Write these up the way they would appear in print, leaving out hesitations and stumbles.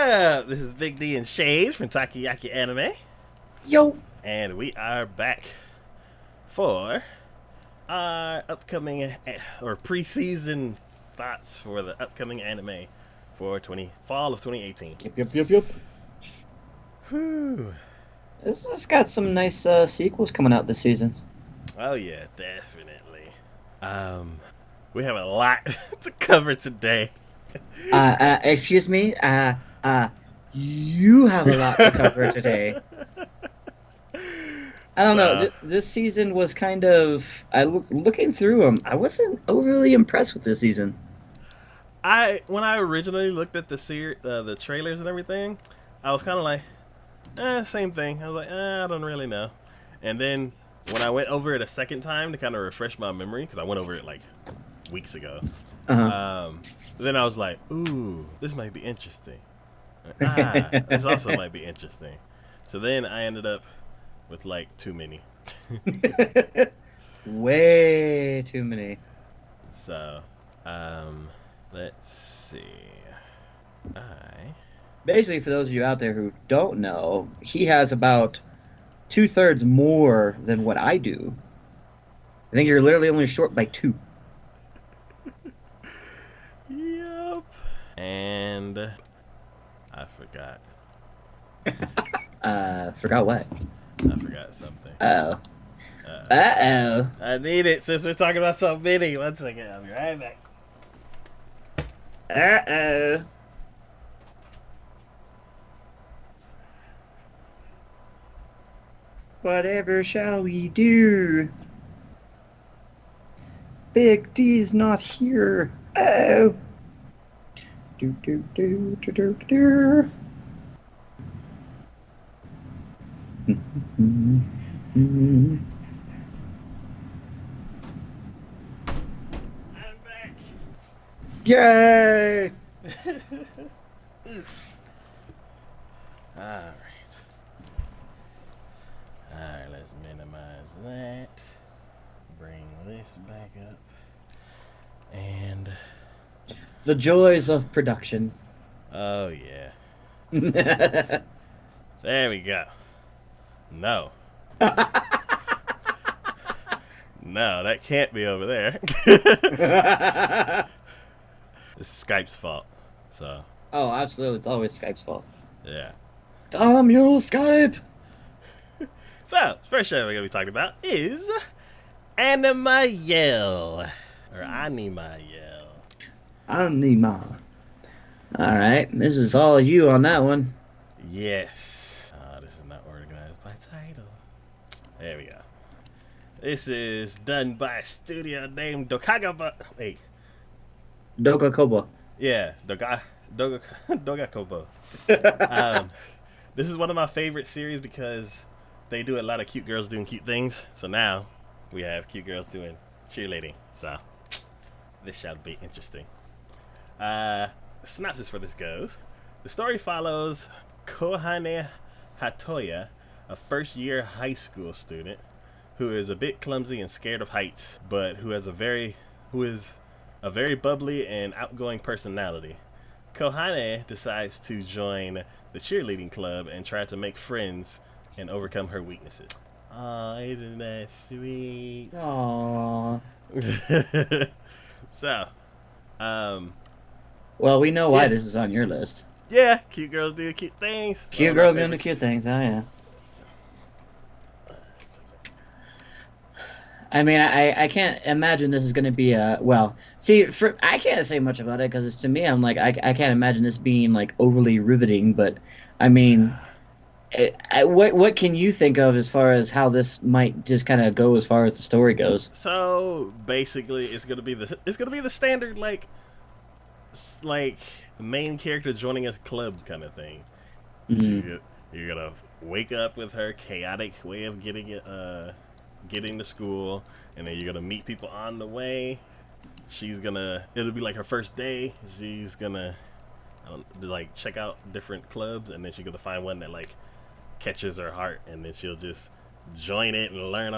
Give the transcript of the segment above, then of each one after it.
up? This is Big D and Shade from TacoYaki Anime, Yo. and we are back for our upcoming or preseason thoughts for the upcoming anime for fall of 2018. Yep. Whew. This has got some nice sequels coming out this season. Oh yeah, definitely. We have a lot to cover today. Excuse me. You have a lot to cover today. I don't know. This season was kind of. Looking through them, I wasn't overly impressed with this season. When I originally looked at the trailers and everything, I was kind of like, same thing. I was like, I don't really know. And then when I went over it a second time to kind of refresh my memory, because I went over it like weeks ago, then I was like, ooh, this might be interesting. This also might be interesting. So then I ended up with like too many. Way too many. So, let's see. Basically, for those of you out there who don't know, he has about 2/3 more than what I do. I think you're literally only short by 2. Yep. And I forgot. Forgot what? I forgot something. Uh-oh. I need it since we're talking about so many. 1 second. I'll be right back. Uh-oh. Whatever shall we do? Big D's not here. Oh. Do. I'm back. Yay! Alright, let's minimize that. Bring this back up. And The joys of production. oh yeah. There we go. No. No, that can't be over there. It's Skype's fault. So Oh, absolutely. It's always Skype's fault. yeah. Damn you, Skype! So, first show we're going to be talking about is Animayel. Or Animayel. Anima. Alright, this is all you on that one. Yes. This is not organized by title. There we go. This is done by a studio named Dokagaba. Hey. Dogakobo. Yeah, Dogakobo. This is one of my favorite series because they do a lot of cute girls doing cute things. So now we have cute girls doing cheerleading. So this shall be interesting. Synopsis for this goes: the story follows Kohane Hatoya, a first-year high school student who is a bit clumsy and scared of heights, but who is a very bubbly and outgoing personality. Kohane decides to join the cheerleading club and try to make friends and overcome her weaknesses. Aw, isn't that sweet? Aww. So, Well, we know why this is on your list. yeah, cute girls do cute things. Cute girls doing the cute things, oh yeah. I mean, I can't imagine this is going to be a... Well, see, I can't say much about it, because to me, I'm like, I can't imagine this being, like, overly riveting, but, I mean... what can you think of as far as how this might just kind of go as far as the story goes? So, basically, it's gonna be the standard, like main character joining a club kind of thing. Mm-hmm. You're gonna wake up with her chaotic way of getting to school, and then you're gonna meet people on the way. It'll be like her first day. She's gonna like check out different clubs, and then she's gonna find one that like catches her heart, and then she'll just join it and learn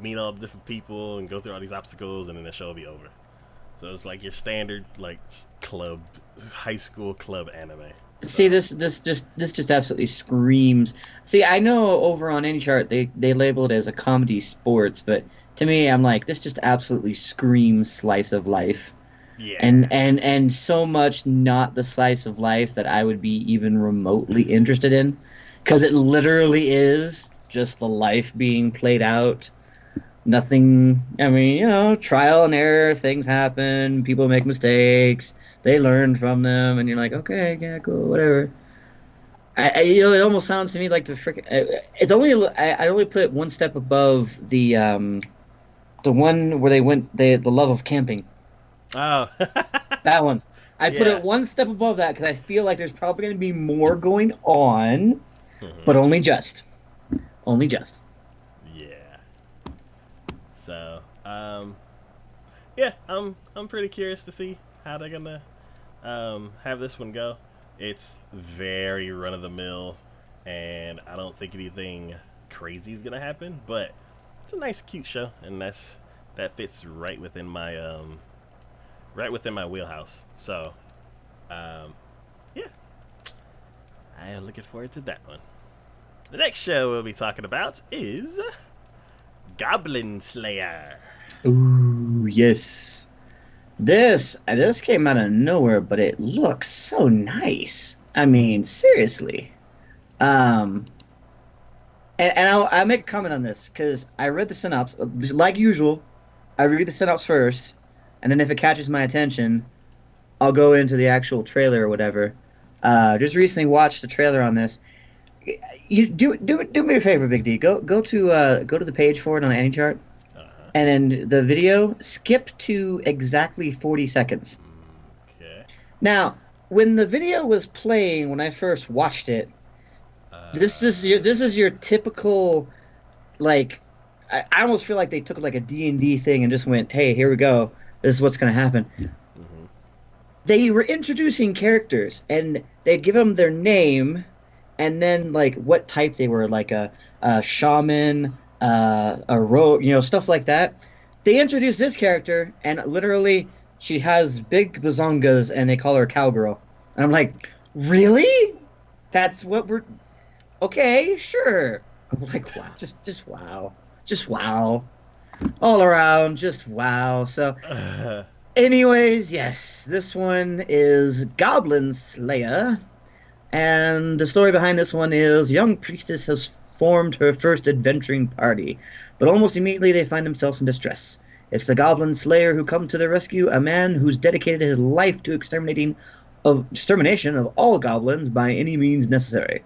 meet all the different people and go through all these obstacles, and then the show will be over. So it's like your standard like club high school club anime. See, So this just absolutely screams. See, I know over on any chart they label it as a comedy sports, but to me, I'm like, this just absolutely screams slice of life, yeah, and so much not the slice of life that I would be even remotely interested in, because it literally is just the life being played out. Nothing. I mean, trial and error. Things happen. People make mistakes. They learn from them, and you're like, okay, yeah, cool, whatever. It almost sounds to me like the freaking. It's only I only put it one step above the one where they went the love of camping. oh That one. I put yeah. it one step above that because I feel like there's probably going to be more going on, Hmm. but only just. Yeah. So yeah, I'm pretty curious to see how they're gonna have this one go. It's very run of the mill, and I don't think anything crazy is gonna happen. But it's a nice, cute show, and that fits right within my wheelhouse. So, yeah, I am looking forward to that one. The next show we'll be talking about is Goblin Slayer. Ooh, yes. This came out of nowhere, but it looks so nice. I mean, seriously. Um, and I'll make a comment on this because I read the synopsis. Like usual, I read the synopsis first, and then if it catches my attention, I'll go into the actual trailer or whatever. Just recently watched the trailer on this. You do me a favor, Big D. Go to the page for it on any chart, Uh-huh. and then the video skip to exactly 40 seconds. Okay. Now, when the video was playing when I first watched it, this is your typical, like, I almost feel like they took like a D&D thing and just went, hey, here we go. This is what's going to happen. Mm-hmm. They were introducing characters and they'd give them their name and then like what type they were, like a shaman, a rogue, stuff like that. They introduced this character and literally she has big bazongas and they call her cowgirl. And I'm like, really? That's what we're okay, sure. I'm like, wow, just wow. Just wow. All around, just wow. So anyways, yes, this one is Goblin Slayer. And the story behind this one is young priestess has formed her first adventuring party, but almost immediately they find themselves in distress. It's the Goblin Slayer who come to their rescue, a man who's dedicated his life to extermination of all goblins by any means necessary.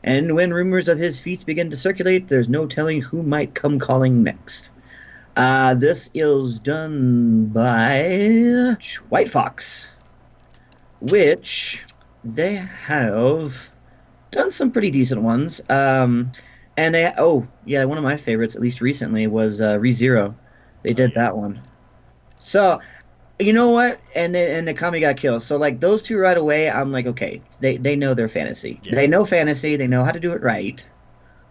And when rumors of his feats begin to circulate, there's no telling who might come calling next. This is done by White Fox, which they have done some pretty decent ones. And one of my favorites, at least recently, was ReZero. They did that one. So, you know what? And the Kami got killed. So, like, those two right away, I'm like, okay, they know their fantasy. Yeah. They know fantasy. They know how to do it right.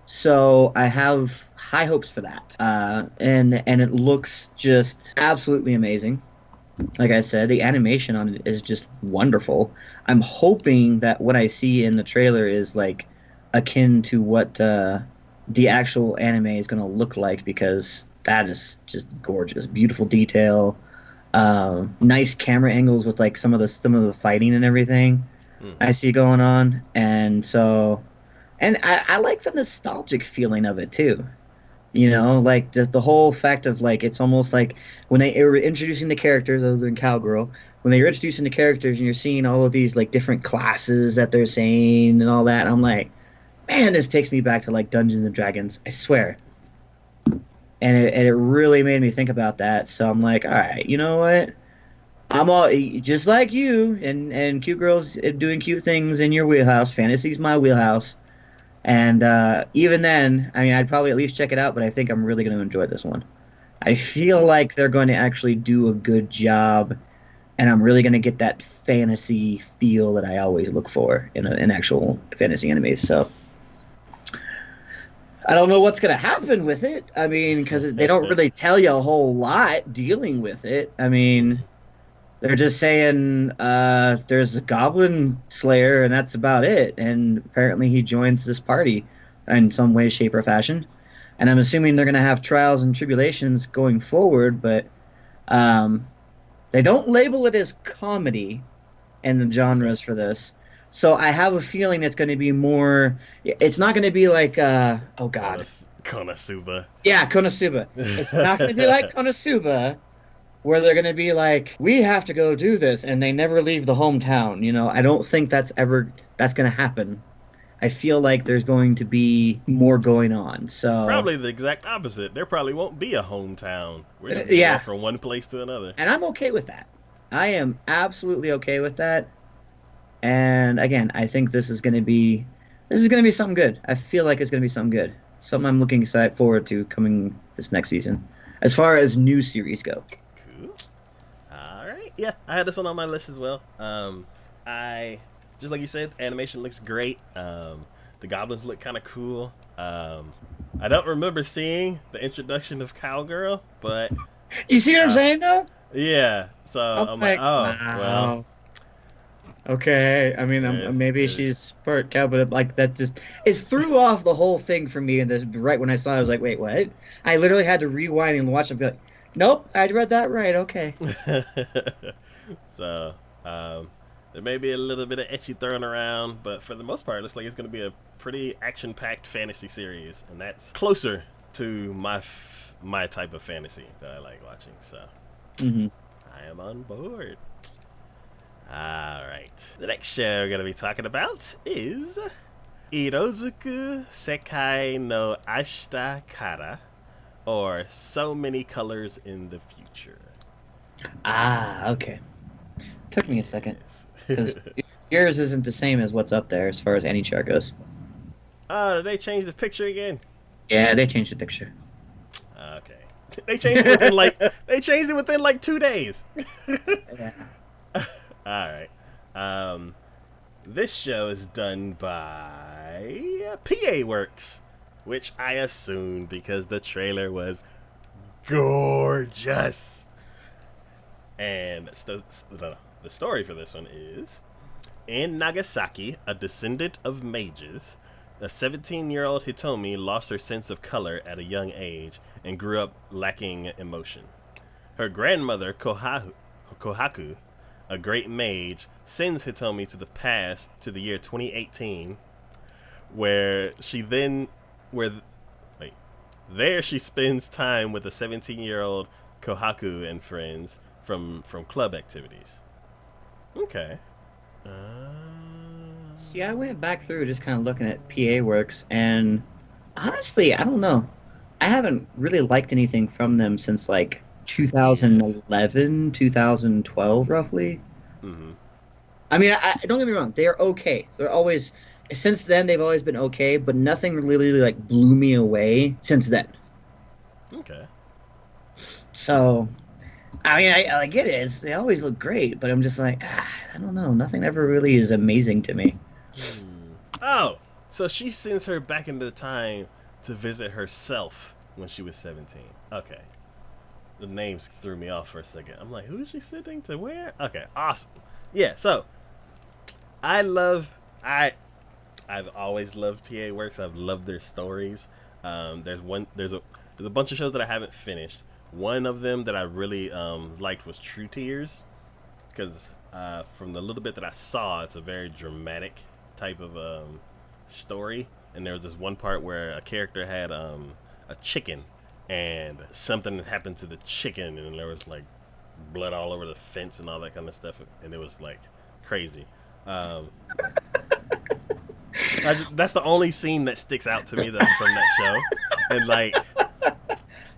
So, I have high hopes for that. And it looks just absolutely amazing. Like I said, the animation on it is just wonderful. I'm hoping that what I see in the trailer is like akin to what the actual anime is going to look like, because that is just gorgeous, beautiful detail, nice camera angles with like some of the fighting and everything I see going on, and I like the nostalgic feeling of it too. Like the whole fact of like it's almost like when they were introducing the characters other than Cowgirl, when they were introducing the characters and you're seeing all of these like different classes that they're saying and all that, I'm like, man, this takes me back to like Dungeons and Dragons, I swear. And it really made me think about that. So I'm like, all right, you know what? I'm all just like you and cute girls doing cute things in your wheelhouse. Fantasy's my wheelhouse. And even then, I mean, I'd probably at least check it out, but I think I'm really going to enjoy this one. I feel like they're going to actually do a good job, and I'm really going to get that fantasy feel that I always look for in actual fantasy animes. So I don't know what's going to happen with it. I mean, because they don't really tell you a whole lot dealing with it. I mean, They're just saying there's a goblin slayer and that's about it. And apparently he joins this party in some way, shape, or fashion. And I'm assuming they're going to have trials and tribulations going forward, but um, they don't label it as comedy in the Okay. genres for this. So I have a feeling it's going to be more. It's not going to be like, oh God, Konosuba. yeah, Konosuba. It's not going to be like Konosuba, where they're going to be like, we have to go do this, and they never leave the hometown. I don't think that's going to happen. I feel like there's going to be more going on. So Probably the exact opposite. There probably won't be a hometown. We're just gonna go yeah, from one place to another. and I'm okay with that. I am absolutely okay with that. And again, I think this is going to be something good. I feel like it's going to be something good. Something I'm looking excited forward to coming this next season. As far as new series go. Cool. All right. Yeah, I had this one on my list as well. I just like you said, animation looks great. The goblins look kind of cool. I don't remember seeing the introduction of Cowgirl, but You see what I'm uh, saying though? yeah. So I'm I'm like, like, oh well. wow. Okay. I mean, There's, maybe there's, she's part cow, but like that just it threw off the whole thing for me. And this right when I saw it, I was like, wait, what? I literally had to rewind and watch it and be like, nope, I read that right. Okay. so there may be a little bit of etchy thrown around, but for the most part, it looks like it's going to be a pretty action-packed fantasy series, and that's closer to my type of fantasy that I like watching. So Hmm. I am on board. All right, the next show we're going to be talking about is Irozuku Sekai no Ashita Kara, or So Many Colors in the Future. Ah, okay. Took me a second Yes. because yours isn't the same as what's up there as far as any chart goes. Oh, did they change the picture again? Yeah, they changed the picture. Okay. They changed it within like 2 days. Yeah. All right. Um, this show is done by PA Works, which I assumed because the trailer was gorgeous. And the story for this one is in Nagasaki, a descendant of mages, a 17-year-old Hitomi lost her sense of color at a young age and grew up lacking emotion. Her grandmother, Kohaku, a great mage, sends Hitomi to the past to the year 2018, where she then, where, wait, there she spends time with a 17-year-old Kohaku and friends from club activities. Okay. Uh, See, I went back through just kind of looking at PA Works, and honestly, I don't know. I haven't really liked anything from them since like 10 years. 2011, 2012, roughly. Mm-hmm. I mean, I don't get me wrong, they're okay. They're always since then they've always been okay, but nothing really like blew me away since then. Okay. So, I mean, I get it. They always look great, but I'm just like, I don't know. Nothing ever really is amazing to me. Oh, so she sends her back into time to visit herself when she was 17. Okay. The names threw me off for a second. I'm like, who is she sending to where? Okay, awesome. Yeah, so I love I've always loved PA Works. I've loved their stories. There's a bunch of shows that I haven't finished. One of them that I really liked was True Tears, because from the little bit that I saw, it's a very dramatic type of story. And there was this one part where a character had a chicken, and something had happened to the chicken, and there was like blood all over the fence and all that kind of stuff, and it was like crazy. Um, that's the only scene that sticks out to me from that show, and like,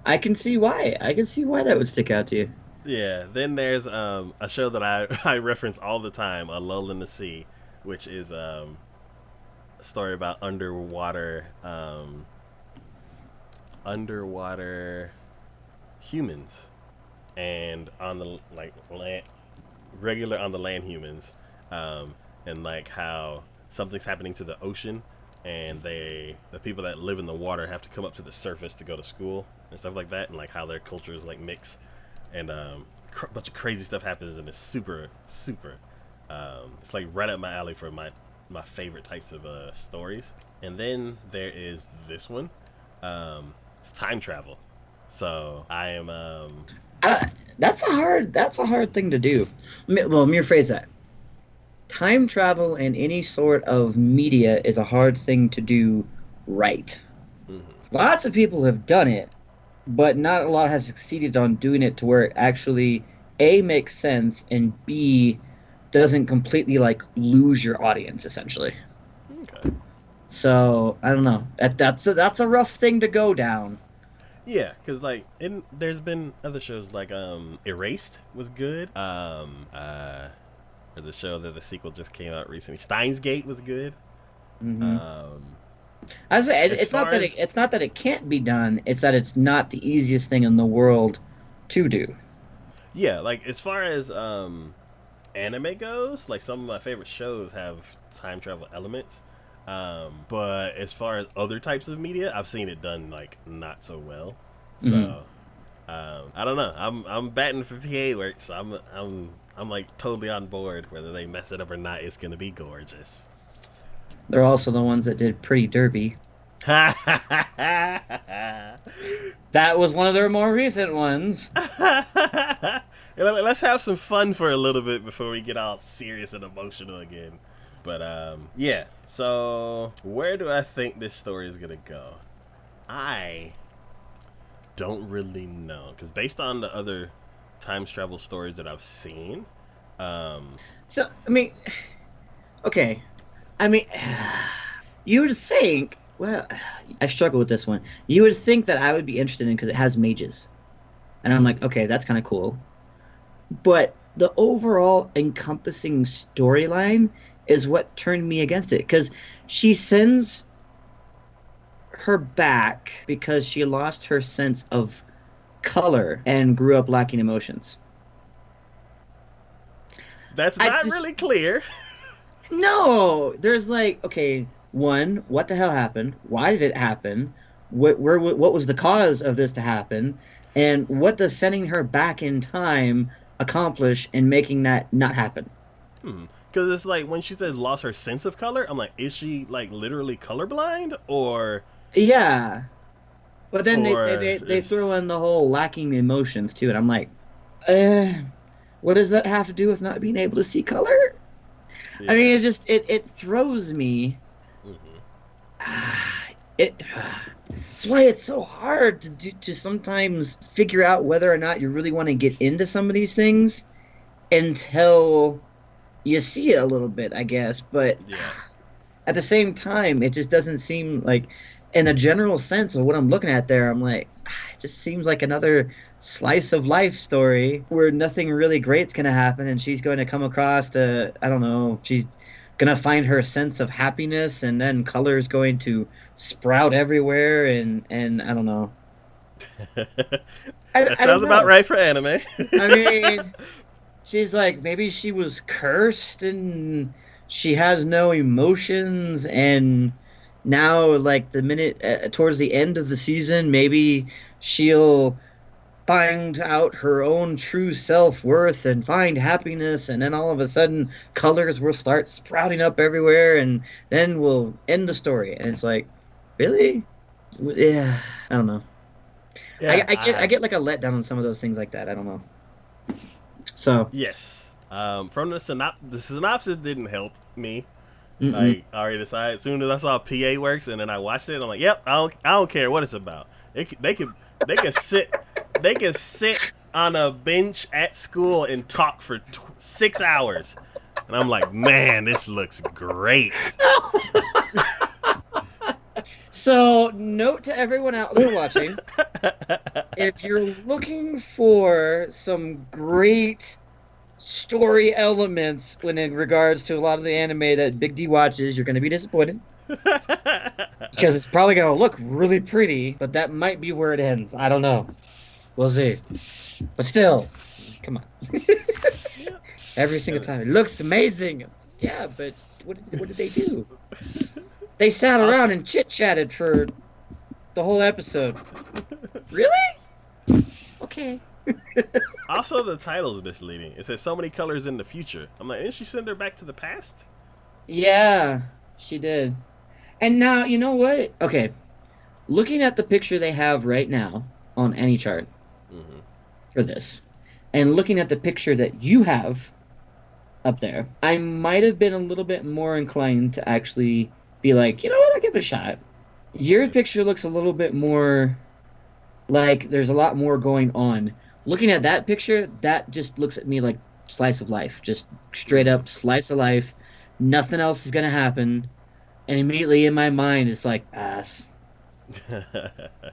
I can see why. I can see why that would stick out to you. yeah. Then there's a show that I reference all the time, A Lull in the Sea, which is a story about underwater humans, and on the like land, regular on the land humans, and like how something's happening to the ocean, and the people that live in the water have to come up to the surface to go to school and stuff like that, and like how their cultures like mix, and bunch of crazy stuff happens, and it's super. It's like right up my alley for my favorite types of stories. And then there is this one. It's time travel. So I am. That's a hard thing to do. Well, let me rephrase that. Time travel in any sort of media is a hard thing to do right. Mm-hmm. Lots of people have done it, but not a lot have succeeded on doing it to where it actually A, makes sense, and B, doesn't completely like lose your audience essentially. Okay. So I don't know. That's a rough thing to go down. Yeah, because like there's been other shows like Erased was good. There's a show that the sequel just came out recently. Steins Gate was good. Mm-hmm. I say it's not that it can't be done. It's that it's not the easiest thing in the world to do. Yeah, like as far as anime goes, like some of my favorite shows have time travel elements. But as far as other types of media, I've seen it done like not so well. So I don't know. I'm batting for PA work, so I'm like totally on board. Whether they mess it up or not, it's gonna be gorgeous. They're also the ones that did Pretty Derby. That was one of their more recent ones. Let's have some fun for a little bit before we get all serious and emotional again. But yeah, so where do I think this story is gonna go? I don't really know, because based on the other time travel stories that I've seen, so I mean, okay, I mean, you would think. Well, I struggle with this one. You would think that I would be interested in because it has mages, and I'm like, okay, that's kind of cool, but the overall encompassing storyline is what turned me against it, because she sends her back because she lost her sense of color and grew up lacking emotions. That's not really clear. No, there's like, okay, one, what the hell happened? Why did it happen? What was the cause of this to happen? And what does sending her back in time accomplish in making that not happen? Because it's like when she says lost her sense of color, I'm like, is she like literally colorblind or? Yeah, but then they throw in the whole lacking emotions too, and I'm like, what does that have to do with not being able to see color? Yeah. I mean, it throws me. Mm-hmm. It's why it's so hard to sometimes figure out whether or not you really want to get into some of these things until you see it a little bit, I guess. But at the same time, it just doesn't seem like, in a general sense of what I'm looking at there, I'm like, it just seems like another slice of life story where nothing really great's going to happen, and she's going to come across to, I don't know, she's going to find her sense of happiness, and then color is going to sprout everywhere, and I don't know. That sounds about right for anime. I mean, she's like, maybe she was cursed and she has no emotions, and now, like, the minute towards the end of the season, maybe she'll find out her own true self-worth and find happiness, and then all of a sudden colors will start sprouting up everywhere, and then we'll end the story. And it's like, really? Yeah, I don't know. Yeah, I get like a letdown on some of those things like that. I don't know. So yes, from the synopsis didn't help me. Mm-mm. Like, I already decided as soon as I saw PA Works, and then I watched it, I'm like, yep, I don't care what it's about. They can sit on a bench at school and talk for 6 hours, and I'm like, man, this looks great. So, note to everyone out there watching, if you're looking for some great story elements when in regards to a lot of the anime that Big D watches, you're going to be disappointed. Because it's probably going to look really pretty, but that might be where it ends. I don't know. We'll see. But still, come on. Every single time. It looks amazing. Yeah, but what did they do? They sat around and chit-chatted for the whole episode. Really? Okay. Also, the title is misleading. It says so many colors in the future. I'm like, didn't she send her back to the past? Yeah, she did. And now, you know what? Okay, looking at the picture they have right now on any chart Mm-hmm. for this, and looking at the picture that you have up there, I might have been a little bit more inclined to actually be like, you know what, I'll give it a shot. Your picture looks a little bit more like there's a lot more going on. Looking at that picture, that just looks at me like slice of life, just straight Mm-hmm. up slice of life. Nothing else is gonna happen, and immediately in my mind it's like ass.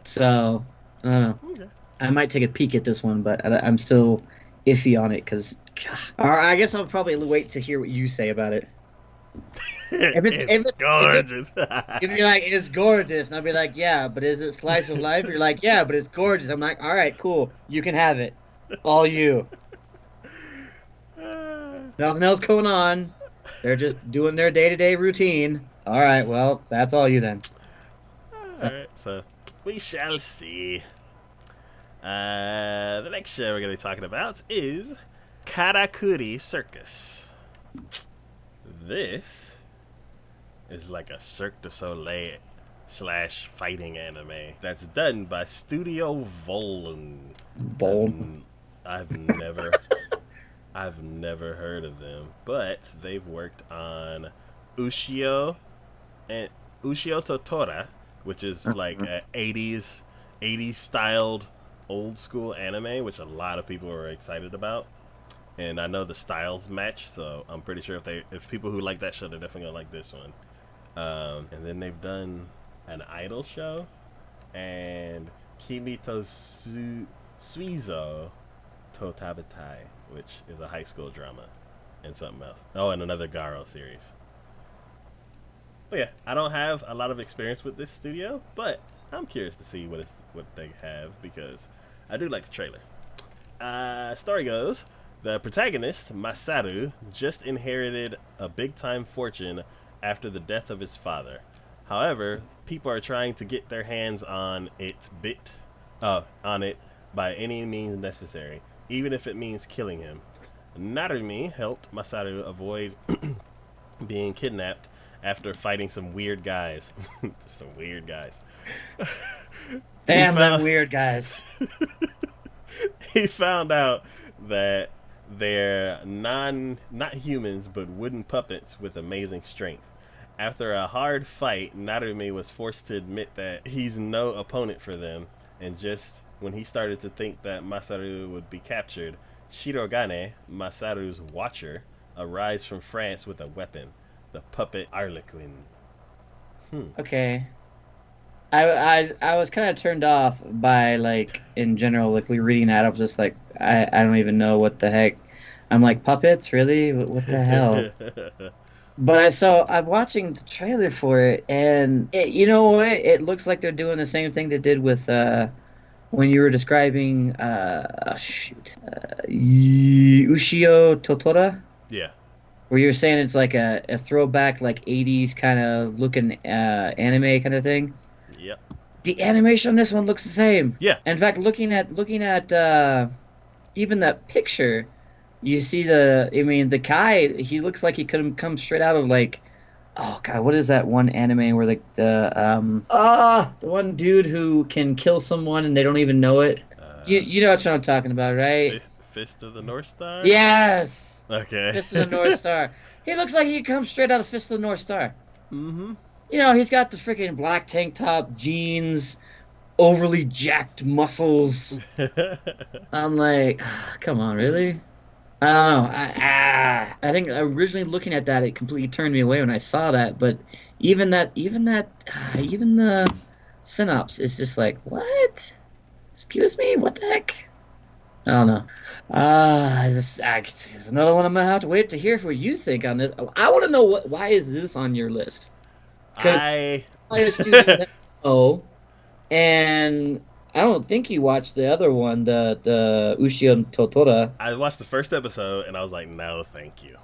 So I don't know. Okay. I might take a peek at this one, but I'm still iffy on it because. Or I guess I'll probably wait to hear what you say about it. If it's It's if gorgeous. you'd be like, it's gorgeous, and I'll be like, yeah, but is it slice of life? You're like, yeah, but it's gorgeous. I'm like, all right, cool, you can have it, all you. Nothing else going on. They're just doing their day-to-day routine. All right, well, that's all you then. Alright, so we shall see. The next show we're going to be talking about is Karakuri Circus. This is like a Cirque du Soleil slash fighting anime that's done by Studio Volun. Bold. I've never I've never heard of them, but they've worked on Ushio and Ushio Totora, which is like a 80s styled old school anime, which a lot of people are excited about. And I know the styles match, so I'm pretty sure if people who like that show, they're definitely gonna like this one. And then they've done an idol show and Kimito Suizo Totabatai, which is a high school drama, and something else. Oh, and another Garo series. But yeah, I don't have a lot of experience with this studio, but I'm curious to see what they have because I do like the trailer. Story goes, the protagonist, Masaru, just inherited a big-time fortune after the death of his father. However, people are trying to get their hands on it by any means necessary, even if it means killing him. Narumi helped Masaru avoid being kidnapped after fighting some weird guys. Some weird guys. Damn them weird guys. He found out that they're not humans but wooden puppets with amazing strength. After a hard fight, Narumi was forced to admit that he's no opponent for them, and just when he started to think that Masaru would be captured, Shirogane, Masaru's watcher, arrives from France with a weapon, the puppet Harlequin. Okay. I was kind of turned off by like in general like reading that. I was just like I don't even know what the heck. I'm like puppets really? What the hell? But I'm watching the trailer for it, and you know what? It looks like they're doing the same thing they did with when you were describing Ushio Totora. Yeah. Where you're saying it's like a throwback like 80s kind of looking anime kind of thing. Yep. The animation on this one looks the same. Yeah. In fact, looking at even that picture, you see the guy, he looks like he could have come straight out of like, oh god, what is that one anime where like the one dude who can kill someone and they don't even know it. You know what I'm talking about, right? Fist of the North Star? Yes. Okay. Fist of the North Star. He looks like he comes straight out of Fist of the North Star. Mm-hmm. You know, he's got the freaking black tank top, jeans, overly jacked muscles. I'm like, come on, really? I don't know. I think originally looking at that, it completely turned me away when I saw that. But even the synopsis is just like, what? Excuse me, what the heck? I don't know. This is another one I'm gonna have to wait to hear what you think on this. I want to know why is this on your list? Because I a student that I know, and I don't think you watched the other one, the Ushio Totora. I watched the first episode and I was like, no, thank you.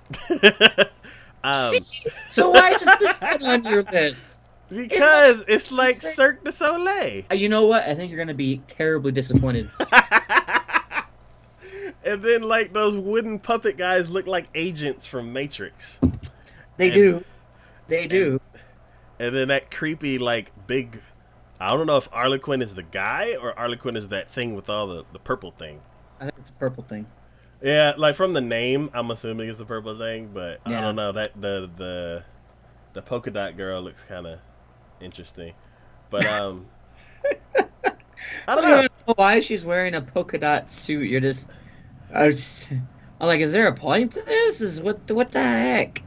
So why is this one on your list? Because it's like Cirque du Soleil. You know what? I think you're gonna be terribly disappointed. And then like those wooden puppet guys look like agents from Matrix. They And do. They and do. and then that creepy like big. I don't know if Arlequin is the guy or Arlequin is that thing with all the purple thing. I think it's a purple thing. Yeah, like from the name, I'm assuming it's the purple thing, but I Yeah. don't know. That the polka dot girl looks kind of interesting, but I I don't don't know. even know why she's wearing a polka dot suit. I was, I'm like, is there a point to this? What the heck?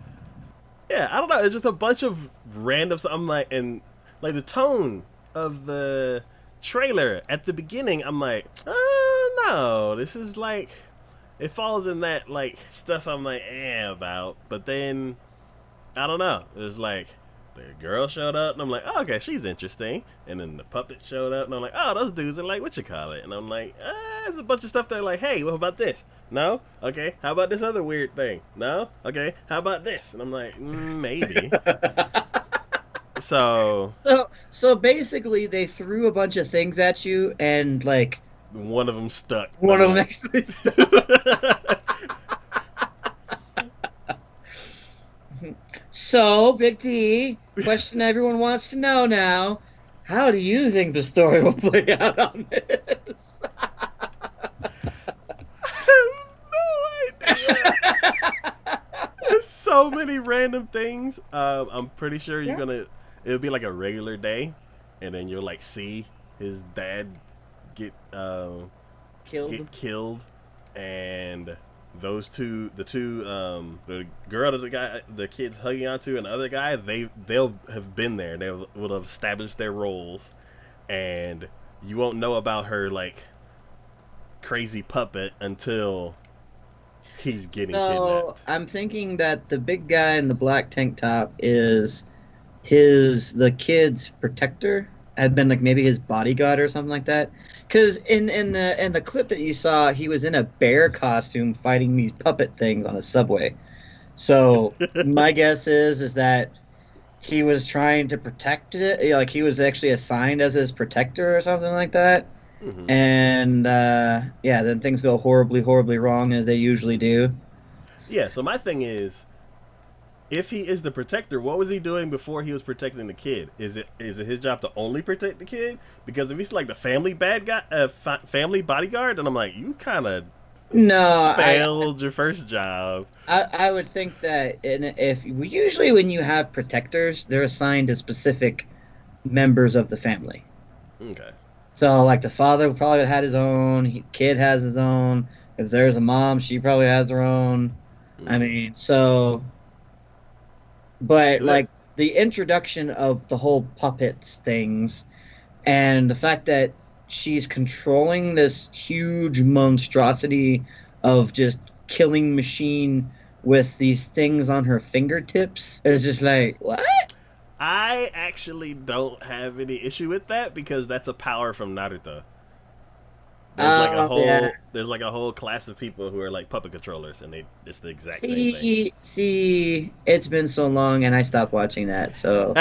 Yeah, I don't know. It's just a bunch of random stuff. I'm like, and like the tone of the trailer at the beginning, I'm like, oh no, this is like, it falls in that like stuff I'm like, about. But then I don't know. It was like the girl showed up, and I'm like, oh, okay, she's interesting. And then the puppet showed up, and I'm like, oh, those dudes are like, what you call it? And I'm like, there's a bunch of stuff. They're like, hey, what about this? No, okay. How about this other weird thing? No, okay. How about this? And I'm like, maybe. So So basically, they threw a bunch of things at you, and like one of them stuck. And one I'm of them like, actually stuck. So, Big T, question everyone wants to know now: how do you think the story will play out on this? I have no idea. There's so many random things. I'm pretty sure you're Yeah. gonna. It'll be like a regular day, and then you'll like see his dad get Killed. killed, and the girl that the kid's hugging onto, and the other guy, they'll have been there. They will have established their roles, and you won't know about her like crazy puppet until he's getting So kidnapped. I'm thinking that the big guy in the black tank top is the kid's protector. Had been like maybe his bodyguard or something like that. Because in the clip that you saw, he was in a bear costume fighting these puppet things on a subway. So my guess is that he was trying to protect it. Like he was actually assigned as his protector or something like that. Hmm. And yeah, then things go horribly, horribly wrong as they usually do. Yeah. So my thing is, if he is the protector, what was he doing before he was protecting the kid? Is it his job to only protect the kid? Because if he's like the family bad guy, family bodyguard, then I'm like, you kind of No, failed your first job. I would think that if usually when you have protectors, they're assigned to specific members of the family. Okay. So like the father probably had his own, kid has his own. If there's a mom, she probably has her own. I Mm. mean, so but Good. like the introduction of the whole puppets things and the fact that she's controlling this huge monstrosity of just killing machine with these things on her fingertips is just like what? I actually don't have any issue with that because that's a power from Naruto. Yeah. There's like a whole class of people who are like puppet controllers, and it's the exact same thing. See, it's been so long and I stopped watching that. So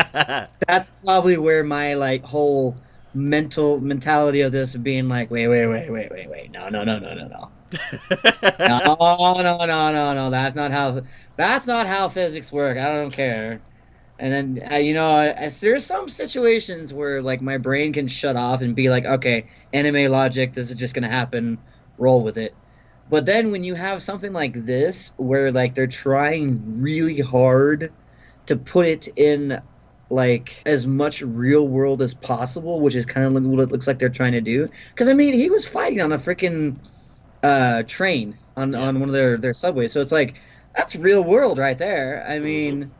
that's probably where my like whole mentality of this of being like, wait. No, no, no, no, no, no. No, no, no, no, no. That's not how physics work. I don't care. And then there's some situations where like my brain can shut off and be like, okay, anime logic, this is just gonna happen, roll with it. But then when you have something like this, where like they're trying really hard to put it in like as much real world as possible, which is kind of what it looks like they're trying to do. Because I mean, he was fighting on a freaking train Yeah. on one of their subways, so it's like that's real world right there. I Hmm. mean.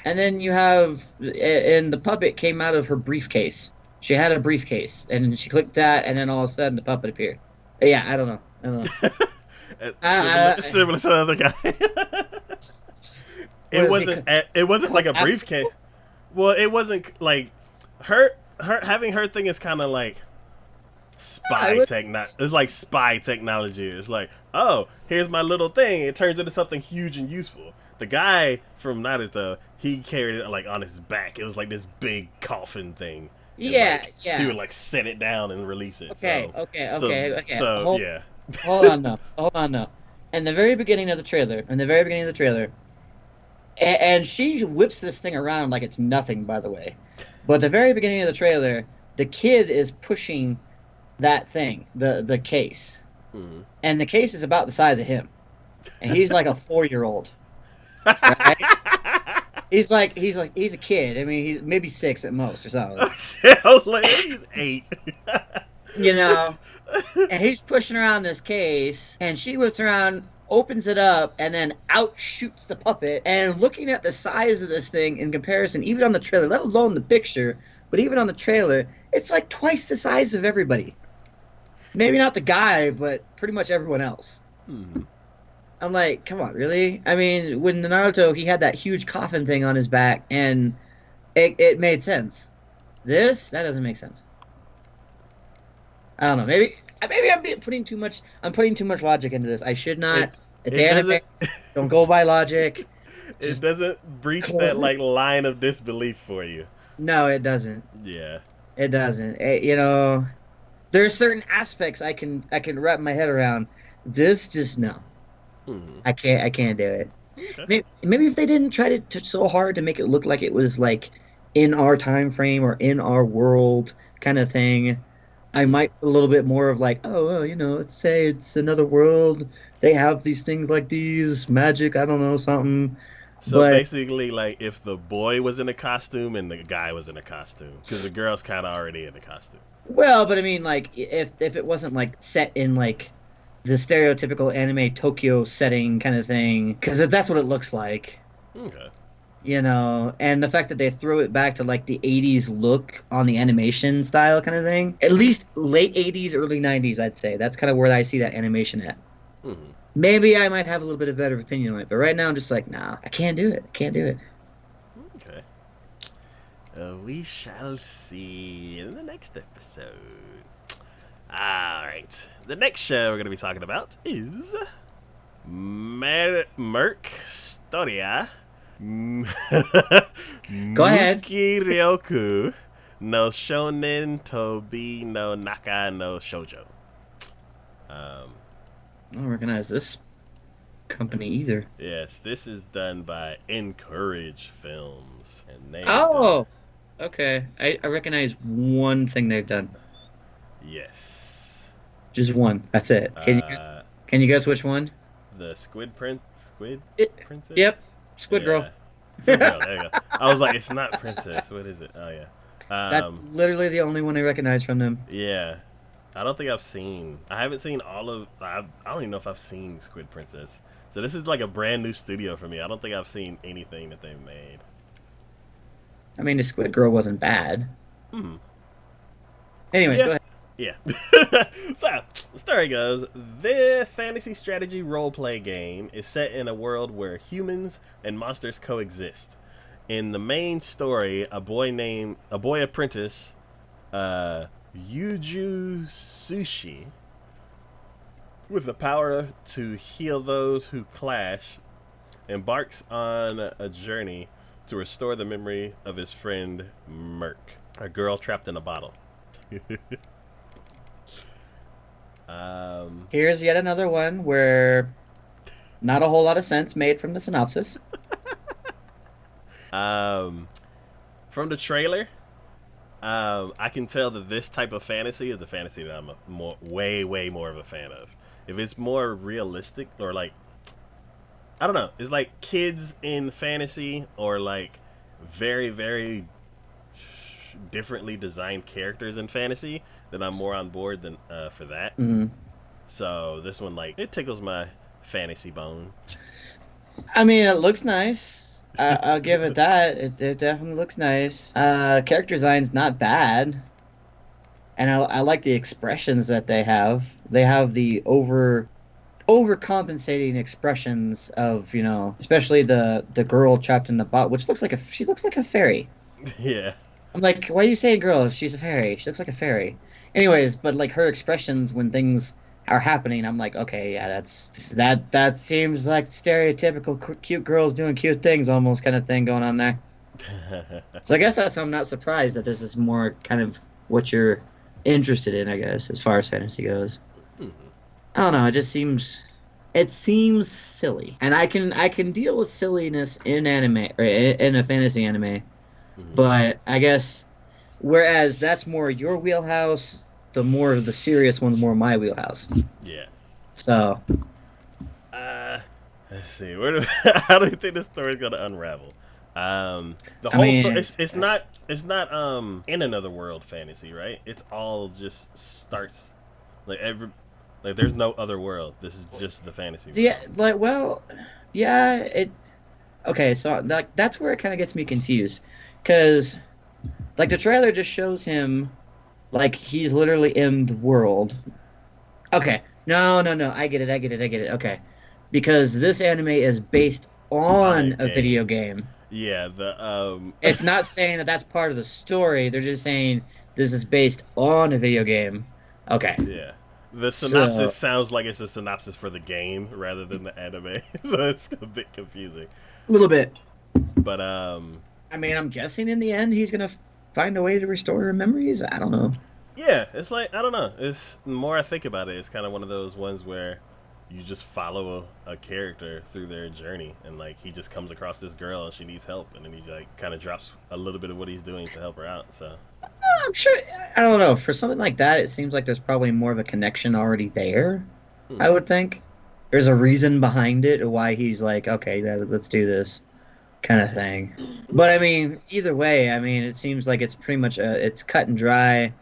And then you have, and the puppet came out of her briefcase. She had a briefcase, and she clicked that, and then all of a sudden the puppet appeared. Yeah, I don't know. I don't know. I, Similar to the other guy. what it is he? wasn't. It wasn't like a briefcase. Well, it wasn't like her having her thing is kind of like I spy would. techno. It's like spy technology. It's like, oh, here's my little thing. It turns into something huge and useful. The guy from Naruto, he carried it like on his back. It was like this big coffin thing, and Yeah, like he yeah. would like set it down and release it. Okay, So, okay, so, okay, okay. so yeah. Hold on, no. In the very beginning of the trailer, and she whips this thing around like it's nothing, by the way. But at the very beginning of the trailer, the kid is pushing that thing, the case, Mhm. and the case is about the size of him, and he's like a 4-year-old, right? He's a kid. I mean, he's maybe 6 at most or something, I was like, maybe he's 8. you know. And he's pushing around this case, and she whips around, opens it up, and then out shoots the puppet. And looking at the size of this thing in comparison, even on the trailer, let alone the picture, but even on the trailer, it's like twice the size of everybody. Maybe not the guy, but pretty much everyone else. Hmm. I'm like, come on, really? I mean, when Naruto, he had that huge coffin thing on his back, and it made sense. That doesn't make sense. I don't know. Maybe putting too much. I'm putting too much logic into this. I should not. It's it anime. Don't go by logic. It doesn't breach that like line of disbelief for you. No, it doesn't. Yeah. It doesn't. You know, there are certain aspects I can wrap my head around. This just no. Hmm. I can't do it. Okay. Maybe if they didn't try to so hard to make it look like it was like in our time frame or in our world kind of thing, I might a little bit more of like, oh well, you know, let's say it's another world. They have these things like these magic. I don't know something, So but basically, like if the boy was in a costume and the guy was in a costume, because the girl's kind of already in a costume. well, but I mean, like if it wasn't like set in like the stereotypical anime Tokyo setting kind of thing, because that's what it looks like. Okay. You know, and the fact that they threw it back to like the 80s look on the animation style kind of thing, at least late 80s, early 90s, I'd say. That's kind of where I see that animation at. Hmm. Maybe I might have a little bit of better opinion on it, but right now I'm just like, nah, I can't do it. I can't do it. Okay. We shall see in the next episode. Alright. The next show we're going to be talking about is Merc Storia. Go ahead. Muki Ryoku no Shonen Tobi no Naka no Shoujo. I don't recognize this company either. Yes, this is done by Encourage Films. And they Oh, okay. I recognize one thing they've done. Yes. Just one. That's it. Can you guess which one? The Squid Princess? Yep. Squid Girl. Squid Girl, there you go. I was like, it's not Princess. What is it? Oh, yeah. That's literally the only one I recognize from them. Yeah. I don't think I haven't seen all of, I don't even know if I've seen Squid Princess. So this is like a brand new studio for me. I don't think I've seen anything that they've made. I mean, the Squid Girl wasn't bad. Hmm. Anyways, Yeah. go ahead. Yeah. So, the story goes, the fantasy strategy roleplay game is set in a world where humans and monsters coexist. In the main story, a boy apprentice, Yuju Sushi, with the power to heal those who clash, embarks on a journey to restore the memory of his friend Merc, a girl trapped in a bottle. Here's yet another one where not a whole lot of sense made from the synopsis. From the trailer, I can tell that this type of fantasy is the fantasy that I'm way more of a fan of. If it's more realistic or like, I don't know, it's like kids in fantasy or like very differently designed characters in fantasy, then I'm more on board than for that. Mm-hmm. So this one, like, it tickles my fantasy bone. I mean, it looks nice. I'll give it that. It definitely looks nice. Character design's not bad, and I like the expressions that they have. They have the overcompensating expressions of, you know, especially the girl trapped in the bot, which looks like she looks like a fairy. Yeah. I'm like, why are you saying girl? She's a fairy. She looks like a fairy. Anyways, but like her expressions when things are happening, I'm like, okay, yeah, that seems like stereotypical cute girls doing cute things almost kind of thing going on there. So I guess I'm not surprised that this is more kind of what you're interested in, I guess, as far as fantasy goes. Mhm. I don't know. It seems silly, and I can deal with silliness in anime or in a fantasy anime, Hmm. but I guess whereas that's more your wheelhouse, the more of the serious one's more my wheelhouse. Yeah. So Uh, let's see. Where do how do you think this story's gonna unravel? The I whole story. mean, It's not in another world fantasy, right? It's all just starts like every like there's no other world. This is just the fantasy yeah, world. like well, yeah, it okay. So like that's where it kind of gets me confused, because like the trailer just shows him like he's literally in the world. Okay. No, no, no. I get it. I get it. I get it. Okay. Because this anime is based On a on a game. video game. Yeah. The It's not saying that that's part of the story. They're just saying this is based on a video game. Okay. yeah. The synopsis So, sounds like it's a synopsis for the game rather than the anime, so it's a bit confusing. a little bit. But I mean, I'm guessing in the end he's gonna find a way to restore her memories. I don't know. yeah, it's like I don't know. It's the more I think about it, it's kind of one of those ones where you just follow a character through their journey, and like he just comes across this girl and she needs help, and then he like kind of drops a little bit of what he's doing to help her out. So, I'm sure. I don't know. For something like that, it seems like there's probably more of a connection already there. I hmm, would think there's a reason behind it, why he's like, okay, let's do this kind of thing. But I okay, mean, either way, I mean, it seems like it's pretty much it's cut and dry.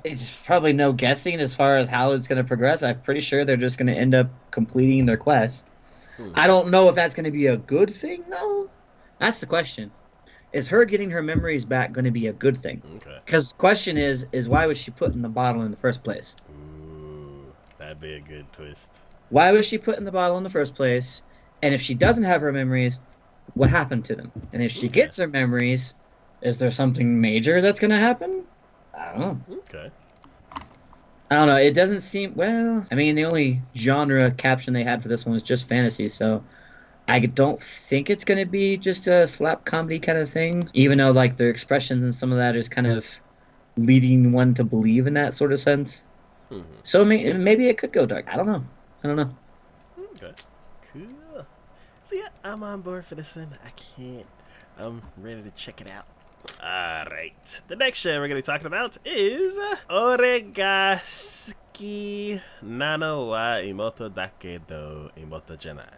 It's probably no guessing as far as how it's going to progress. I'm pretty sure they're just going to end up completing their quest. hmm, I don't know if that's going to be a good thing though. That's the question. Is her getting her memories back going to be a good thing? okay. Because the question is why was she put in the bottle in the first place? Ooh, that'd be a good twist. Why was she put in the bottle in the first place? And if she doesn't have her memories, what happened to them? And if she Okay, gets her memories, is there something major that's going to happen? I don't know. okay. I don't know. It doesn't seem well. I mean, the only genre caption they had for this one was just fantasy, so I don't think it's going to be just a slap comedy kind of thing. Even though like their expressions and some of that is kind of leading one to believe in that sort of sense. Hmm. So maybe it could go dark. I don't know. I don't know. Okay. Cool. So yeah, I'm on board for this one. I can't. I'm ready to check it out. Alright. The next show we're going to be talking about is Oregaski Nano wa Imoto Dakedo Imoto Janai.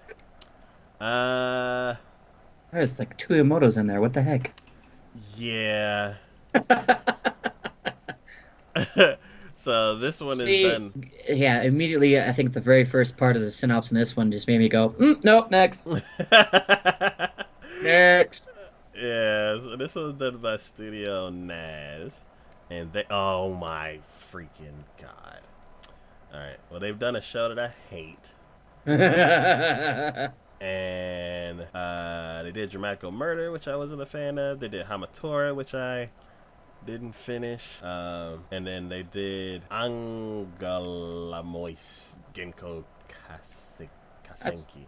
Uh, There's like two Emotos in there. What the heck? yeah. So this one is See, done. yeah, immediately I think the very first part of the synopsis in this one just made me go, nope, next, next. Yeah, so this was done by Studio Naz. And they, oh my freaking god. Alright, well, they've done a show that I hate. And they did Dramatical Murder, which I wasn't a fan of. They did Hamatora, which I didn't finish. And then they did Angalamois Genko that's Kasenki.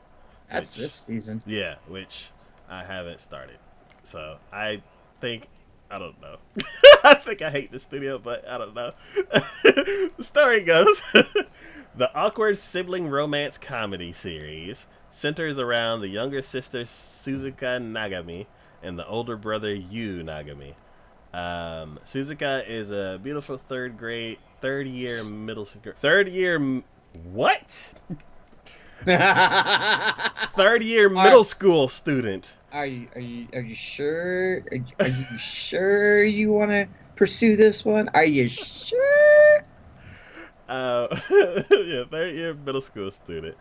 that's Which, this season. yeah, which I haven't started. So I think I don't know. I think I hate the studio, but I don't know. The story goes the awkward sibling romance comedy series centers around the younger sister Suzuka Nagami and the older brother Yu Nagami. Suzuka is a beautiful third year middle third year what? Third year are middle school student. are you sure? Are you sure you want to pursue this one? Are you sure? Yeah, third year middle school student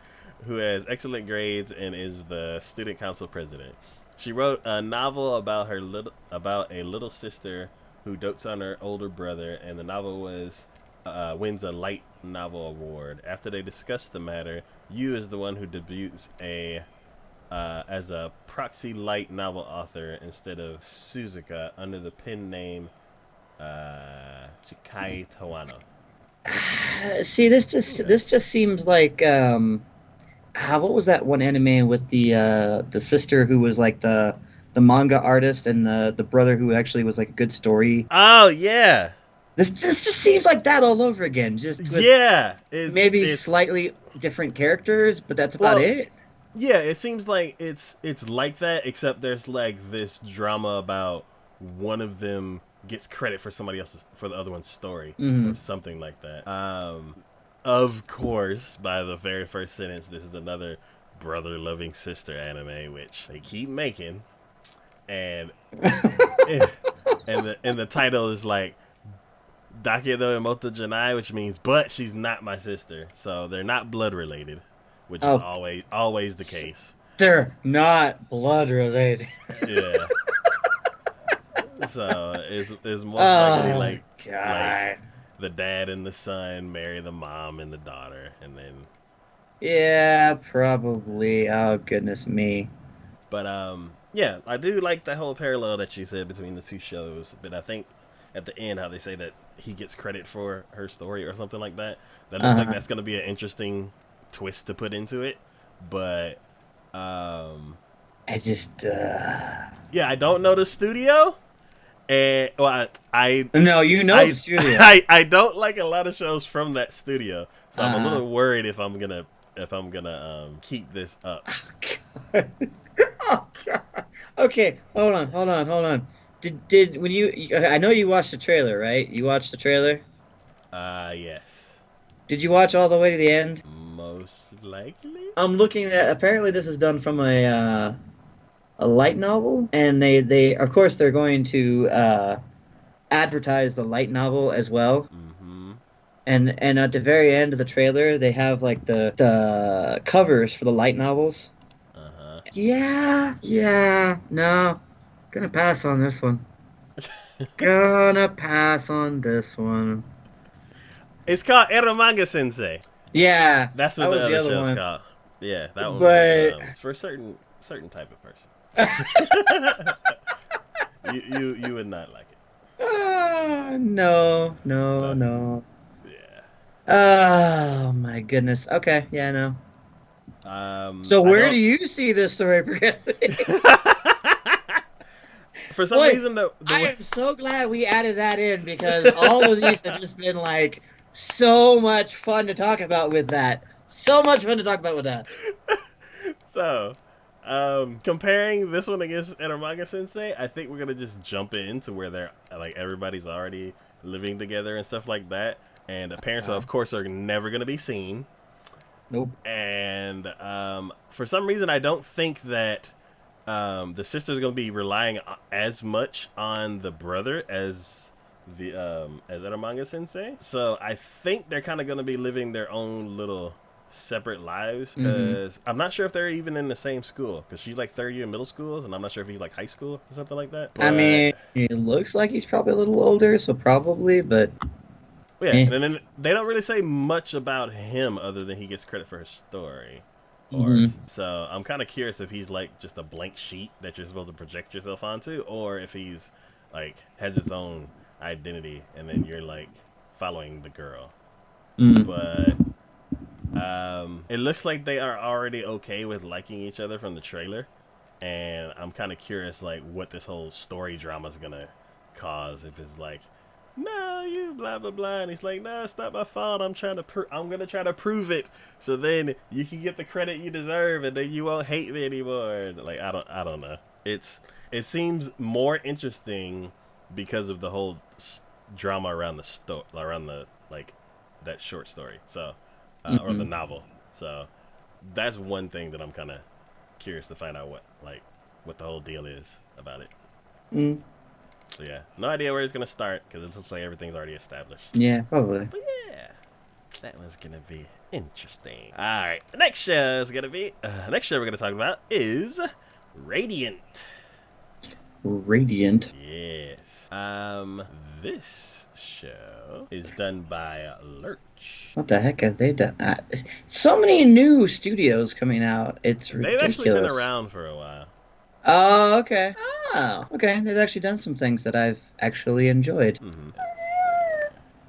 who has excellent grades and is the student council president. She wrote a novel about a little sister who dotes on her older brother, and the novel was wins a light novel award. After they discuss the matter, Yu is the one who debuts a as a proxy light novel author instead of Suzuka under the pen name Chikai Tawano. See, Okay. this just seems like what was that one anime with the sister who was like the manga artist and the brother who actually was like a good story. Oh yeah, This just seems like that all over again, just with Yeah, maybe it's slightly different characters, but that's about well, it. yeah, it seems like it's like that, except there's like this drama about one of them gets credit for somebody else's for the other one's story or Hmm. something like that. Of course, by the very first sentence, this is another brother loving sister anime, which they keep making, and and the title is like Dake no Emoto Janai, which means but she's not my sister, so they're not blood related, which is Oh, always the case. they're not blood related. Yeah. So is most likely Oh like God. the dad and the son marry the mom and the daughter, and then Yeah, probably. Oh goodness me. but yeah, I do like the whole parallel that you said between the two shows. But I think at the end how they say that he gets credit for her story or something like that. That looks like Uh-huh. that's going to be an interesting twist to put into it. But um, I just yeah, I don't know the studio, and well, no, you know the I, studio. I don't like a lot of shows from that studio, so I'm a Uh-huh. little worried if I'm gonna keep this up. Oh God. Okay, hold on. Did when you I know you watched the trailer, right? You watched the trailer? Yes, Did you watch all the way to the end? most likely. I'm looking at apparently this is done from a light novel, and they of course they're going to advertise the light novel as well. Mm-hmm. And at the very end of the trailer, they have like the covers for the light novels. Uh Yeah, no, gonna pass on this one. huh. Gonna pass on this one. It's called Eromanga Sensei. Yeah, That's that what the was the other other show's one. called. Yeah, that one was But it's for a certain type of person. You would not like no, it. no, No. no. Yeah. Oh my goodness. Okay, yeah, no. So I where do don't. you see this story progressing? For some Boy, reason, the I way am so glad we added that in because all of these have just been like so much fun to talk about with that. So much fun to talk about with that. so comparing this one against Eromanga Sensei, I think we're gonna just jump into where they're like everybody's already living together and stuff like that, and the parents, Uh, of course, are never gonna be seen. nope. And for some reason, I don't think that the sister's going to be relying as much on the brother as Eramanga Sensei. So I think they're kind of going to be living their own little separate lives Hmm. because I'm not sure if they're even in the same school because she's like third year middle school and I'm not sure if he's like high school or something like that. I mean, But it looks like he's probably a little older, so probably, but yeah, eh. and then they don't really say much about him other than he gets credit for his story. Or Hmm. so I'm kind of curious if he's like just a blank sheet that you're supposed to project yourself onto, or if he's like has his own identity and then you're like following the girl. Mm. But it looks like they are already okay with liking each other from the trailer, and I'm kind of curious like what this whole story drama is gonna cause. If it's like no, you blah blah blah, and he's like, no, it's not my fault. I'm gonna try to prove it, so then you can get the credit you deserve, and then you won't hate me anymore. Like I don't know. It seems more interesting because of the whole drama around around the like that short story. So or the Hmm. novel. So that's one thing that I'm kind of curious to find out what the whole deal is about it. Mm. So yeah, no idea where it's gonna start because it looks like everything's already established. Yeah, probably. But yeah, that was gonna be interesting. All right, the next show is gonna be next show we're gonna talk about is Radiant. Radiant. Yes. This show is done by Lurch. What the heck have they done? So many new studios coming out. It's They've actually been ridiculous. around for a while. Oh, okay. Oh, okay. They've actually done some things that I've actually enjoyed. Mm-hmm.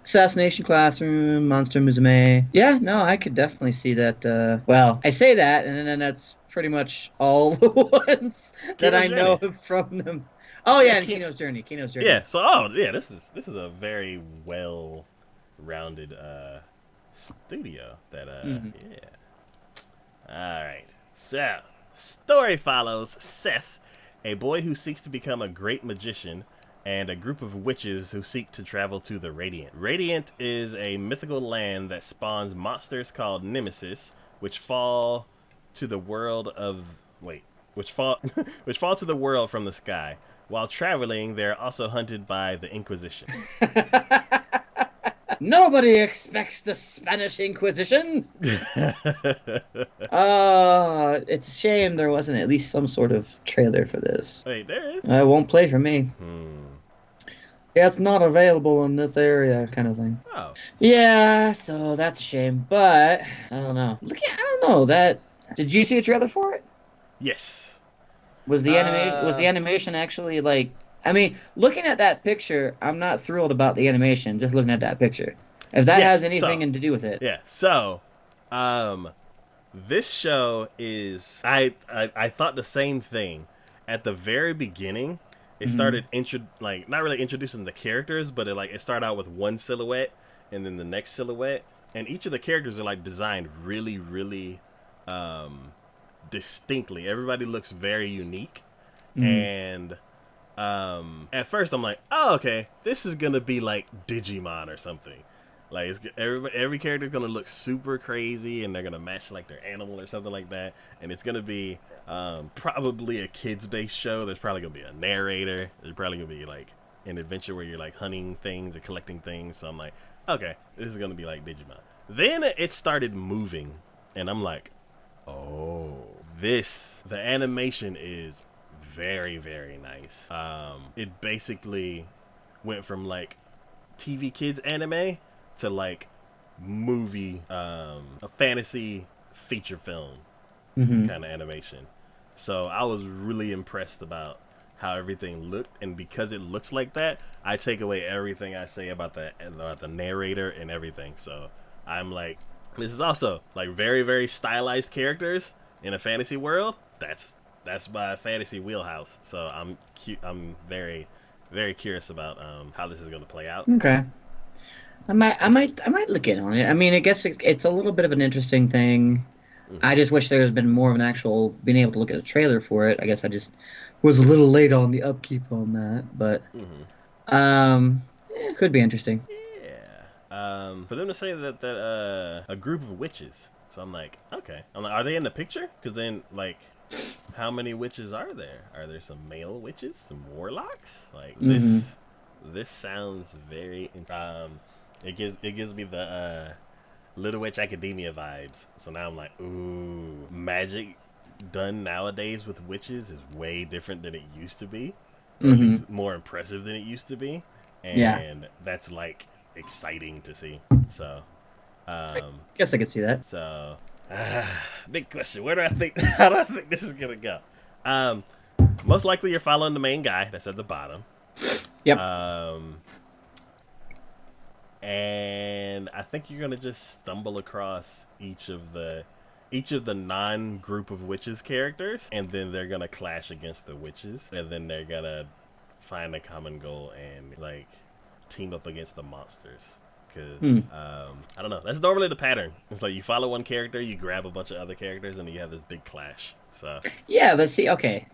Assassination Classroom, Monster Musume. Yeah, no, I could definitely see that. Well, I say that, and then that's pretty much all the ones that I know from them. Oh Yeah, yeah, and Kino's Journey. Kino's Journey. yeah. So oh yeah, this is a very well rounded studio. That Hmm. yeah. All right. So, story follows Seth, a boy who seeks to become a great magician, and a group of witches who seek to travel to the Radiant. Radiant is a mythical land that spawns monsters called Nemesis, which fall to the world of wait, which fall which fall to the world from the sky. While traveling, they are also hunted by the Inquisition. Nobody expects the Spanish Inquisition. It's a shame there wasn't at least some sort of trailer for this. Wait, there is. It won't play for me. Hmm. Yeah, it's not available in this area, kind of thing. Oh. Yeah, so that's a shame. But I don't know. I don't know that. Did you see a trailer for it? Yes. Was the animation actually like? I mean, looking at that picture, I'm not thrilled about the animation. Just looking at that picture, if that Yes. has anything to do with it. Yeah. So, this show is I thought the same thing at the very beginning. It started not really introducing the characters, but it started out with one silhouette and then the next silhouette, and each of the characters are like designed really really distinctly. Everybody looks very unique, and at first I'm like, oh okay, this is gonna be like Digimon or something. Like every character is gonna look super crazy, and they're gonna match like their animal or something like that. And it's gonna be probably a kids-based show. There's probably gonna be a narrator. There's probably gonna be like an adventure where you're like hunting things and collecting things. So I'm like, okay, this is gonna be like Digimon. Then it started moving, and I'm like, oh, the animation is very very nice. It basically went from like TV kids anime to like movie, a fantasy feature film Mm-hmm. kind of animation. So I was really impressed about how everything looked, and because it looks like that, I take away everything I say about the narrator and everything. So I'm like, this is also like very very stylized characters in a fantasy world. That's my fantasy wheelhouse. So I'm very very curious about how this is going to play out. Okay. I might look in on it. I mean, I guess it's a little bit of an interesting thing. I just wish there has been more of an actual being able to look at a trailer for it. I guess I just was a little late on the upkeep on that, but it could be interesting. Yeah. For them to say that a group of witches, so I'm like, okay. I'm like, are they in the picture? Because then like, how many witches are there? Are there some male witches, some warlocks? Like this sounds very it gives me the Little Witch Academia vibes. So now I'm like, ooh, magic done nowadays with witches is way different than it used to be, or at least more impressive than it used to be, and that's like exciting to see. So, I guess I could see that. so big question. Where do I think? How do I think this is gonna go? Most likely you're following the main guy that's at the bottom. Yep. And I think you're gonna just stumble across each of the non-group of witches characters, and then they're gonna clash against the witches, and then they're gonna find a common goal and like team up against the monsters. Because I don't know, that's normally the pattern. It's like you follow one character, you grab a bunch of other characters, and you have this big clash. So Yeah, but see, okay.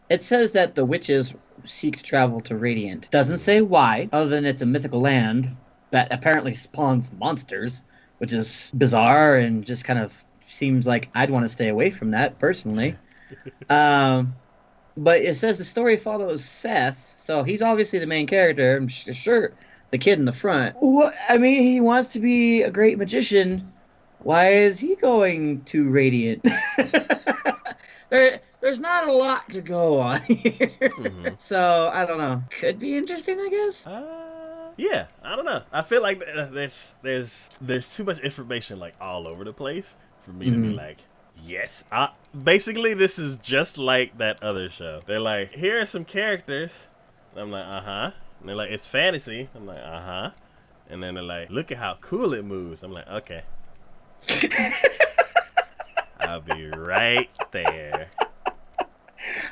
It says that the witches seek to travel to Radiant. Doesn't say why, other than it's a mythical land that apparently spawns monsters, which is bizarre and just kind of seems like I'd want to stay away from that personally. But it says the story follows Seth, so he's obviously the main character. I'm sure the kid in the front. What? I mean, he wants to be a great magician. Why is he going to Radiant? There's not a lot to go on here. So, I don't know. Could be interesting, I guess. Yeah, I don't know. I feel like there's too much information like all over the place for me to be like, yes. Basically, this is just like that other show. They're like, here are some characters. And I'm like, uh-huh. And they're like, it's fantasy. I'm like, uh-huh. And then they're like, look at how cool it moves. I'm like, okay. I'll be right there.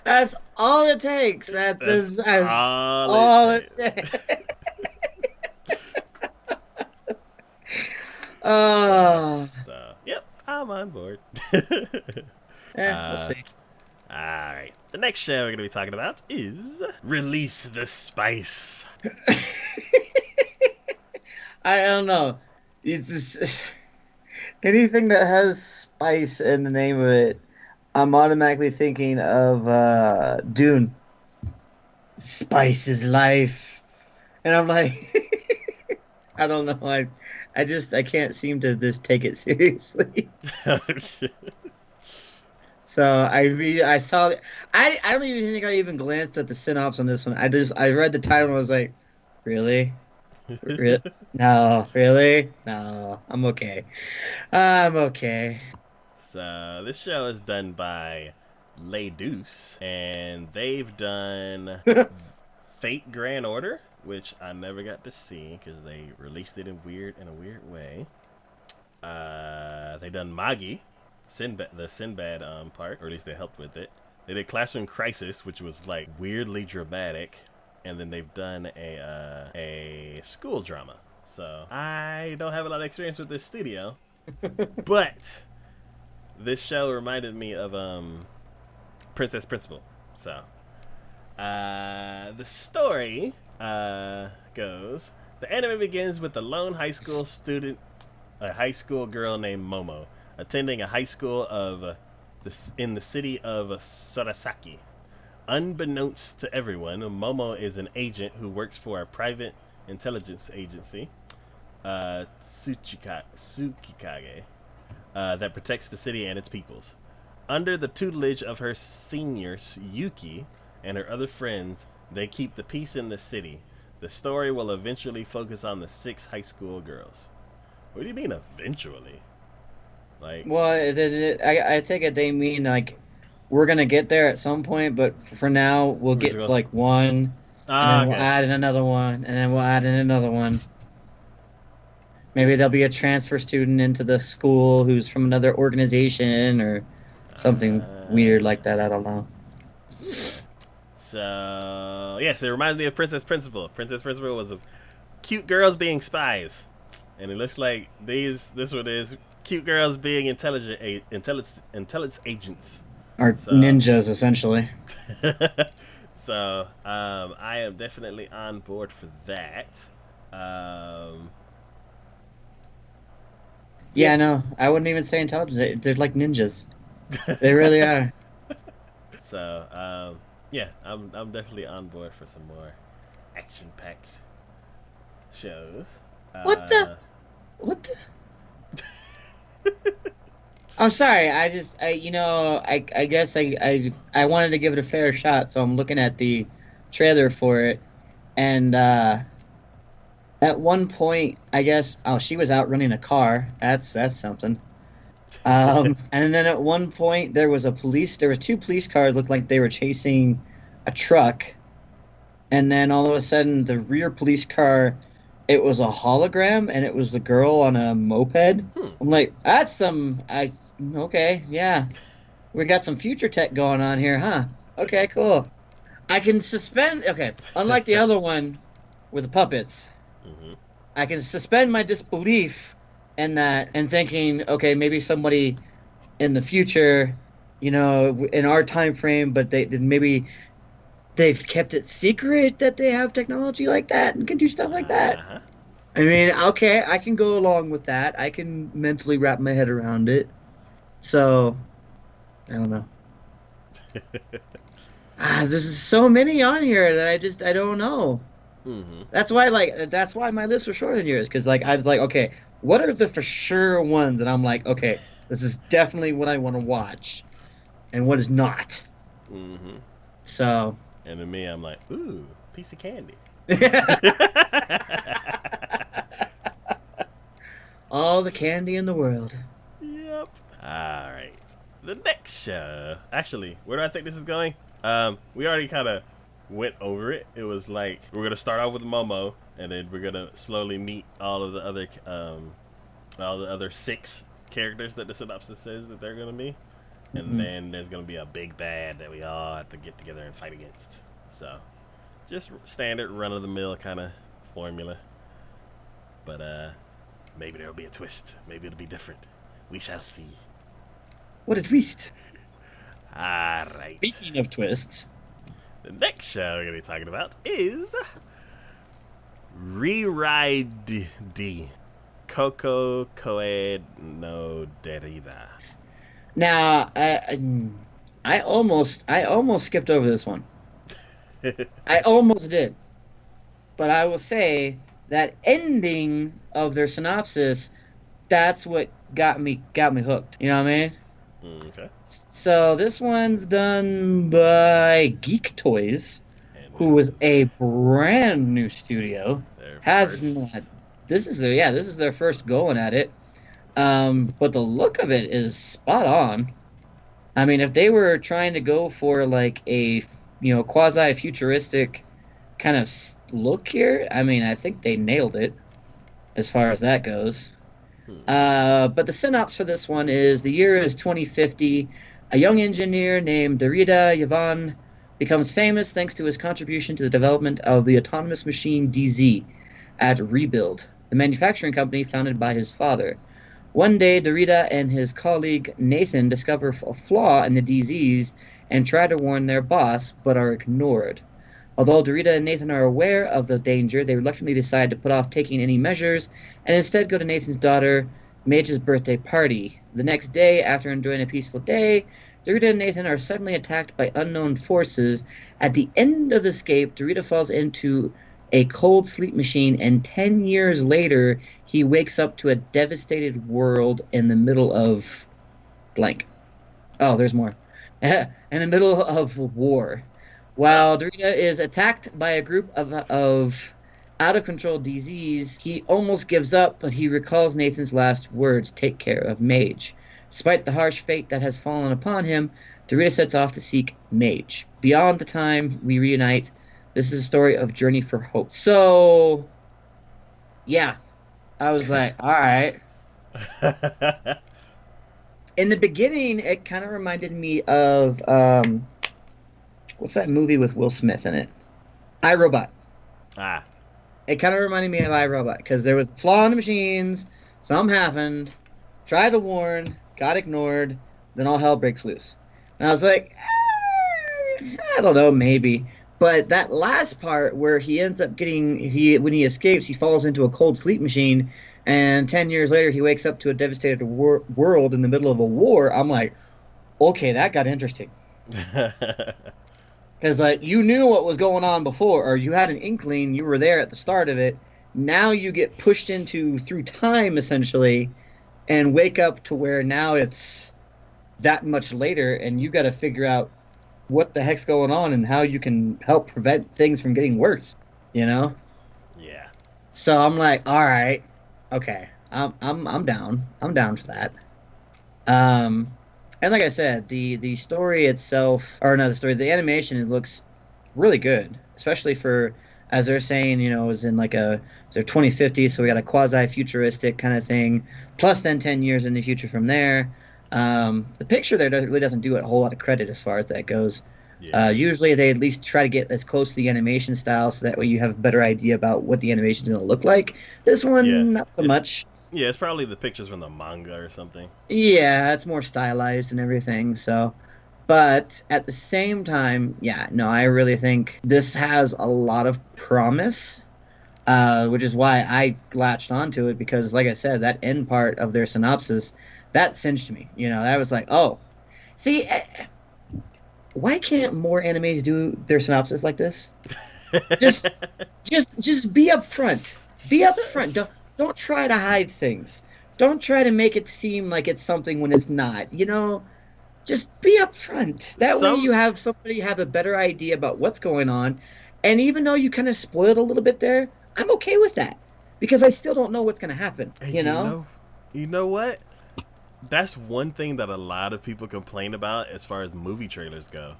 That's all it takes. That's That's all it all it takes. takes. So, Oh, yep, I'm on board. we'll uh, see. Alright. The next show we're going to be talking about is Release the Spice. I don't know. It's just, anything that has spice in the name of it, I'm automatically thinking of Dune. Spice is life, and I'm like, I don't know. I can't seem to just take it seriously. So I saw I don't even think I even glanced at the synopsis on this one. I read the title and I was like, really? No, really? No, I'm okay. I'm okay. So, this show is done by Les Deuce, and they've done Fate Grand Order, which I never got to see because they released it in a weird way. They done Magi, the Sinbad part, or at least they helped with it. They did Classroom Crisis, which was like weirdly dramatic, and then they've done a school drama. So I don't have a lot of experience with this studio, but this show reminded me of Princess Principal. So the story goes: the anime begins with a lone high school student, a high school girl named Momo, attending a high school in the city of Sorasaki. Unbeknownst to everyone, Momo is an agent who works for a private intelligence agency, Tsukikage, that protects the city and its peoples. Under the tutelage of her seniors, Yuki, and her other friends, they keep the peace in the city. The story will eventually focus on the 6 high school girls. What do you mean eventually? Like, Well, I take it they mean like we're gonna get there at some point, but for now we'll we're just get gonna... to like one, and then we'll Okay. add in another one, and then we'll add in another one. Maybe there'll be a transfer student into the school who's from another organization or something weird Uh, like that. I don't know. so yes, it reminds me of Princess Principal. Princess Principal was a cute girls being spies, and it looks like this one is cute girls being intelligence agents. Or So ninjas, essentially. I am definitely on board for that. Um, Yeah, yeah. no, I wouldn't even say intelligence. They're like ninjas. They really are. So yeah, I'm definitely on board for some more action-packed shows. What the? Uh, What the? I'm sorry. I guess I wanted to give it a fair shot, so I'm looking at the trailer for it, and at one point, I guess, oh, she was out running a car. That's something. And then at one point, there was 2 police cars looked like they were chasing a truck, and then all of a sudden, the rear police car, it was a hologram, and it was the girl on a moped. hmm. I'm like, okay, yeah, we got some future tech going on here, huh? Okay, cool. I can suspend. Okay, unlike the other one with the puppets, Hmm. I can suspend my disbelief in that and thinking, okay, maybe somebody in the future, in our time frame, but maybe they've kept it secret that they have technology like that and can do stuff like that. Uh-huh. I mean, okay, I can go along with that. I can mentally wrap my head around it. So, I don't know. There's so many on here that I don't know. Hmm. That's why my list was shorter than yours, because like I was like, okay, what are the for sure ones? And I'm like, okay, this is definitely what I want to watch, and what is not. Hmm. So, And to me, I'm like, ooh, piece of candy. all the candy in the world. Yep. All right. The next show. Actually, where do I think this is going? We already kind of went over it. It was like we're gonna start off with Momo, and then we're gonna slowly meet all the other 6 characters that the synopsis says that they're gonna be. and then there's gonna be a big bad that we all have to get together and fight against. So, just standard run of the mill kind of formula. But maybe there'll be a twist. Maybe it'll be different. We shall see. What a twist! All right. Speaking of twists, the next show we're gonna be talking about is Reride D. Coco Coed no Derida. now I almost skipped over this one. I almost did, but I will say that ending of their synopsis, that's what got me hooked. You know what I mean? Okay. So this one's done by Geek Toys, who was a brand new studio. Not. This is their first going at it. But the look of it is spot on. I mean, if they were trying to go for like a quasi futuristic kind of look here, I mean, I think they nailed it as far as that goes. But the synopsis for this one is the year is 2050. A young engineer named Derrida Yvonne becomes famous thanks to his contribution to the development of the autonomous machine DZ at Rebuild, the manufacturing company founded by his father. One day, Derrida and his colleague Nathan discover a flaw in the DZs and try to warn their boss, but are ignored. Although Derrida and Nathan are aware of the danger, they reluctantly decide to put off taking any measures and instead go to Nathan's daughter Maige's birthday party. The next day, after enjoying a peaceful day, Derrida and Nathan are suddenly attacked by unknown forces. At the end of the escape, Derrida falls into a cold sleep machine, and 10 years later, he wakes up to a devastated world in the middle of blank. Oh, there's more. In the middle of war. While Derrida is attacked by a group of out-of-control DZs, he almost gives up, but he recalls Nathan's last words, "Take care of Maige." Despite the harsh fate that has fallen upon him, Derrida sets off to seek Maige. Beyond the time we reunite, this is a story of journey for hope. So, yeah, I was like, all right. In the beginning, it kind of reminded me of, what's that movie with Will Smith in it? iRobot. Ah. It kind of reminded me of iRobot, because there was a flaw in the machines, something happened, tried to warn, got ignored, then all hell breaks loose. And I was like, I don't know, maybe. But that last part where he ends up when he escapes, he falls into a cold sleep machine, and 10 years later he wakes up to a devastated world in the middle of a war. I'm like, okay, that got interesting. Because like you knew what was going on before, or you had an inkling, you were there at the start of it. Now you get pushed through time essentially, and wake up to where now it's that much later, and you got to figure out what the heck's going on and how you can help prevent things from getting worse, you know? Yeah. So I'm like, all right, okay, I'm down. I'm down for that. And like I said, the story itself, or not the story, the animation, it looks really good, especially for, as they're saying, is in like they're 2050, so we got a quasi-futuristic kind of thing, plus then 10 years in the future from there. The picture there really doesn't do a whole lot of credit as far as that goes. Yeah. Usually they at least try to get as close to the animation style, so that way you have a better idea about what the animation is going to look like. This one, not so much. Yeah, it's probably the pictures from the manga or something. Yeah, it's more stylized and everything, so... But at the same time, I really think this has a lot of promise, which is why I latched onto it, because, like I said, that end part of their synopsis, that cinched me. I was like, oh. See, why can't more animes do their synopsis like this? just be upfront. Be upfront. Don't try to hide things. Don't try to make it seem like it's something when it's not. Just be upfront. That way you have somebody have a better idea about what's going on. And even though you kind of spoiled a little bit there, I'm okay with that. Because I still don't know what's going to happen. And you know what? That's one thing that a lot of people complain about as far as movie trailers go.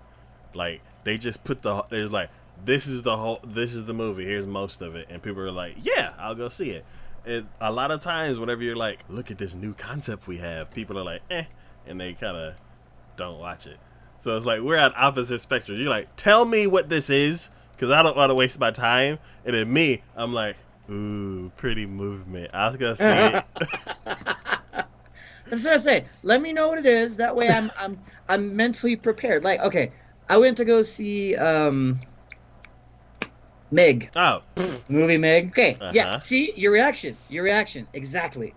Like, they just put there's like, this is the movie, here's most of it. And people are like, yeah, I'll go see it. A lot of times, whenever you're like, look at this new concept we have, people are like, and they kind of don't watch it. So it's like we're at opposite spectrums. You're like, tell me what this is, because I don't want to waste my time. And then me, I'm like, ooh, pretty movement. I was gonna see it. That's what I say. Let me know what it is. That way, I'm mentally prepared. Like, okay, I went to go see Meg. Oh, Movie Meg. Okay, yeah. See your reaction. Exactly.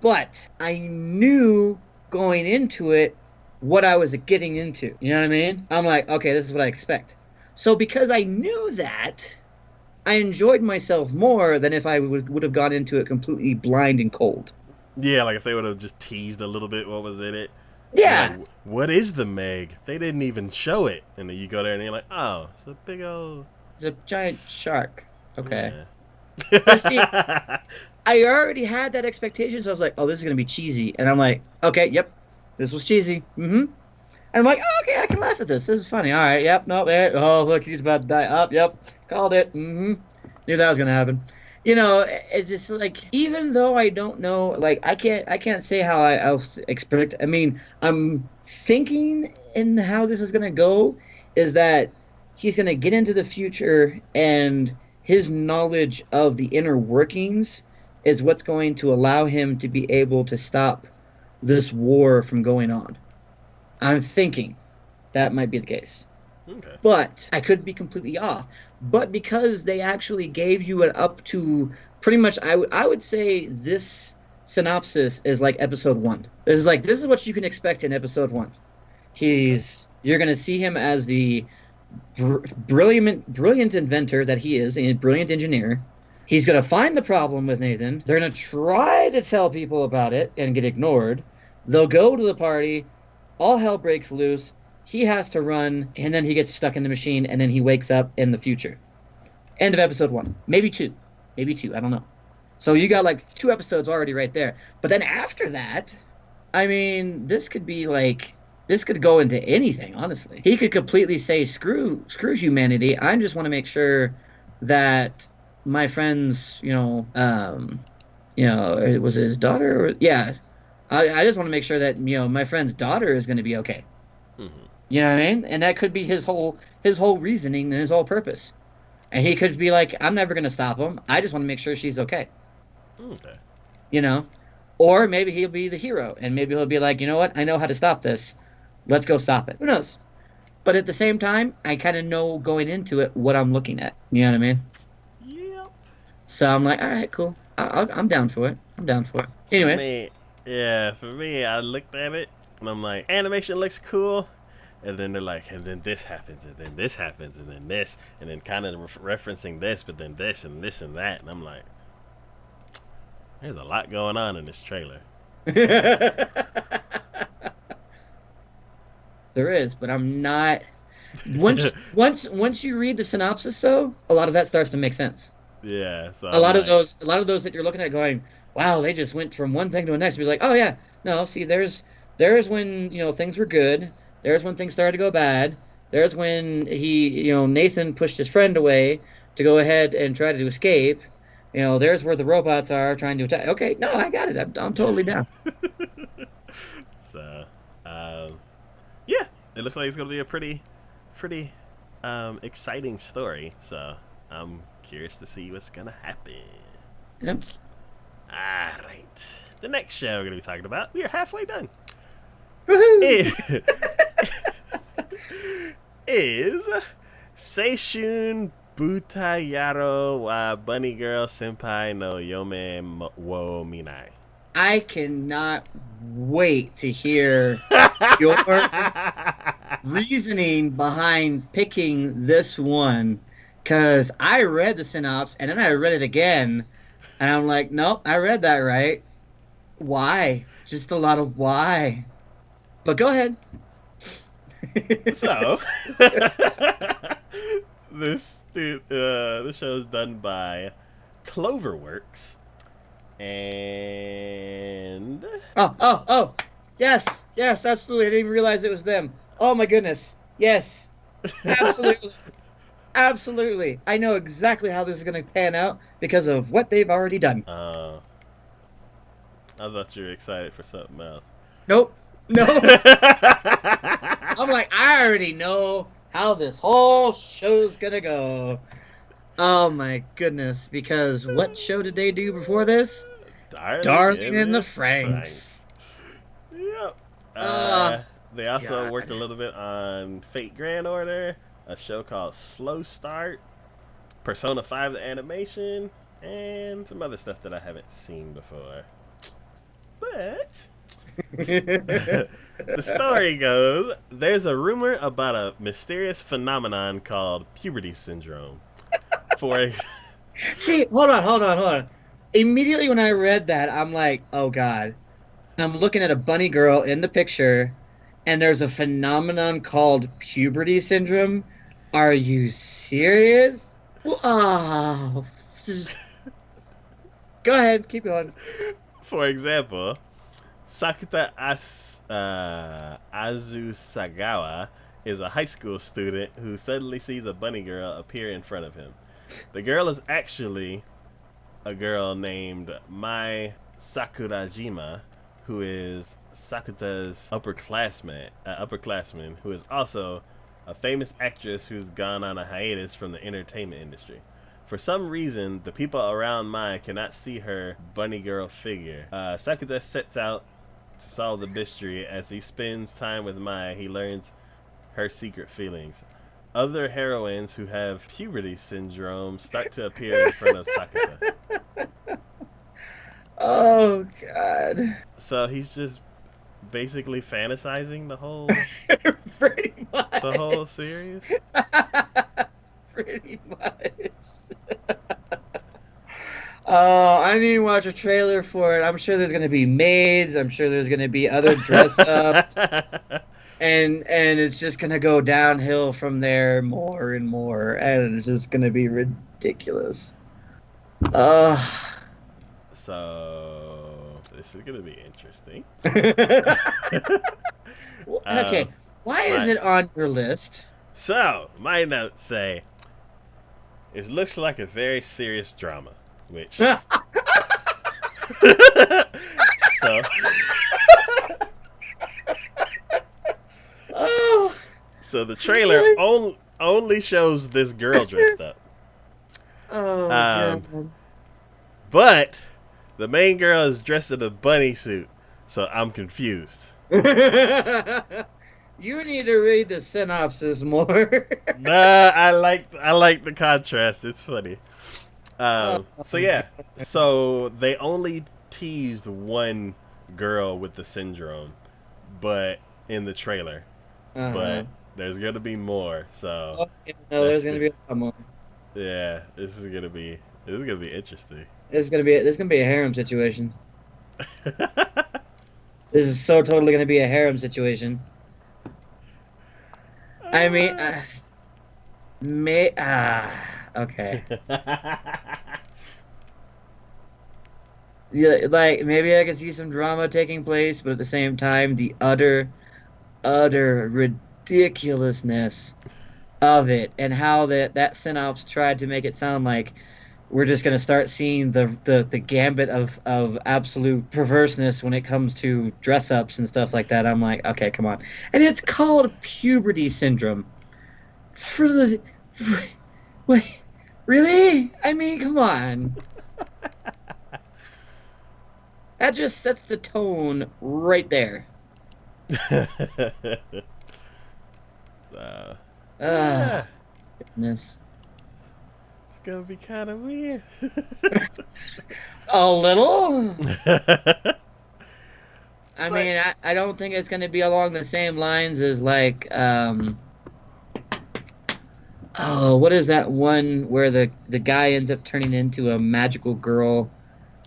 But I knew going into it what I was getting into. You know what I mean? I'm like, okay, this is what I expect. So because I knew that, I enjoyed myself more than if I would have gone into it completely blind and cold. yeah, like if they would have just teased a little bit what was in it. Yeah. Like, what is the Meg? They didn't even show it. And then you go there and you're like, oh, it's a big old... It's a giant shark. Okay. Yeah. But see, I already had that expectation, so I was like, oh, this is going to be cheesy. And I'm like, okay, yep, this was cheesy. Mm-hmm. And I'm like, oh, okay, I can laugh at this. This is funny. All right, yep, nope, oh, look, he's about to die. Up, yep, called it. Mm-hmm. Knew that was going to happen. You know, it's just like, even though I don't know, like, I can't say how I'll expect. I mean, I'm thinking in how this is going to go is that he's going to get into the future and his knowledge of the inner workings is what's going to allow him to be able to stop this war from going on. I'm thinking that might be the case. Okay. But I could be completely off. But because they actually gave you it up to pretty much, I would say this synopsis is like episode 1. This is what you can expect in episode 1. You're going to see him as the brilliant inventor that he is, a brilliant engineer. He's going to find the problem with Nathan. They're going to try to tell people about it and get ignored. They'll go to the party. All hell breaks loose. He has to run, and then he gets stuck in the machine, and then he wakes up in the future. End of episode 1. Maybe 2. I don't know. So you got like 2 episodes already right there. But then after that, I mean, this could go into anything, honestly. He could completely say, screw humanity. I just want to make sure that my friend's, it was his daughter? Yeah. I just want to make sure that, my friend's daughter is going to be okay. Mm-hmm. You know what I mean? And that could be his whole reasoning and his whole purpose. And he could be like, I'm never going to stop him. I just want to make sure she's okay. Okay. Or maybe he'll be the hero. And maybe he'll be like, you know what? I know how to stop this. Let's go stop it. Who knows? But at the same time, I kind of know going into it what I'm looking at. You know what I mean? Yep. So I'm like, all right, cool. I'm down for it. Anyways. For me, I looked at it, and I'm like, animation looks cool. And then they're like, and then this happens, and then this happens, and then this, and then kind of referencing this, but then this and this and that. And I'm like, there's a lot going on in this trailer. There is, but I'm not. Once you read the synopsis, though, a lot of that starts to make sense. Yeah. So a lot of those that you're looking at going, wow, they just went from one thing to the next. Be like, oh yeah, no, see, there's when things were good. There's when things started to go bad. There's when Nathan pushed his friend away to go ahead and try to escape. There's where the robots are trying to attack. Okay, no, I got it. I'm totally down. So, yeah, it looks like it's gonna be a pretty exciting story. So I'm curious to see what's gonna happen. Yep. All right, the next show we're gonna be talking about. We are halfway done. Woohoo! Is Seishun Butayaro wa Bunny Girl Senpai no Yome wo Minai. I cannot wait to hear your reasoning behind picking this one, because I read the synopsis and then I read it again, and I'm like, nope, I read that right. Why? Just a lot of why. But go ahead. So, this show is done by Cloverworks, and oh, yes, absolutely. I didn't even realize it was them. Oh my goodness, yes, absolutely, absolutely. I know exactly how this is going to pan out because of what they've already done. I thought you were excited for something else. Nope. No. I already know how this whole show's gonna go. Oh my goodness! Because what show did they do before this? Darling Darling in in the the Franxx. Franks. Yep. Oh They also worked a God. little bit on Fate Grand Order, a show called Slow Start, Persona 5 the animation, and some other stuff that I haven't seen before. But the story goes, there's a rumor about a mysterious phenomenon called puberty syndrome. For a See, hold on. Immediately when I read that, I'm like, oh God. I'm looking at a bunny girl in the picture, and there's a phenomenon called puberty syndrome. Are you serious? Oh, just go ahead, keep going. for example, Azusagawa is a high school student who suddenly sees a bunny girl appear in front of him. The girl is actually a girl named Mai Sakurajima, who is Sakuta's upperclassman, who is also a famous actress who's gone on a hiatus from the entertainment industry. For some reason, the people around Mai cannot see her bunny girl figure. Sakuta sets out to solve the mystery. As he spends time with Mai, he learns her secret feelings. Other heroines who have puberty syndrome start to appear in front of Sakuta. Oh God. So he's just basically fantasizing Pretty the whole much. series. Pretty much. Oh, I need to watch a trailer for it. I'm sure there's gonna be maids. I'm sure there's gonna be other dress ups, and it's just gonna go downhill from there more and more, and it's just gonna be ridiculous. Uh So this is gonna be interesting. okay, why is it on your list? So my notes say it looks like a very serious drama, which so Oh, so the trailer only shows this girl dressed up. oh Um, God. But the main girl is dressed in a bunny suit, so I'm confused. You need to read the synopsis more. Nah, I like the contrast. It's funny. So yeah, so they only teased one girl with the syndrome, but in the trailer, but there's gonna be more. So No, there's gonna be a lot more. yeah, this is gonna be interesting. This is gonna be a harem situation. This is so totally gonna be a harem situation. I mean, okay. Yeah, like maybe I could see some drama taking place, but at the same time, the utter ridiculousness of it, and how that synopsis tried to make it sound like we're just gonna start seeing the gambit of absolute perverseness when it comes to dress ups and stuff like that. I'm like, okay, come on, and it's called puberty syndrome. For the wait, really? I mean, come on. That just sets the tone right there. So Ah, goodness. it's gonna be kind of weird. A little. I mean, I don't think it's going to be along the same lines as like oh, what is that one where the guy ends up turning into a magical girl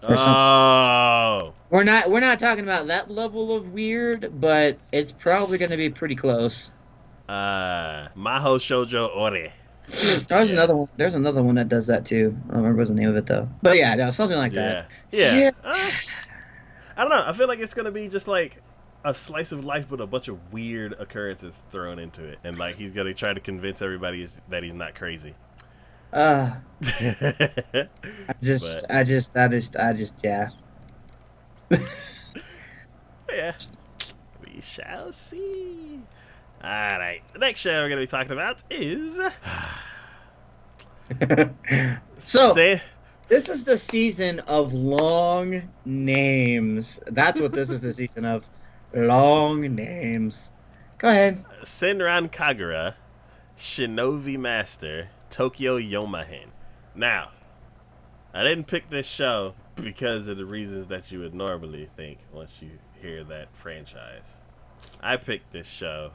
or something? Oh, We're not talking about that level of weird, but it's probably going to be pretty close. Maho Shoujo Ore. There's another one. There's another one that does that too. I don't remember what's the name of it though. But yeah, no, something like that. Yeah. I don't know. I feel like it's gonna be just like a slice of life with a bunch of weird occurrences thrown into it, and like he's gonna try to convince everybody that he's not crazy. I But just, yeah. yeah, we shall see. Alright, the next show we're going to be talking about is... So, Say... this is the season of long names. That's what this is the season of. Long names. Go ahead. Senran Kagura, Shinobi Master, Tokyo Yomahen. Now, I didn't pick this show because of the reasons that you would normally think once you hear that franchise. I picked this show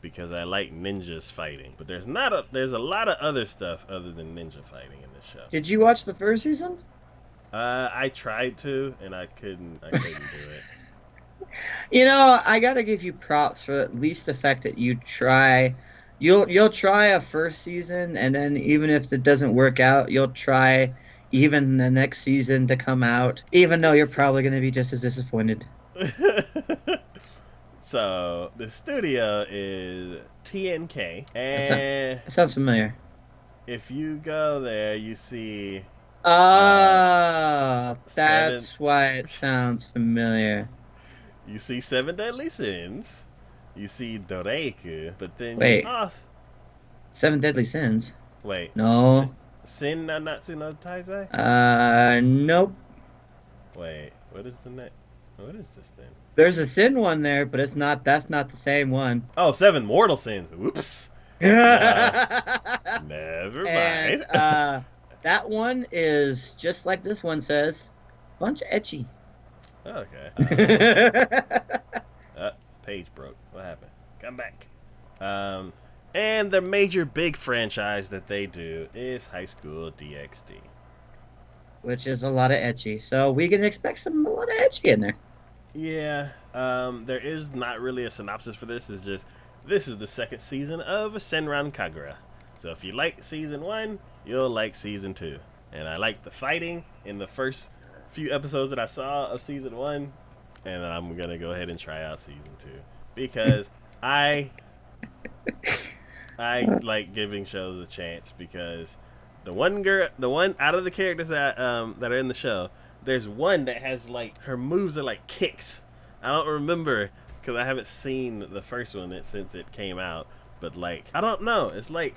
because I like ninjas fighting, but there's a lot of other stuff other than ninja fighting in this show. Did you watch the first season? I tried to, and I couldn't do it. You know, I gotta give you props for at least the fact that you try. You'll try a first season, and then even if it doesn't work out, you'll try even the next season to come out, even though you're probably gonna be just as disappointed. So the studio is TNK, and That sounds familiar. if you go there, you see That's why it sounds familiar. you see Seven Deadly Sins, you see Doreiku, but then Wait. Seven Deadly Sins? Wait. No. Sin no Natsu no Taizai? Nope. Wait, what is the next? What is this thing? There's a Sin one there, but that's not the same one. Oh, Seven Mortal Sins. Oops. Never mind. And, that one is just like this one says, bunch of etchy. Okay. Page broke. What happened? Come back. And the major big franchise that they do is High School DxD. Which is a lot of etchy. So we can expect a lot of etchy in there. Yeah. There is not really a synopsis for this. It's just, this is the second season of Senran Kagura. So if you like season 1, you'll like season 2. And I like the fighting in the first few episodes that I saw of season 1. And I'm going to go ahead and try out season 2. Because I like giving shows a chance, because the one out of the characters that are in the show, there's one that has like, her moves are like kicks. I don't remember because I haven't seen the first one since it came out, but like, I don't know, it's like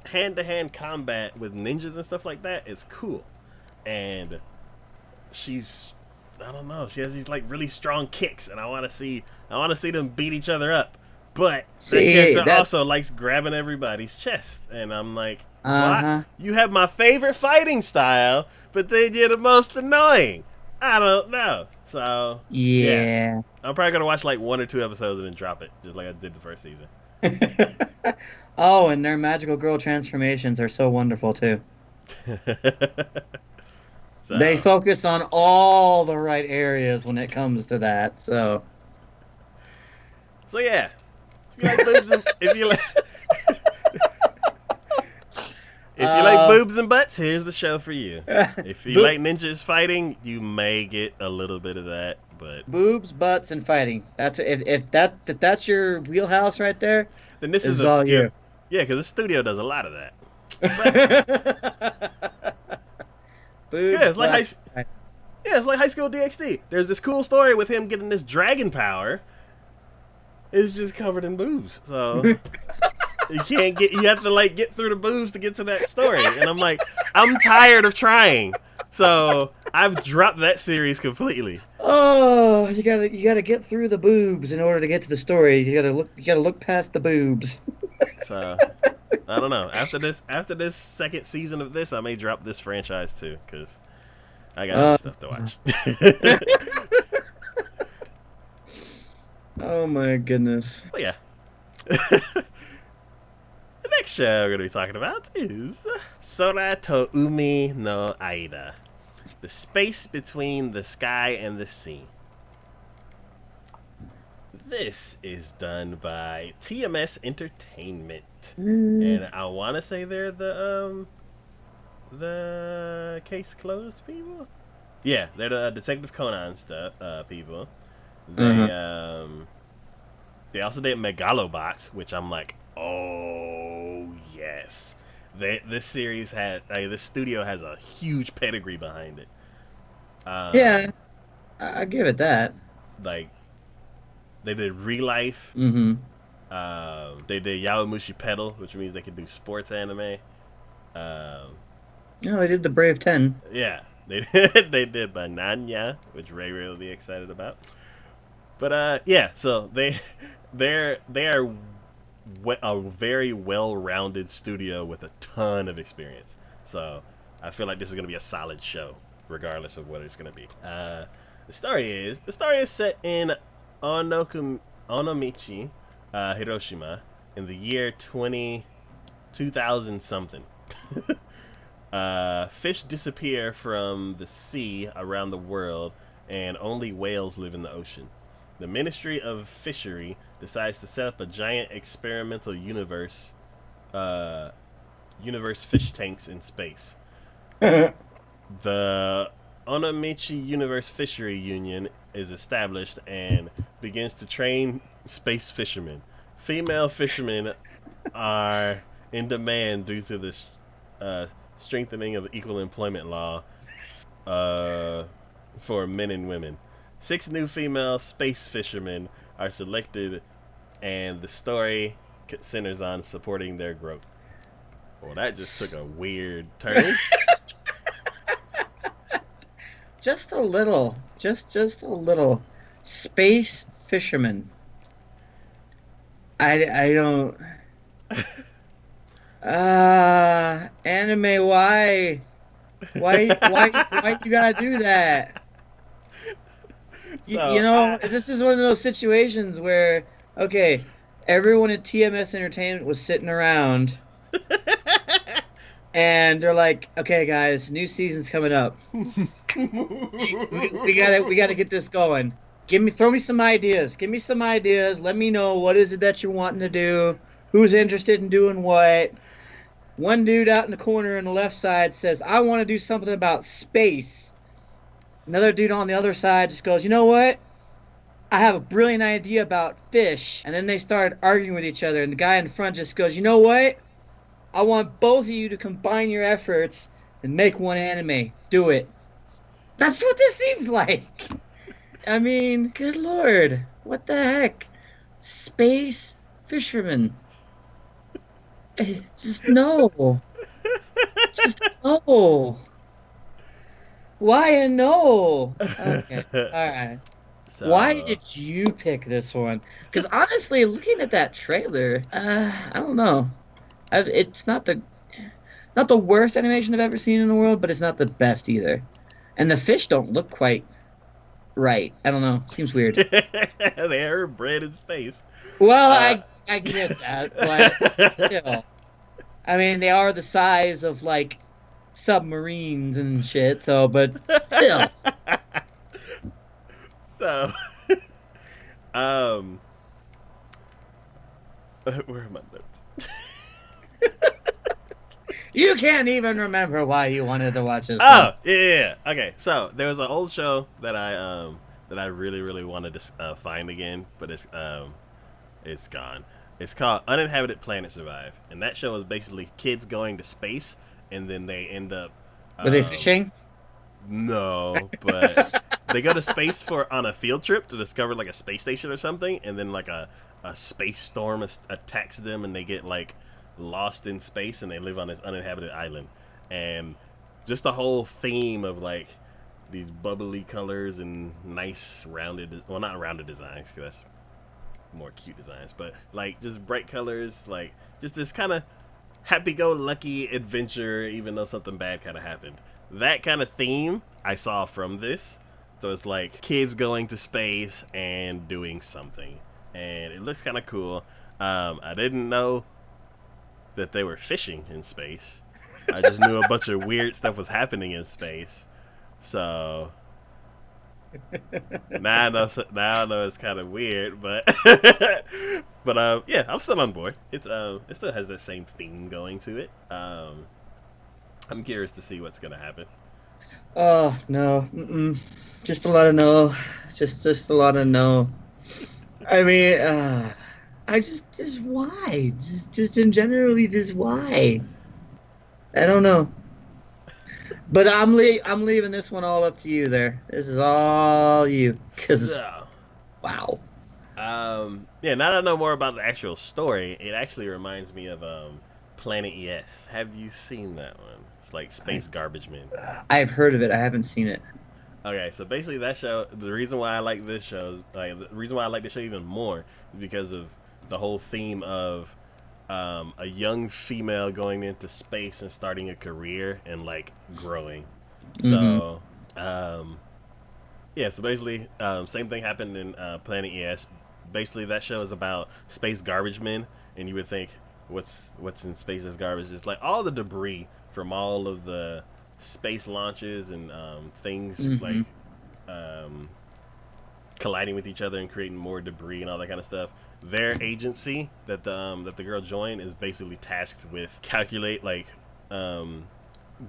hand-to-hand combat with ninjas and stuff like that. It's cool. And I don't know, she has these like really strong kicks, and I want to see them beat each other up. But that character also likes grabbing everybody's chest, and I'm like, what? You have my favorite fighting style, but then you're the most annoying. I don't know. So yeah, I'm probably gonna watch like 1 or 2 episodes and then drop it, just like I did the first season. Oh, and their magical girl transformations are so wonderful too. So, they focus on all the right areas when it comes to that. So yeah, if you like boobs and, if you like boobs and butts, here's the show for you. If you like ninjas fighting, you may get a little bit of that, but boobs, butts, and fighting. That's if that's your wheelhouse right there. Then this is all you. Yeah, because the studio does a lot of that. Boobs, yeah, it's like High School DxD. There's this cool story with him getting this dragon power. It's just covered in boobs, so you have to like get through the boobs to get to that story. And I'm like, I'm tired of trying, so I've dropped that series completely. Oh, you gotta get through the boobs in order to get to the story. You gotta look past the boobs. So I don't know. After this second season of this, I may drop this franchise too, because I got other stuff to watch. Oh my goodness. Well, yeah. The next show we're going to be talking about is Sora to Umi no Aida, the space between the sky and the sea. This is done by TMS Entertainment, and I want to say they're the Case Closed people. Yeah, they're the Detective Conan stuff people. They also did Megalobox, which I'm like, oh yes. This series this studio has a huge pedigree behind it. Yeah, I give it that. Like, they did Real Life. They did Yawamushi Pedal, which means they can do sports anime. No, I did the Brave 10. Yeah, they did. They did Bananya, which Ray will be excited about. But yeah, so they are a very well-rounded studio with a ton of experience. So I feel like this is gonna be a solid show, regardless of what it's gonna be. The story is set in Onomichi, Hiroshima, in the year 2000 something. Fish disappear from the sea around the world, and only whales live in the ocean. The Ministry of Fishery decides to set up a giant experimental universe fish tanks in space. The Onomichi Universe Fishery Union is established and begins to train space fishermen. Female fishermen are in demand due to the strengthening of equal employment law for men and women. 6 new female space fishermen are selected, and the story centers on supporting their growth. Well, that just took a weird turn. Just a little. Just a little. Space fisherman. I don't. Anime, why? Why you gotta do that? So, You know, this is one of those situations where, okay, everyone at TMS Entertainment was sitting around, and they're like, okay, guys, new season's coming up. we gotta get this going. Throw me some ideas. Give me some ideas. Let me know what is it that you're wanting to do. Who's interested in doing what? One dude out in the corner on the left side says, I want to do something about space. Another dude on the other side just goes, you know what? I have a brilliant idea about fish. And then they started arguing with each other. And the guy in front just goes, you know what? I want both of you to combine your efforts and make one anime. Do it. That's what this seems like. I mean, good lord. What the heck? Space fisherman. Just no. Just no. Why a no? Okay. Alright. so Why did you pick this one? Because honestly, looking at that trailer, I don't know. It's not the worst animation I've ever seen in the world, but it's not the best either. And the fish don't look quite right. I don't know. Seems weird. they are bred in space. Well, I get that, but still. I mean, they are the size of, like, submarines and shit, so, but still. So, where are my notes? You can't even remember why you wanted to watch this Oh, yeah. Okay, so there was an old show that I really, really wanted to find again, but it's gone. It's called Uninhabited Planet Survive, and that show is basically kids going to space, and then they end up. Were they fishing? No, but they go to space on a field trip to discover like a space station or something, and then like a space storm attacks them, and they get like lost in space, and they live on this uninhabited island, and just the whole theme of like these bubbly colors and nice not rounded designs, because that's more cute designs, but like just bright colors, like just this kind of happy-go-lucky adventure, even though something bad kind of happened. That kind of theme I saw from this. So it's like kids going to space and doing something, and it looks kind of cool. I didn't know that they were fishing in space. I just knew a bunch of weird stuff was happening in space. So now I know it's kind of weird, but but yeah, I'm still on board. It still has that same theme going to it. I'm curious to see what's gonna happen. Oh no, just a lot of no, just a lot of no. I mean, I just why, just in generally, just why? I don't know. But I'm leaving this one all up to you there. This is all you. Cause So, wow. Yeah, now that I know more about the actual story, it actually reminds me of Planet ES. Have you seen that one? It's like I space garbage men. I've heard of it. I haven't seen it. Okay, so basically that show, the reason why I like this show, like the reason why I like the show even more is because of the whole theme of a young female going into space and starting a career and like growing. Mm-hmm. So, um, yeah, so basically, same thing happened in Planet ES. Basically, that show is about space garbage men, and you would think, what's in space as garbage? It's like all the debris from all of the space launches and things Mm-hmm. like um, colliding with each other and creating more debris and all that kind of stuff. Their agency that the girl joined is basically tasked with calculate like um,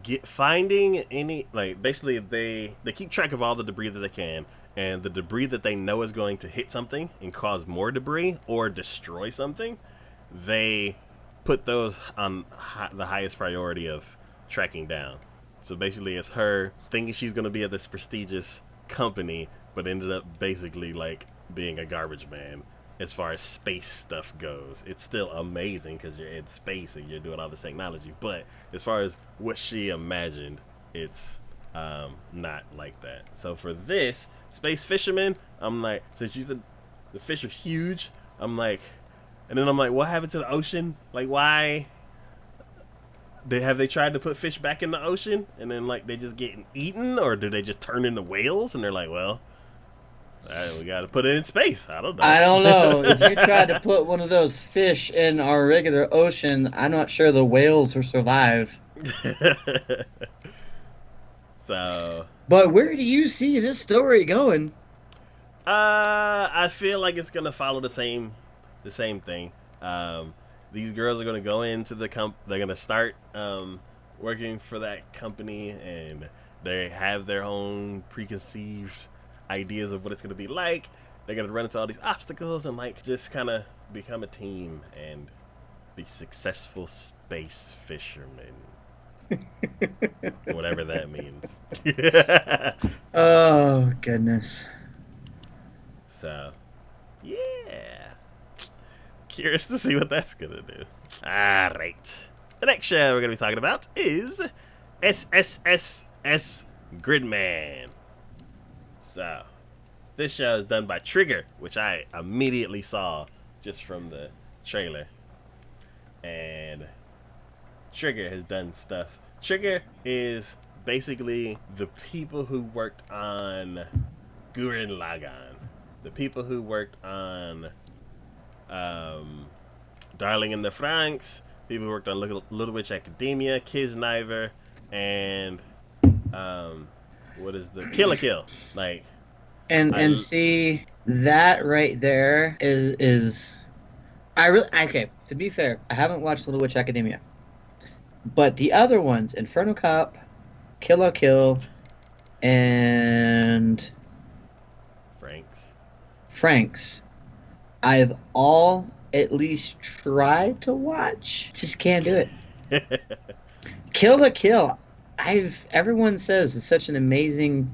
get finding any like basically they keep track of all the debris that they can, and the debris that they know is going to hit something and cause more debris or destroy something, they put those on the highest priority of tracking down. So basically it's her thinking she's going to be at this prestigious company but ended up basically like being a garbage man as far as space stuff goes. It's still amazing because you're in space and you're doing all this technology, but as far as what she imagined, it's not like that. So for this space fisherman, I'm like, since you said the fish are huge, I'm like, and then I'm like, what happened to the ocean? Like, why? Have they tried to put fish back in the ocean and then like they just getting eaten, or do they just turn into whales and they're like, well, we got to put it in space. I don't know. I don't know. If you tried to put one of those fish in our regular ocean, I'm not sure the whales will survive. So, But where do you see this story going? I feel like it's gonna follow the same thing. These girls are gonna go into the They're gonna start working for that company, and they have their own preconceived ideas of what it's gonna be like. They're gonna run into all these obstacles and like just kind of become a team and be successful space fishermen, whatever that means. Oh, goodness. So, yeah. Curious to see what that's gonna do. Alright. The next show we're gonna be talking about is SSSS Gridman. So, this show is done by Trigger, which I immediately saw just from the trailer. And Trigger has done stuff. Trigger is basically the people who worked on Gurren Lagann, the people who worked on Darling in the Franxx, people who worked on Little Witch Academia, Kisniver, and what is the Kill a Kill? Like, And see that right there is I really okay. To be fair, I haven't watched Little Witch Academia, but the other ones, Inferno Cop, Kill la Kill, and Franks, I've all at least tried to watch. Just can't do it. Kill la Kill. Everyone says it's such an amazing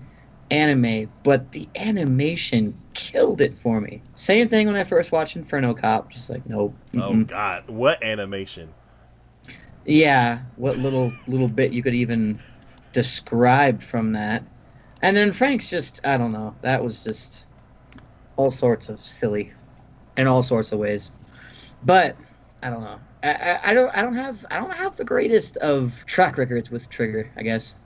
anime, but the animation killed it for me. Same thing when I first watched Inferno Cop. Just like, nope. Oh God, what animation? Yeah, what little bit you could even describe from that. And then Frank's just, I don't know. That was just all sorts of silly in all sorts of ways. But I don't know. I don't have the greatest of track records with Trigger, I guess.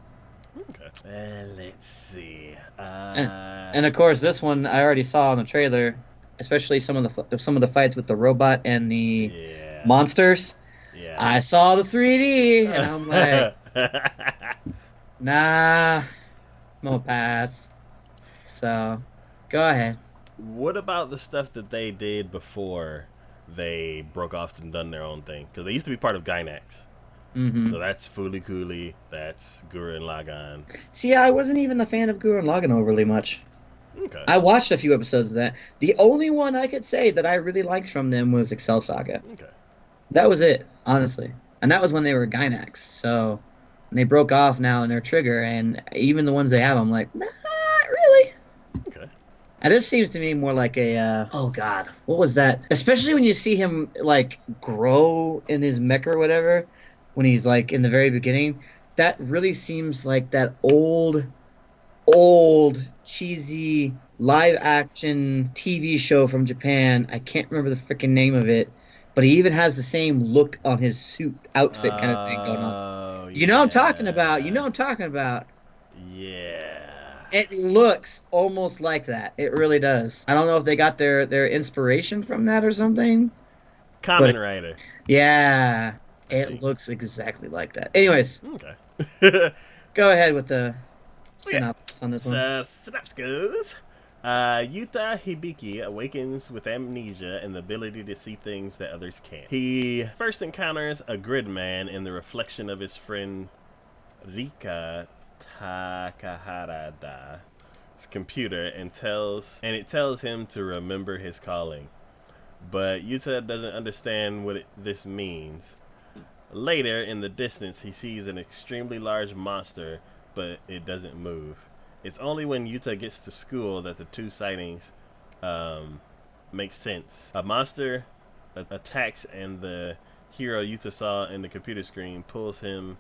Okay. Let's see. And of course, this one I already saw in the trailer, especially some of the fights with the robot and the monsters. Yeah. I saw the 3D, and I'm like, nah, I'm gonna pass. So, go ahead. What about the stuff that they did before they broke off and done their own thing? Because they used to be part of Gainax. Mm-hmm. So that's Fooly Cooley, that's Gurren Lagann. See, I wasn't even a fan of Gurren Lagann overly much. Okay. I watched a few episodes of that. The only one I could say that I really liked from them was Excel Saga. Okay. That was it, honestly. And that was when they were Gainax. So, and they broke off now in their Trigger, and even the ones they have, I'm like, not really. Okay. And this seems to me more like a oh god, what was that? Especially when you see him like grow in his mech or whatever, when he's like in the very beginning, that really seems like that old cheesy live action TV show from Japan. I can't remember the freaking name of it, but he even has the same look on his suit outfit kind of thing going on. Oh, You know what I'm talking about. You know yeah. what I'm talking about. Yeah. It looks almost like that. It really does. I don't know if they got their inspiration from that or something, but Common Rider, yeah, I it think. looks exactly like that. Anyways, Okay. go ahead with the Okay. synopsis on this one. So, snaps goes. Yuta Hibiki awakens with amnesia and the ability to see things that others can't. He first encounters a grid man in the reflection of his friend Rika Takaharada's computer and it tells him to remember his calling. But Yuta doesn't understand what this means. Later, in the distance, he sees an extremely large monster, but it doesn't move. It's only when Yuta gets to school that the two sightings make sense. A monster attacks, and the hero Yuta saw in the computer screen pulls him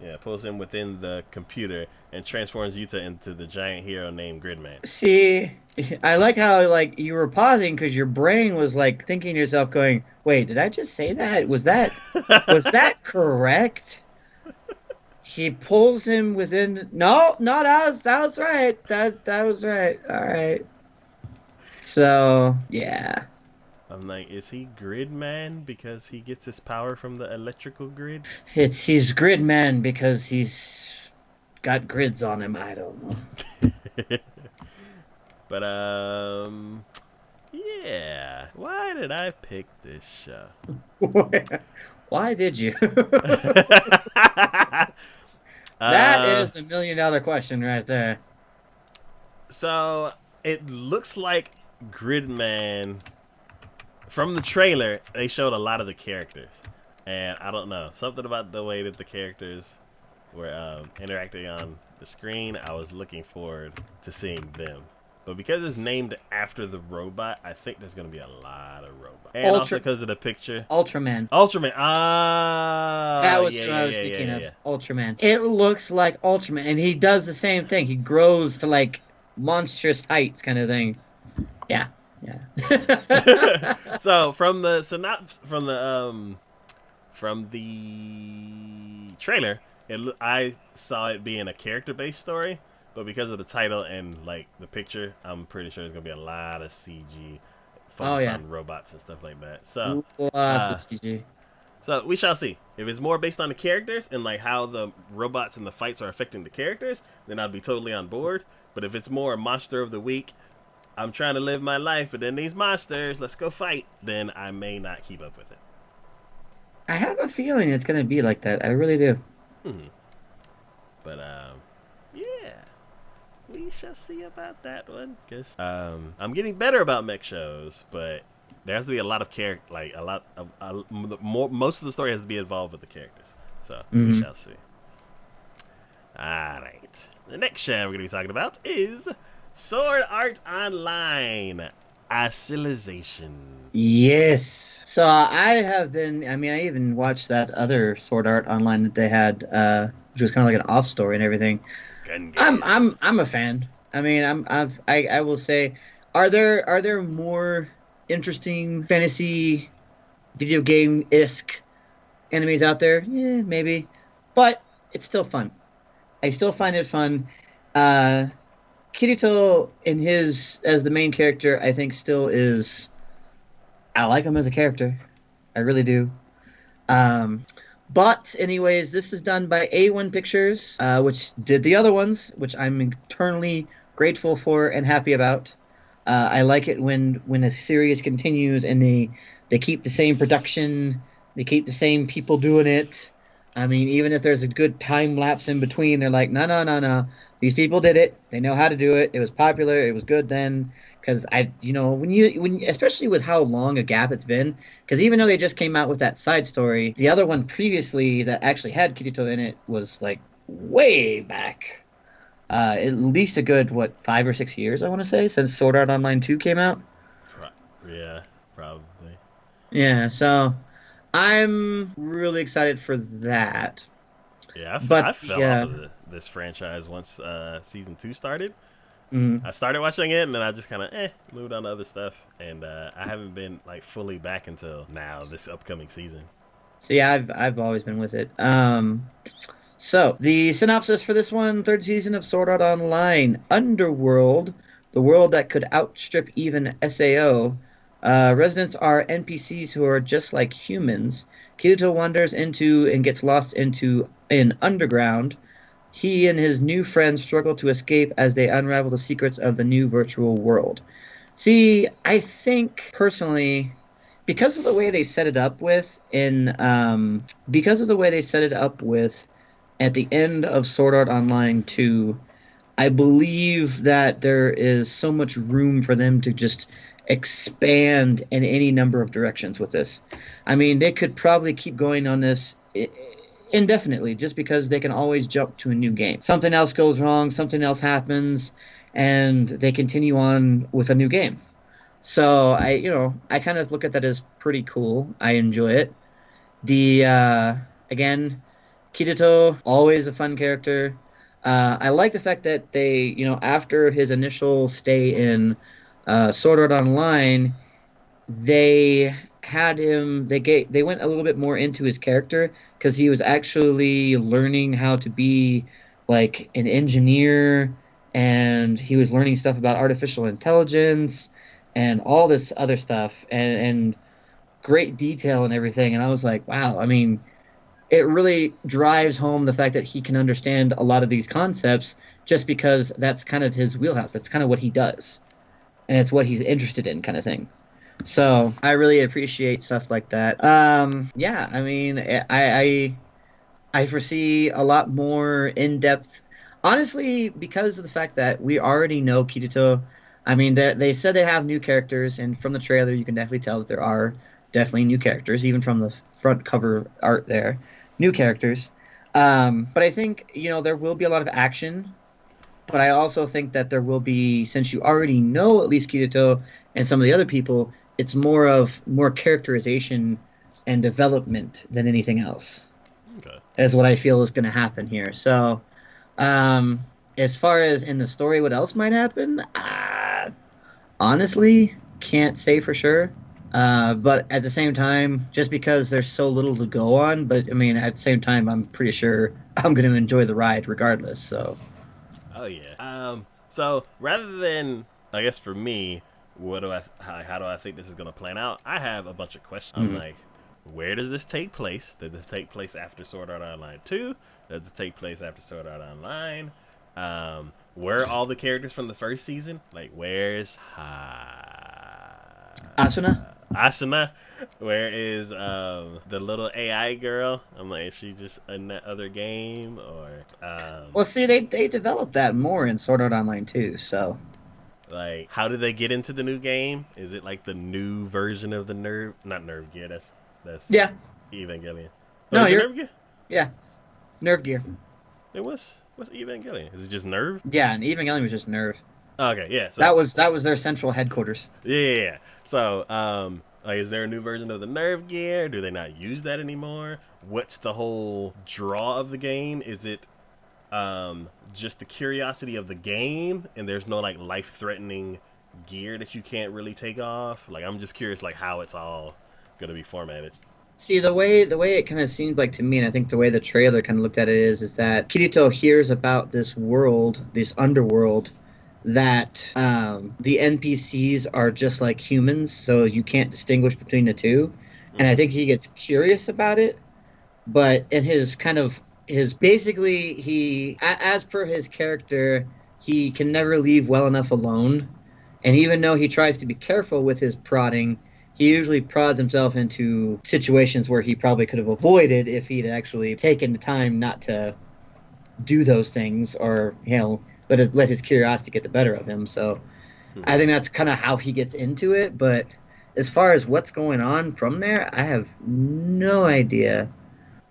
within the computer and transforms Yuta into the giant hero named Gridman. See, I like how like you were pausing because your brain was like thinking to yourself, going, "Wait, did I just say that? Was that correct?" He pulls him within. No, no, that was right. That was right. All right. So yeah, I'm like, is he Gridman because he gets his power from the electrical grid? he's grid man because he's got grids on him. I don't But yeah. Why did I pick this show? know. Why did you? That uh, is the $1 million question right there. so it looks like Gridman from the trailer. They showed a lot of the characters, and I don't know, something about the way that the characters were interacting on the screen. I was looking forward to seeing them. But because it's named after the robot, I think there's going to be a lot of robots. And also Ultra because of the picture. Ultraman. Ultraman. Ah, That was yeah, who yeah, I was yeah, thinking yeah, of. yeah. Ultraman. It looks like Ultraman, and he does the same thing. He grows to like monstrous heights, kind of thing. Yeah, yeah. So from the from the trailer, I saw it being a character-based story, but because of the title and like the picture, I'm pretty sure there's gonna be a lot of CG Oh focused yeah, on robots and stuff like that. So, lots of uh, CG. so we shall see. If it's more based on the characters and like how the robots and the fights are affecting the characters, then I'd be totally on board. But if it's more monster of the week, I'm trying to live my life, but then these monsters, let's go fight, then I may not keep up with it. I have a feeling it's gonna be like that. I really do. Hmm. But yeah, we shall see about that one. Cause I'm getting better about mech shows, but there has to be a lot of character, like a lot of more. Most of the story has to be involved with the characters. So we Hmm. shall see. All right. The next show we're gonna be talking about is Sword Art Online: Alicization. Yes. So I have been. I mean, I even watched that other Sword Art Online that they had, which was kind of like an off story and everything. Gun I'm game. I'm I'm a fan. I mean, I will say, are there more interesting fantasy video game isk enemies out there? Yeah, maybe, but it's still fun. I still find it fun. Uh, Kirito in his as the main character, I think still is. I like him as a character. I really do. Um, but anyways, this is done by A1 Pictures, which did the other ones, which I'm eternally grateful for and happy about. I like it when a series continues and they keep the same production, they keep the same people doing it. I mean, even if there's a good time lapse in between, they're like, no, no, no, no. These people did it. They know how to do it. It was popular. It was good then. Because especially with how long a gap it's been, because even though they just came out with that side story, the other one previously that actually had Kirito in it was like way back. at least a good, what, 5 or 6 years, I want to say, since Sword Art Online 2 came out. Pro- yeah, probably. Yeah, so I'm really excited for that. Yeah, But I the fell off of this franchise once season 2 started. mm, I started watching it and then I just kind of moved on to other stuff, and I haven't been like fully back until now this upcoming season. so yeah, I've always been with it. So the synopsis for this one, third season of Sword Art Online, Underworld, the world that could outstrip even SAO. Residents are NPCs who are just like humans. Kirito wanders into and gets lost into an underground. He and his new friends struggle to escape as they unravel the secrets of the new virtual world. See, I think personally, because of the way they set it up with because of the way they set it up with at the end of Sword Art Online 2, I believe that there is so much room for them to just expand in any number of directions with this. I mean, they could probably keep going on this indefinitely just because they can always jump to a new game. Something else goes wrong, something else happens, and they continue on with a new game. So I kind of look at that as pretty cool. I enjoy it. The again, Kirito, always a fun character. I like the fact that they, after his initial stay in Sword Art Online, they had him. They went a little bit more into his character because he was actually learning how to be like an engineer, and he was learning stuff about artificial intelligence and all this other stuff, and great detail and everything. And I was like, wow. I mean, it really drives home the fact that he can understand a lot of these concepts just because that's kind of his wheelhouse. That's kind of what he does, and it's what he's interested in, kind of thing. So I really appreciate stuff like that. Yeah, I mean, I foresee a lot more in depth. Honestly, because of the fact that we already know Kirito. I mean, they said they have new characters, and from the trailer, you can definitely tell that there are definitely new characters, even from the front cover art there. New characters. But I think, there will be a lot of action, but I also think that there will be, since you already know at least Kirito and some of the other people, it's more characterization and development than anything else, Okay. is what I feel is going to happen here. So, um, as far as in the story, what else might happen? Honestly, can't say for sure. But at the same time, just because there's so little to go on, but I mean, at the same time, I'm pretty sure I'm going to enjoy the ride regardless. So, Oh yeah. So rather than, I guess for me, what do how do I think this is gonna plan out? I have a bunch of questions. I'm mhm. like, where does this take place? Does it take place after Sword Art Online 2? Does it take place after Sword Art Online? Where are all the characters from the first season? Like, where's Asuna? Asuna? Where is the little AI girl? I'm like, is she just in that other game, or Well, see, they developed that more in Sword Art Online too. So, like, how did they get into the new game? Is it like the new version of the Nerve? Not Nerve Gear. That's yeah, Evangelion. Oh, no, is it you're Nerve Gear? yeah, Nerve Gear. It was. What's Evangelion? Is it just Nerve? Yeah, and Evangelion was just Nerve. Oh, okay, yeah. So That was their central headquarters. yeah. So like, is there a new version of the Nerve Gear? Do they not use that anymore? What's the whole draw of the game? Is it just the curiosity of the game, and there's no like life-threatening gear that you can't really take off? Like, I'm just curious, like, how it's all gonna be formatted. See, the way it kind of seemed like to me, and I think the way the trailer kind of looked at it is that Kirito hears about this world, this underworld, that the NPCs are just like humans, so you can't distinguish between the two. And I Mm-hmm. think he gets curious about it, but in his kind of his basically as per his character, he can never leave well enough alone, and even though he tries to be careful with his prodding, he usually prods himself into situations where he probably could have avoided if he'd actually taken the time not to do those things, or let his curiosity get the better of him. So I think that's kind of how he gets into it. But as far as what's going on from there, I have no idea.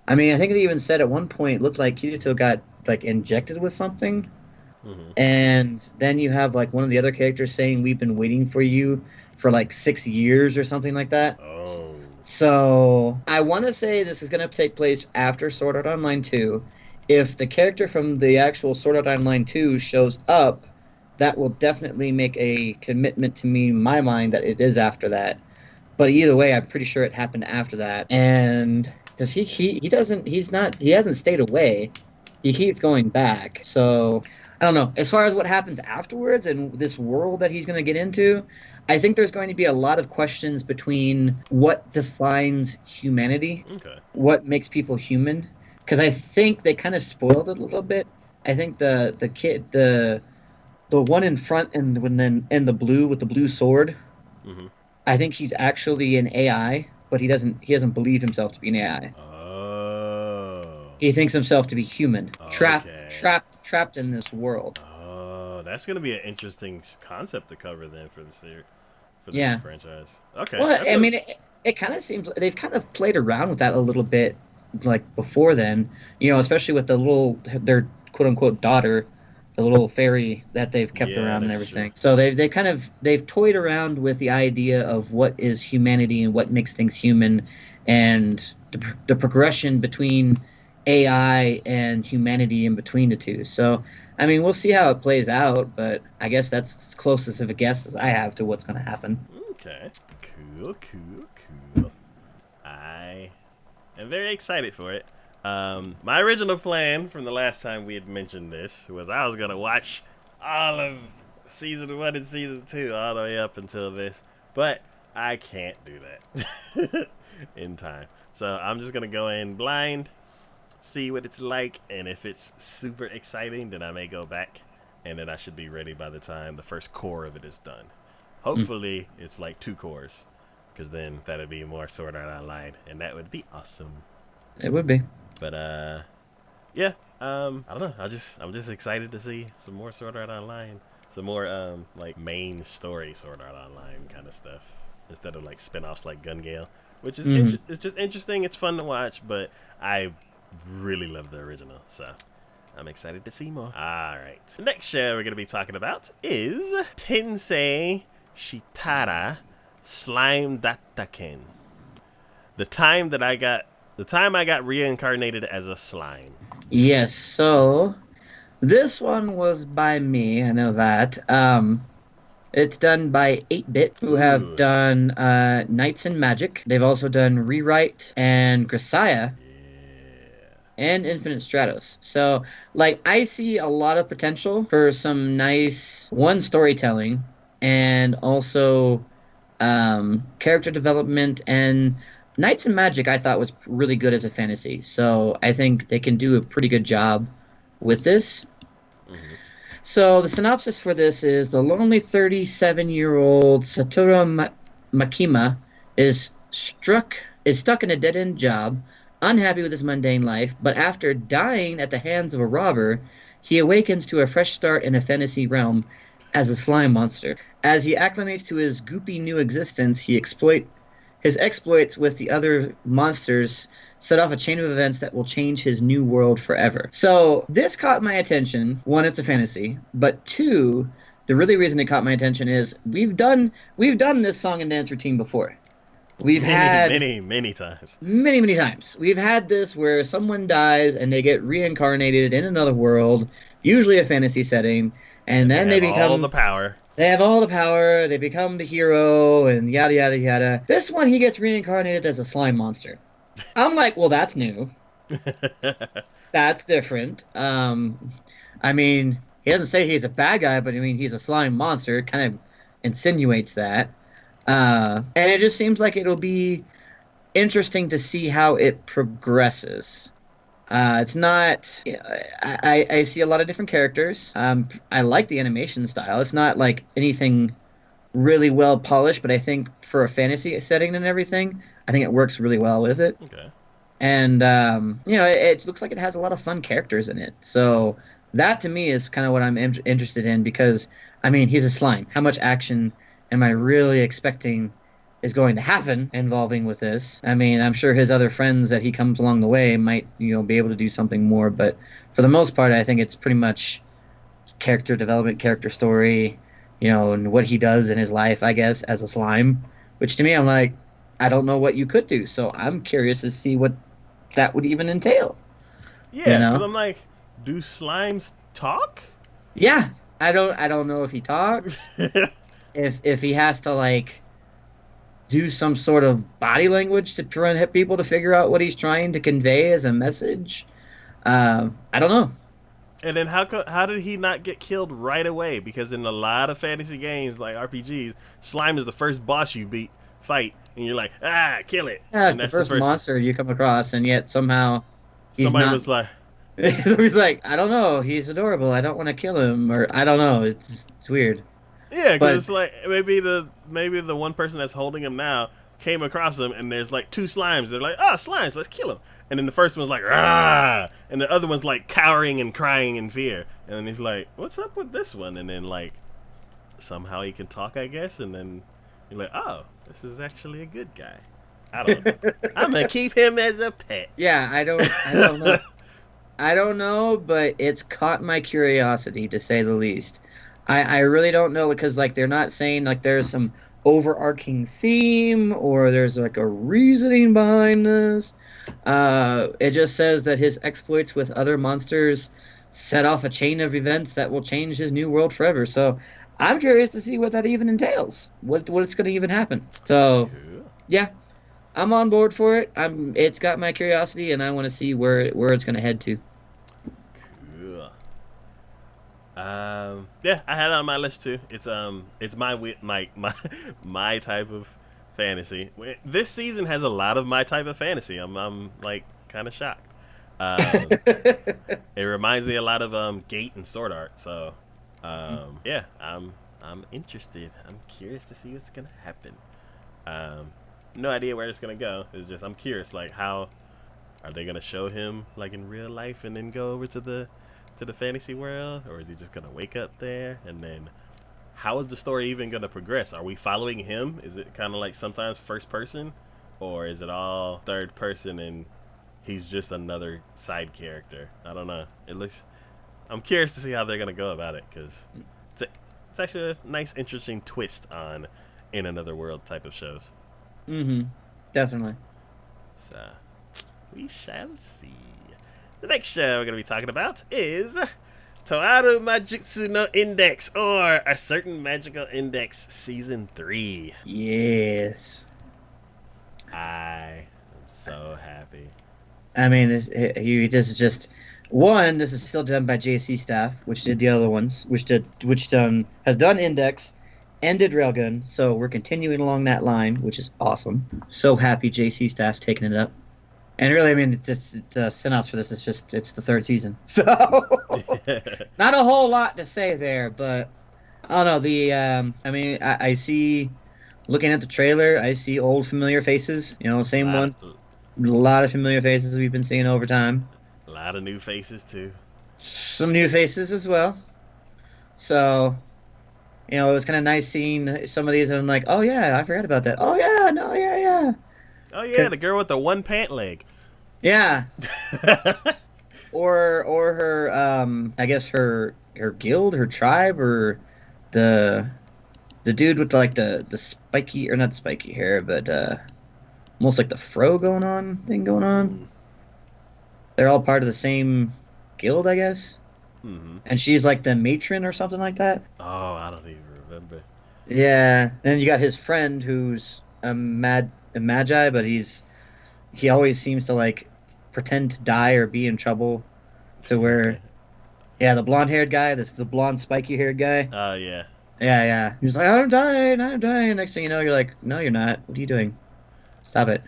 I mean, I think it even said at one point it looked like Kirito got like injected with something. Hmm. And then you have like one of the other characters saying, "We've been waiting for you for like 6 years or something like that." Oh. So I want to say this is going to take place after Sword Art Online 2. If the character from the actual Sword Art Online 2 shows up, that will definitely make a commitment to me in my mind that it is after that. But either way, I'm pretty sure it happened after that. And because he doesn't he hasn't stayed away. He keeps going back. So I don't know. As far as what happens afterwards and this world that he's going to get into, I think there's going to be a lot of questions between what defines humanity, Okay. what makes people human. Because I think they kind of spoiled it a little bit. I think the one in front and when then in the blue with the blue sword, Hmm. I think he's actually an AI, but he doesn't believe himself to be an AI. Oh. He thinks himself to be human, Okay. trapped in this world. Oh, that's gonna be an interesting concept to cover then for the series, for this Yeah. franchise. Okay, Well, that's I a mean, it kind of seems like they've kind of played around with that a little bit, like before then, especially with their quote unquote daughter, the little fairy that they've kept yeah, around and that's true. everything. So they've toyed around with the idea of what is humanity and what makes things human, and the progression between AI and humanity in between the two. So, I mean, we'll see how it plays out, but I guess that's as closest of a guess as I have to what's going to happen. Okay, cool, cool, cool. I am very excited for it. My original plan from the last time we had mentioned this was I was gonna watch all of season 1 and season 2 all the way up until this, but I can't do that in time. So I'm just gonna go in blind, see what it's like, and if it's super exciting, then I may go back, and then I should be ready by the time the first core of it is done. Mm, Hopefully, it's like 2 cores, because then that'd be more Sword Art Online, and that would be awesome. it would be. But yeah, I don't know. I'm just excited to see some more Sword Art Online, some more like main story Sword Art Online kind of stuff instead of like spin-offs like Gun Gale, which is Hmm. it's just interesting. It's fun to watch, but I really love the original, so I'm excited to see more. All right, the next show we're gonna be talking about is Tensei Shitara Slime Dattaken. The time that I got the time I got reincarnated as a slime. Yes, so this one was by me, I know that. It's done by 8-Bit, who have Ooh. done Knights and Magic. They've also done Rewrite and Grisaya Yeah. and Infinite Stratos. So, like, I see a lot of potential for some nice, one, storytelling, and also character development. And Knights and Magic I thought was really good as a fantasy, so I think they can do a pretty good job with this. Hmm. So the synopsis for this is the lonely 37-year-old Makima is stuck in a dead-end job, unhappy with his mundane life, but after dying at the hands of a robber, he awakens to a fresh start in a fantasy realm as a slime monster. As he acclimates to his goopy new existence, his exploits with the other monsters set off a chain of events that will change his new world forever. So this caught my attention. One, it's a fantasy, but two, the really reason it caught my attention is we've done this song and dance routine before. We've Many, had many, many times. many times. We've had this where someone dies and they get reincarnated in another world, usually a fantasy setting, and And they then they have all become the power. they have all the power, they become the hero, and yada yada yada. This one, he gets reincarnated as a slime monster. I'm like, well, that's new. That's different. I mean, he doesn't say he's a bad guy, but I mean, he's a slime monster. It kind of insinuates that. And it just seems like it'll be interesting to see how it progresses. It's not. I see a lot of different characters. I like the animation style. It's not like anything really well polished, but I think for a fantasy setting and everything, I think it works really well with it. Okay. And it looks like it has a lot of fun characters in it. So that to me is kind of what I'm interested in because I mean he's a slime. How much action am I really expecting is going to happen involving with this? I mean, I'm sure his other friends that he comes along the way might be able to do something more, but for the most part, I think it's pretty much character development, character story, and what he does in his life, I guess, as a slime. Which to me, I'm like, I don't know what you could do, so I'm curious to see what that would even entail. You Yeah, because know? I'm like, do slimes talk? Yeah, I don't know if he talks, if he has to like do some sort of body language to try and help people to figure out what he's trying to convey as a message. I don't know. And then how did he not get killed right away? Because in a lot of fantasy games like RPGs, slime is the first boss you fight, and you're like, kill it, Yeah, and it's the that's the first first. monster you come across, and yet somehow he's Somebody not. was like, So he's like, I don't know, he's adorable. I don't want to kill him, or I don't know. It's weird, yeah, because but it's like maybe the one person that's holding him now came across him, and there's like two slimes. They're like, slimes, let's kill him. And then the first one's like, and the other one's like cowering and crying in fear. And then he's like, what's up with this one? And then like somehow he can talk, I guess. And then you're like, oh, this is actually a good guy. I don't know. I'm gonna keep him as a pet. yeah, I don't know. I don't know, but it's caught my curiosity to say the least. I really don't know because like they're not saying like there's some overarching theme or there's like a reasoning behind this. It just says that his exploits with other monsters set off a chain of events that will change his new world forever. So I'm curious to see what that even entails. What it's going to even happen. So Cool. yeah, I'm on board for it. It's got my curiosity, and I want to see where it's going to head to. Cool. Yeah, I had it on my list too. It's my type of fantasy. This season has a lot of my type of fantasy. I'm like kind of shocked. Um, it reminds me a lot of Gate and Sword Art. So, yeah, I'm interested. I'm curious to see what's gonna happen. Um, no idea where it's gonna go. It's just I'm curious, like how are they gonna show him like in real life and then go over to the fantasy world, or is he just gonna wake up there? And then how is the story even gonna progress? Are we following him? Is it kind of like sometimes first person, or is it all third person and he's just another side character? I don't know. I'm curious to see how they're gonna go about it because it's actually a nice, interesting twist on in another world type of shows. Mm-hmm. Definitely. So we shall see. The next show we're going to be talking about is Toaru Majutsu no Index, or A Certain Magical Index Season 3. Yes. I am so happy. I mean, this is just one. This is still done by JC staff, which did the other ones, which has done Index, and did Railgun. So we're continuing along that line, which is awesome. So happy JC staff's taking it up. And really, I mean, it's synopsis for this. It's the third season, so not a whole lot to say there. But I don't know. I mean, I see, looking at the trailer, I see old familiar faces. Same one. A lot of familiar faces we've been seeing over time. A lot of new faces too. Some new faces as well. So, it was kind of nice seeing some of these, and I'm like, oh yeah, I forgot about that. Oh yeah, no, yeah. Oh yeah, the girl with the one pant leg. Yeah. or her I guess her guild, her tribe, or the dude with like the spiky, or not the spiky hair, but almost like the fro going on. They're all part of the same guild, I guess. Mm-hmm. And she's like the matron or something like that. Oh, I don't even remember. Yeah. Then you got his friend who's a magi, but he always seems to like pretend to die or be in trouble, to where, yeah, the blonde-haired guy, the blonde spiky-haired guy. Oh yeah. Yeah. He's like, I'm dying. Next thing you know, you're like, no, you're not. What are you doing? Stop it.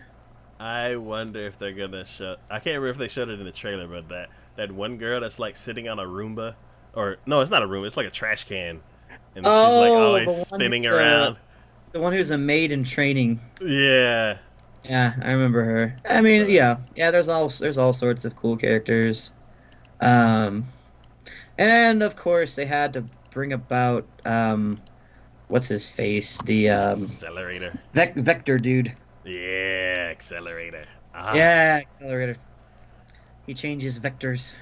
I wonder if they're gonna show. I can't remember if they showed it in the trailer, but that one girl that's like sitting on a Roomba, or no, it's not a Roomba. It's like a trash can, and she's like always spinning around. The one who's a maid in training. Yeah. Yeah, I remember her. I mean, yeah. There's all sorts of cool characters, and of course they had to bring about what's his face, the Accelerator. Vector dude. Yeah, Accelerator. Yeah, Accelerator. He changes vectors.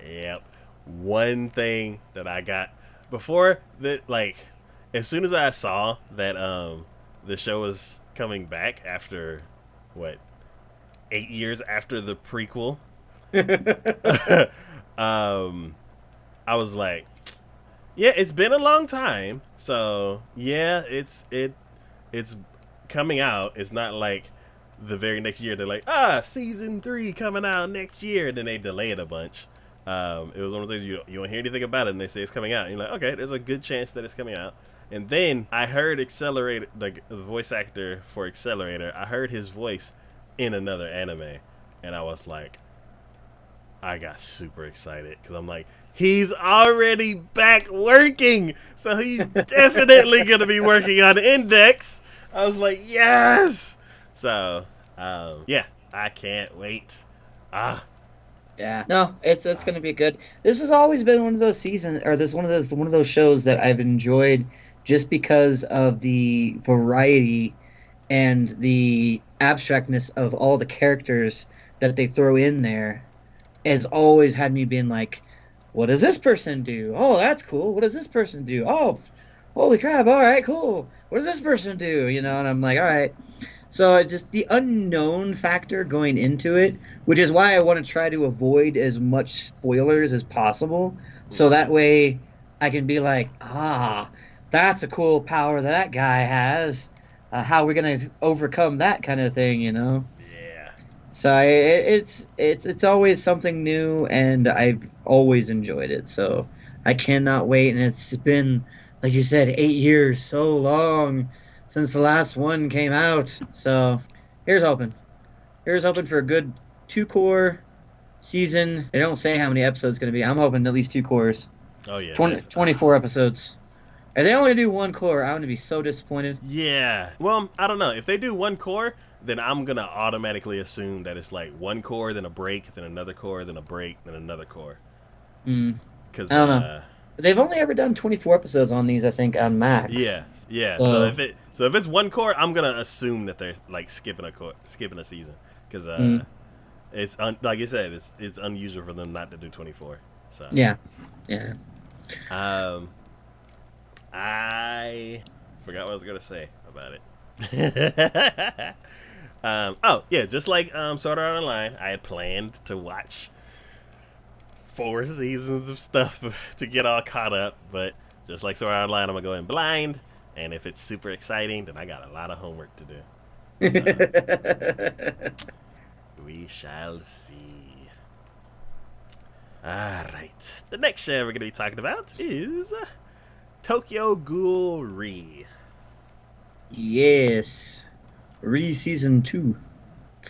Yep. one thing that I got before that, like, as soon as I saw that the show was coming back after what 8 years after the prequel, um, I was like, yeah, it's been a long time, so yeah, it's coming out. It's not like the very next year they're like, season 3 coming out next year, and then they delay it a bunch. It was one of those things you don't hear anything about it, and they say it's coming out. And you're like, okay, there's a good chance that it's coming out. And then I heard Accelerator, like the voice actor for Accelerator, I heard his voice in another anime, and I was like, I got super excited because I'm like, he's already back working, so he's definitely gonna be working on Index. I was like, yes. So, yeah, I can't wait. Yeah, no, it's gonna be good. This has always been one of those seasons, or this one of those shows that I've enjoyed just because of the variety and the abstractness of all the characters that they throw in there. Has always had me being like, what does this person do? Oh, that's cool. What does this person do? Oh, holy crap! All right, cool. What does this person do? You know, and I'm like, all right. So just the unknown factor going into it, which is why I want to try to avoid as much spoilers as possible, so that way I can be like, that's a cool power that guy has. How are we gonna overcome that kind of thing, you know? Yeah. So it's always something new, and I've always enjoyed it. So I cannot wait, and it's been, like you said, 8 years, so long since the last one came out. So here's hoping. Here's hoping for a good 2-core season. They don't say how many episodes it's going to be. I'm hoping at least 2 cores. Oh, yeah. 24 episodes. If they only do 1 core, I'm going to be so disappointed. Yeah. Well, I don't know. If they do 1 core, then I'm going to automatically assume that it's like 1 core, then a break, then another core, then a break, then another core. Because I don't know. They've only ever done 24 episodes on these, I think, on Max. Yeah. So if it's 1 core, I'm gonna assume that they're like skipping a season, because it's like you said, it's unusual for them not to do 24. So yeah. I forgot what I was gonna say about it. Oh yeah, just like Sword Art Online, I had planned to watch 4 seasons of stuff to get all caught up, but just like Sword Art Online, I'm gonna go in blind. And if it's super exciting, then I got a lot of homework to do. So, we shall see. Alright. The next show we're going to be talking about is Tokyo Ghoul Re. Yes. Re Season 2.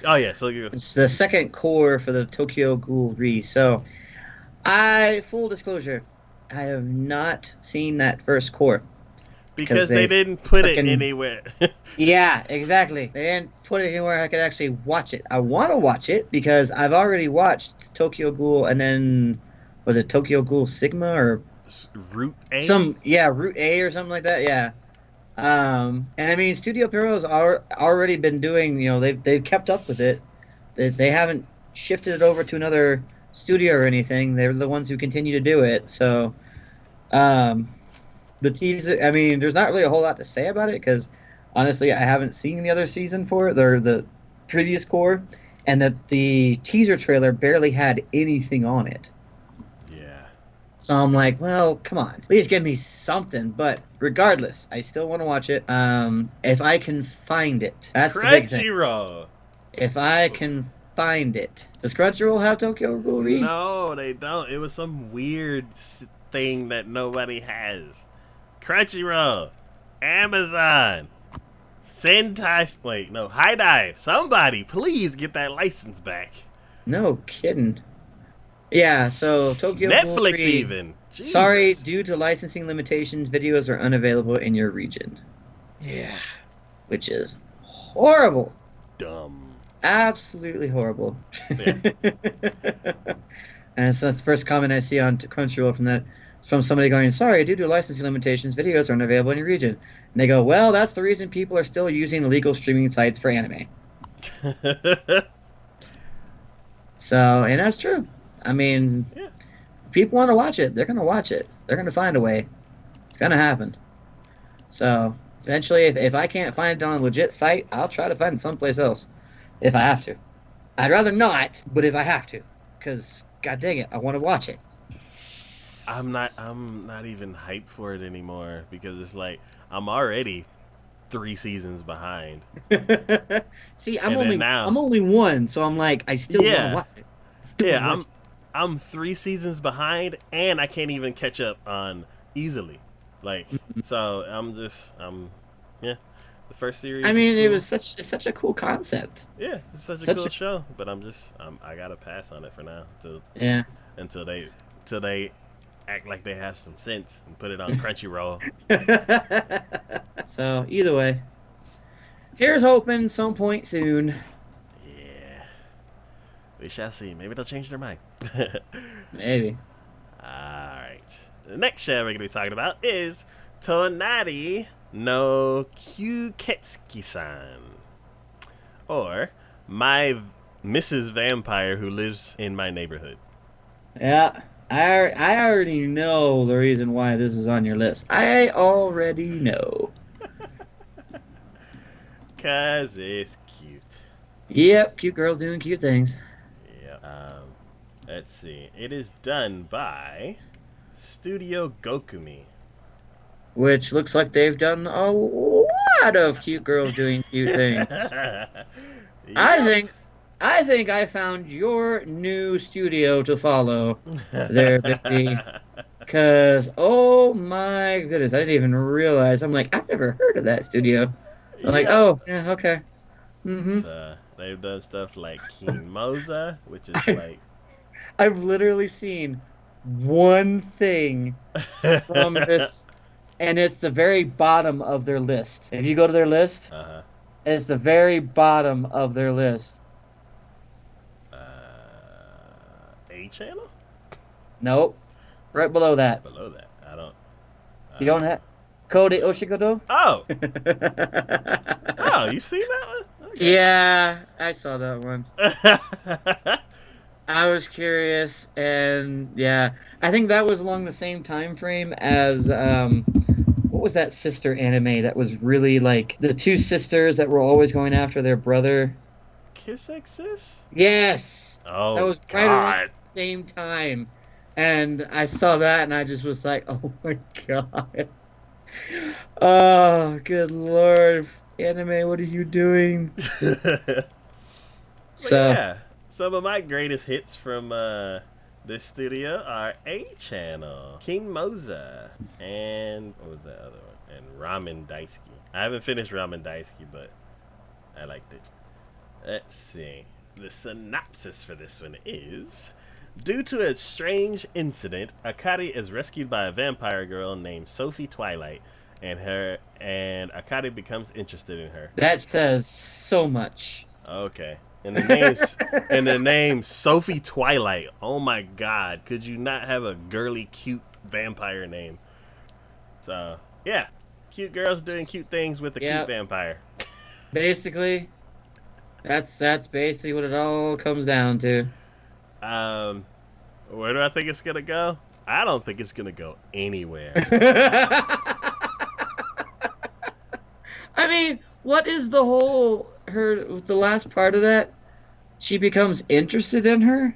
Oh, yeah. So it's the second core for the Tokyo Ghoul Re. So, full disclosure, I have not seen that first core. Because they didn't put it anywhere. Yeah, exactly. They didn't put it anywhere I could actually watch it. I want to watch it because I've already watched Tokyo Ghoul, and then was it Tokyo Ghoul Sigma or Route A? Route A or something like that. Yeah. And I mean, Studio Pierrot's already been doing. You know, they've kept up with it. They haven't shifted it over to another studio or anything. They're the ones who continue to do it. So, the teaser, I mean, there's not really a whole lot to say about it because, honestly, I haven't seen the other season for it, or the previous core, and that the teaser trailer barely had anything on it. Yeah. So I'm like, well, come on. Please give me something. But regardless, I still want to watch it. If I can find it. That's the big thing. Crunchyroll. If I can find it. Does Crunchyroll have Tokyo Ghoul Re? No, they don't. It was some weird thing that nobody has. Crunchyroll, Amazon, High Dive. Somebody, please get that license back. No kidding. Yeah, so Tokyo Ghoul Netflix 3, even. Jesus. Sorry, due to licensing limitations, videos are unavailable in your region. Yeah. Which is horrible. Dumb. Absolutely horrible. Yeah. And so that's the first comment I see on Crunchyroll from somebody going, sorry, due to licensing limitations, videos are unavailable in your region. And they go, well, that's the reason people are still using illegal streaming sites for anime. So, and that's true. I mean, people want to watch it, they're gonna watch it. They're gonna find a way. It's gonna happen. So eventually, if I can't find it on a legit site, I'll try to find it someplace else if I have to. I'd rather not, but if I have to, because god dang it, I want to watch it. I'm not even hyped for it anymore because it's like I'm already 3 seasons behind. See, And then now, I'm only one, so I'm like, I still want to yeah, watch it. I still yeah, want to watch I'm 3 seasons behind, and I can't even catch up on easily. Like, it. so yeah. The first series I was mean, cool. it's such a cool concept. Yeah, it's such a Such cool a show, but I gotta pass on it for now yeah. until they act like they have some sense and put it on Crunchyroll. So either way, here's hoping some point soon. Yeah, we shall see. Maybe they'll change their mind. Maybe. Alright. The next show we're going to be talking about is Tonari no Kyuketsuki-san. Or My Mrs. Vampire Who Lives in My Neighborhood. Yeah, I already know the reason why this is on your list. I already know. Because it's cute. Yep, cute girls doing cute things. Yeah. Let's see. It is done by Studio Gokumi. Which looks like they've done a lot of cute girls doing cute things. Yep. I think I found your new studio to follow there, Vicky. Because, oh my goodness, I didn't even realize. I'm like, I've never heard of that studio. I'm like, Yep. oh, yeah, okay. Mm-hmm. So they've done stuff like King Moza, which is like I've literally seen one thing from this, and it's the very bottom of their list. If you go to their list, uh-huh. it's the very bottom of their list. A channel? Nope. Right below that. Below that. I don't You don't have Code Oshikodo? Oh! Oh, you've seen that one? Okay. Yeah, I saw that one. I was curious, and yeah, I think that was along the same time frame as what was that sister anime that was really like the two sisters that were always going after their brother? Kiss Exist? Yes, Oh, that was right around God. the same time, and I saw that, and I just was like, oh my god, oh good lord, anime, what are you doing? So. Yeah, some of my greatest hits from this studio are A Channel, King Moza, and what was that other one? And Ramen Daisuke. I haven't finished Ramen Daisuke, but I liked it. Let's see. The synopsis for this one is: due to a strange incident, Akari is rescued by a vampire girl named Sophie Twilight, and Akari becomes interested in her. That says so much. Okay. And the name Sophie Twilight. Oh my God! Could you not have a girly, cute vampire name? So yeah, cute girls doing cute things with a cute vampire. Basically, that's basically what it all comes down to. Where do I think it's gonna go? I don't think it's gonna go anywhere. I mean, what is the whole the last part of that? She becomes interested in her?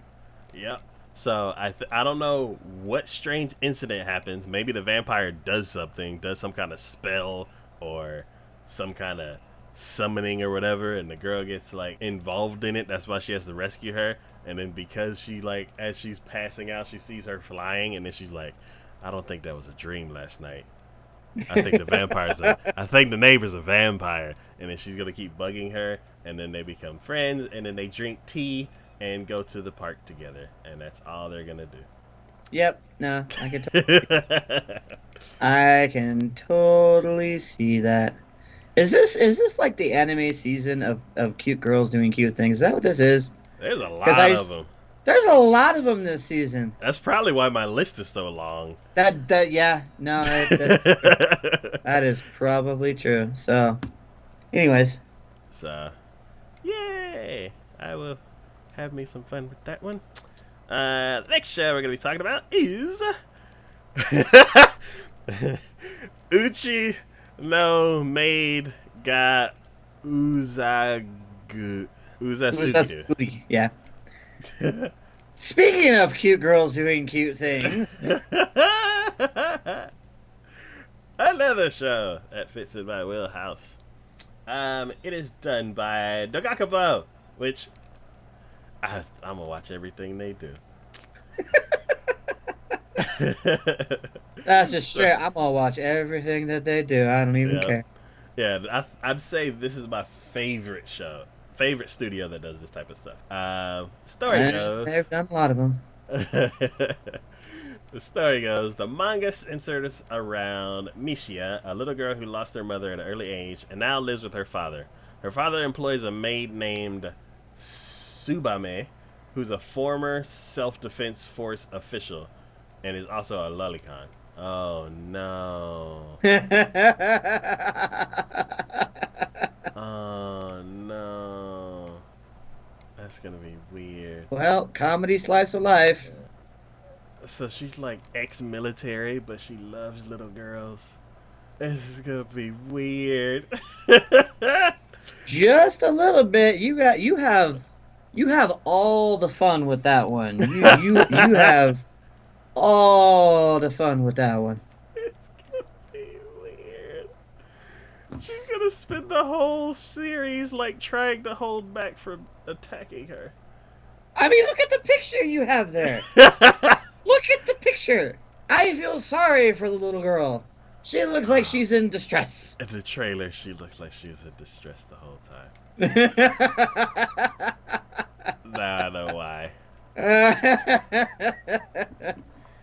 Yep. So I don't know what strange incident happens. Maybe the vampire does something, does some kind of spell or some kind of summoning or whatever, and the girl gets like involved in it. That's why she has to rescue her. And then because she like as she's passing out, she sees her flying, and then she's like, I don't think that was a dream last night. I think I think the neighbor's a vampire, and then she's gonna keep bugging her, and then they become friends, and then they drink tea and go to the park together, and that's all they're gonna do. Yep. No, I can totally see that. Is this like the anime season of cute girls doing cute things? Is that what this is? There's a lot of them. There's a lot of them this season. That's probably why my list is so long. Yeah, no, that is probably true. So, anyways. So, yay! I will have me some fun with that one. The next show we're gonna be talking about is Uchi no Maid ga Uzasugiru. That's yeah. Speaking of cute girls doing cute things, Another show that fits in my wheelhouse. It is done by Dogakabo, which I'm gonna watch everything they do. that's just straight. I'm gonna watch everything that they do. I don't even care. Yeah, I'd say this is my favorite studio that does this type of stuff. Story goes. They've done a lot of them. The story goes, the manga centers around Mishia, a little girl who lost her mother at an early age and now lives with her father. Her father employs a maid named Tsubame, who's a former self-defense force official and is also a lolicon. Oh no. Oh no. That's gonna be weird. Well, comedy slice of life. So she's like ex-military, but she loves little girls. This is gonna be weird. Just a little bit. You have all the fun with that one. You have all the fun with that one. It's gonna be weird. She's gonna spend the whole series like trying to hold back from attacking her. I mean, look at the picture you have there. Look at the picture. I feel sorry for the little girl. She looks like she's in distress. In the trailer, she looked like she was in distress the whole time. Now I know why.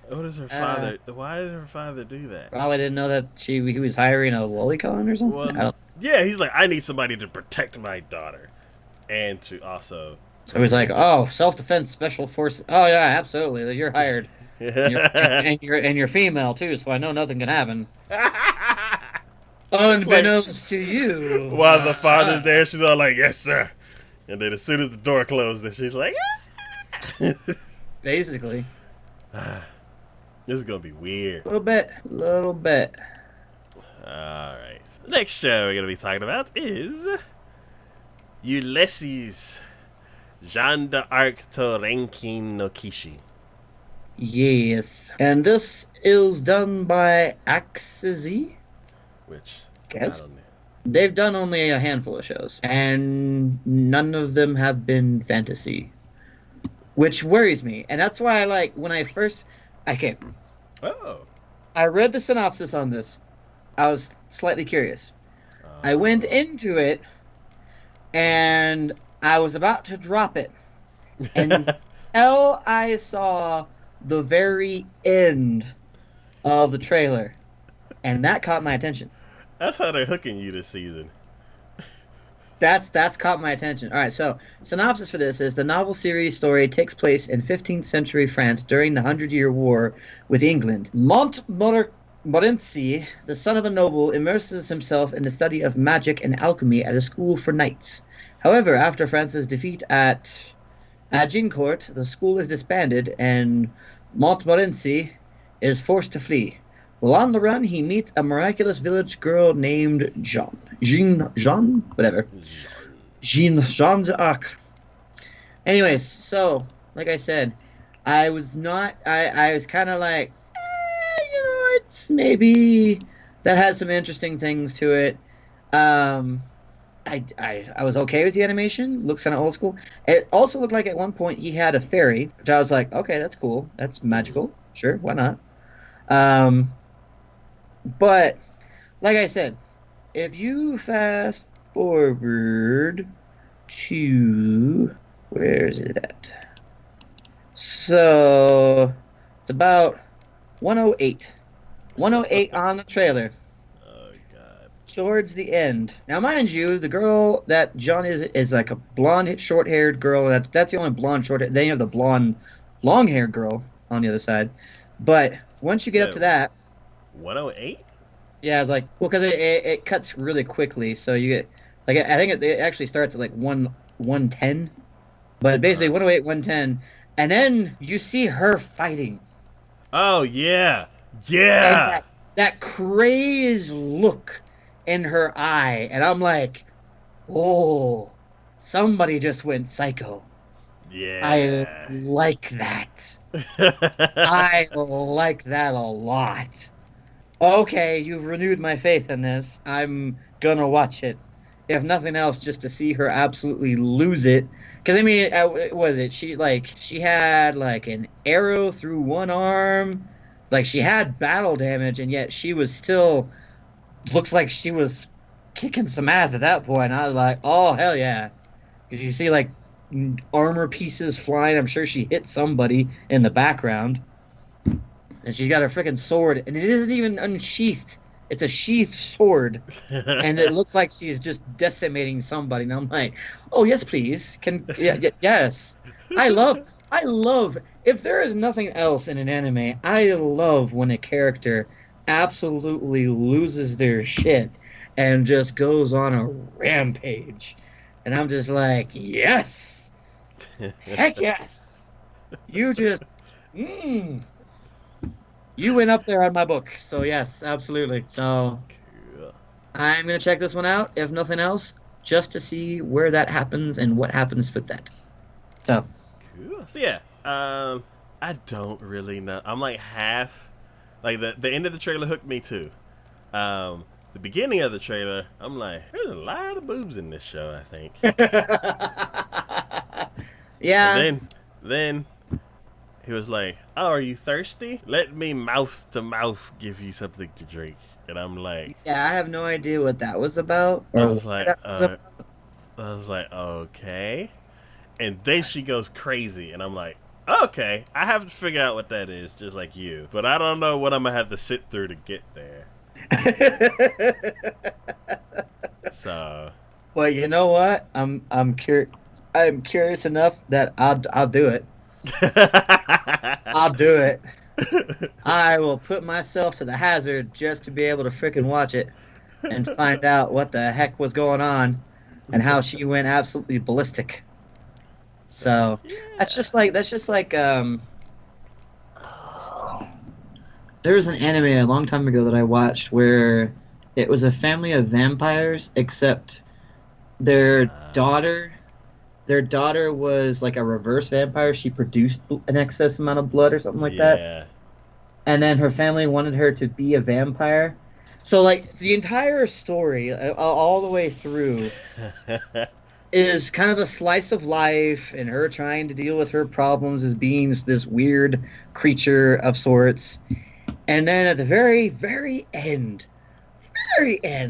What is her father? Why did her father do that? Probably didn't know that he was hiring a lolicon or something. Well, yeah, he's like, I need somebody to protect my daughter, and to also. So he's like, oh, self-defense special force. Oh yeah, absolutely. You're hired. and you're female too, so I know nothing can happen. Unbeknownst to you. While the father's there, she's all like, yes, sir. And then as soon as the door closed, then she's like, basically. This is going to be weird. Little bit. Alright. The next show we're going to be talking about is Ulysses, Jeanne d'Arc to Renkin no Kishi. Yes. And this is done by Axizi. Which, Guess. I don't know. They've done only a handful of shows, and none of them have been fantasy, which worries me. And that's why I read the synopsis on this. I was slightly curious. I went into it, and I was about to drop it, and until I saw the very end of the trailer, and that caught my attention. That's how they're hooking you this season. That's caught my attention. All right, so synopsis for this is the novel series story takes place in 15th century France during the 100-Year War with England. Montmorency, the son of a noble, immerses himself in the study of magic and alchemy at a school for knights. However, after France's defeat at Agincourt, the school is disbanded and Montmorency is forced to flee. While on the run, he meets a miraculous village girl named Jeanne d'Arc. Anyways, so, like I said, I was kind of like, it's maybe that had some interesting things to it. I was okay with the animation. Looks kind of old school. It also looked like at one point he had a fairy, which I was like, okay, that's cool. That's magical. Sure, why not? But, like I said, if you fast forward to... Where is it at? So, it's about 108. 108 on the trailer. Oh, God. Towards the end. Now, mind you, the girl that John is like a blonde, short-haired girl. That's the only blonde, short-haired. Then you have the blonde, long-haired girl on the other side. But once you get up to that... 108? Yeah, it's like, well, because it cuts really quickly, so you get, like, I think it actually starts at like 110, but basically 108, 110, And then you see her fighting, Oh yeah, and yeah, that crazed look in her eye, and I'm like, oh, somebody just went psycho. I yeah. like that. I like that a lot. Okay, you've renewed my faith in this. I'm gonna watch it. If nothing else, just to see her absolutely lose it. Because I mean, was it she had like an arrow through one arm, like she had battle damage, and yet she was still looks like she was kicking some ass at that point. I was like, oh hell yeah, because you see like armor pieces flying. I'm sure she hit somebody in the background, and she's got her freaking sword, and it isn't even unsheathed. It's a sheathed sword, and it looks like she's just decimating somebody. And I'm like, oh yes, please, yes. I love. If there is nothing else in an anime, I love when a character absolutely loses their shit and just goes on a rampage, and I'm just like, yes, heck yes, you just. Mm, you went up there on my book, so yes, absolutely. So Cool. I'm gonna check this one out, if nothing else, just to see where that happens and what happens with that. So Cool. So yeah, I don't really know. I'm like half, like the end of the trailer hooked me too. The beginning of the trailer, I'm like, there's a lot of boobs in this show. I think, and yeah, then he was like, "Oh, are you thirsty? Let me mouth to mouth give you something to drink." And I'm like, yeah, I have no idea what that was about I or was why like, that was about. okay. And then she goes crazy, and I'm like, okay, I have to figure out what that is, just like you. But I don't know what I'm gonna have to sit through to get there. So, Well, you know what? I'm curious enough that I'll do it. I'll do it. I will put myself to the hazard just to be able to freaking watch it and find out what the heck was going on and how she went absolutely ballistic. so So yeah, that's just like there was an anime a long time ago that I watched where it was a family of vampires except their daughter their daughter was like a reverse vampire. She produced an excess amount of blood or something like that. yeah, And then her family wanted her to be a vampire. So like the entire story all the way through is kind of a slice of life and her trying to deal with her problems as being this weird creature of sorts. And then at the very end,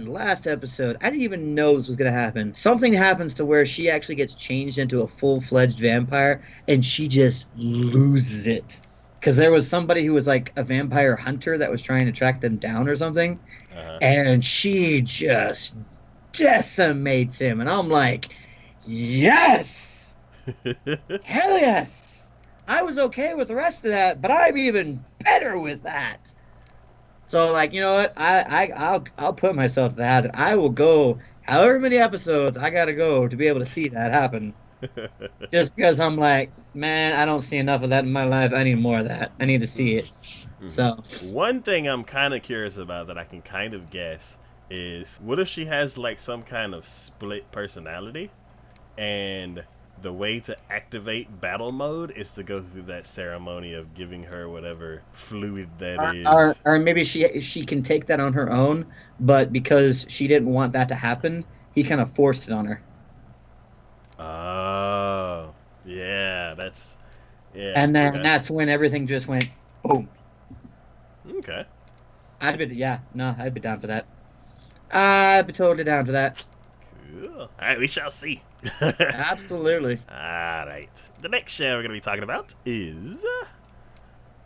last episode, I didn't even know this was going to happen. Something happens to where she actually gets changed into a full-fledged vampire and she just loses it. Because there was somebody who was like a vampire hunter that was trying to track them down or something. uh-huh. And she just decimates him. And I'm like, yes! Hell yes! I was okay with the rest of that, but I'm even better with that. So like, you know what? I'll put myself to the hazard. I will go however many episodes I gotta go to be able to see that happen. Just because I'm like, man, I don't see enough of that in my life. I need more of that. I need to see it. So One thing I'm kind of curious about that I can kind of guess is what if she has like some kind of split personality, and the way to activate battle mode is to go through that ceremony of giving her whatever fluid that is. or maybe she can take that on her own, but because she didn't want that to happen, he kind of forced it on her. Oh, yeah, that's yeah. And then Okay, that's when everything just went boom. okay, I'd be yeah, no, I'd be down for that. I'd be totally down for that. cool. All right, we shall see. Absolutely. All right, the next show we're gonna be talking about is,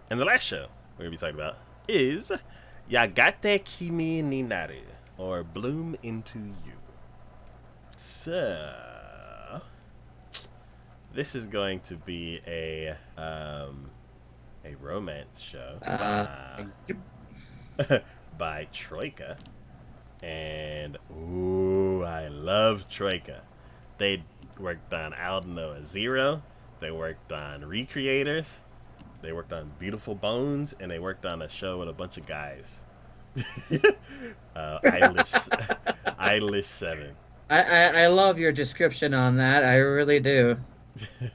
and the last show we're gonna be talking about is Yagate Kimi ni Naru, or Bloom into You. So, this is going to be a romance show Yep. by Troika, and ooh, I love Troika. They worked on Aldnoah Zero. They worked on Recreators. They worked on Beautiful Bones, and they worked on a show with a bunch of guys. Idolish, Idolish 7. I love your description on that. I really do.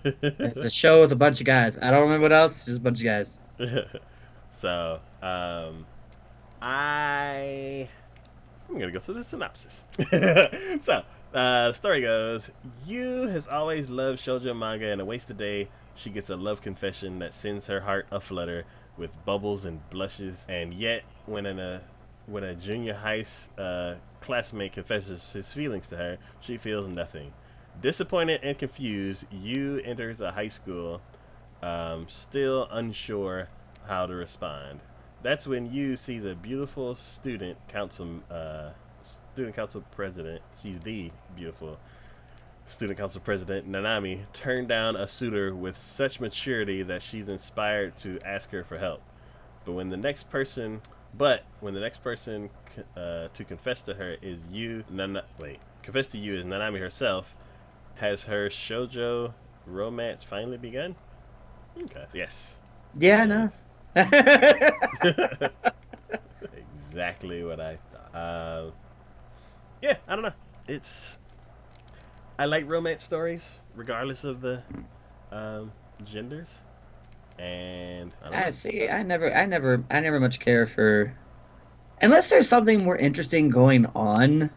It's a show with a bunch of guys. I don't remember what else. Just a bunch of guys. So, I'm gonna go through the synopsis. So, the story goes: Yu has always loved shoujo manga, and a wasted day, she gets a love confession that sends her heart aflutter with bubbles and blushes. And yet, when a junior high classmate confesses his feelings to her, she feels nothing. Disappointed and confused, Yu enters a high school, still unsure how to respond. That's when Yu sees a beautiful student council president. She's the beautiful student council president, Nanami, turn down a suitor with such maturity that she's inspired to ask her for help. But when the next person to confess to her is confess to Yu is Nanami herself, has her shoujo romance finally begun? Okay. Yes. Yeah, no. Exactly what I thought. Yeah, I don't know. I like romance stories, regardless of the genders. And I see. I never much care for, unless there's something more interesting going on.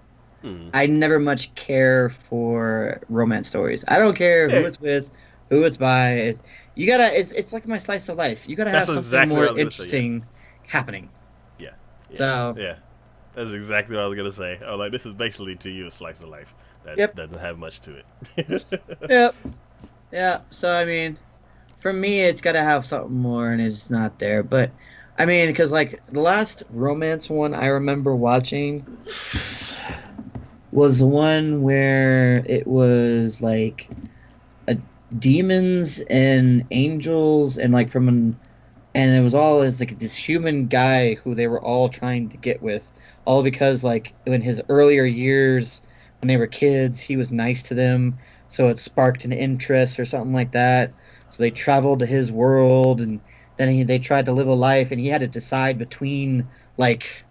I never much care for romance stories. I don't care who it's with, who it's by. It's like my slice of life. You gotta have something more interesting happening. Yeah. So yeah, that's exactly what I was gonna say. Oh, like this is basically to you a slice of life that doesn't have much to it. Yep. Yeah. So I mean, for me, it's gotta have something more, and it's not there. But I mean, because like the last romance one I remember watching was the one where it was like demons and angels and like and it was all as like this human guy who they were all trying to get with, all because like in his earlier years when they were kids he was nice to them, so it sparked an interest or something like that. So they traveled to his world, and then they tried to live a life, and he had to decide between like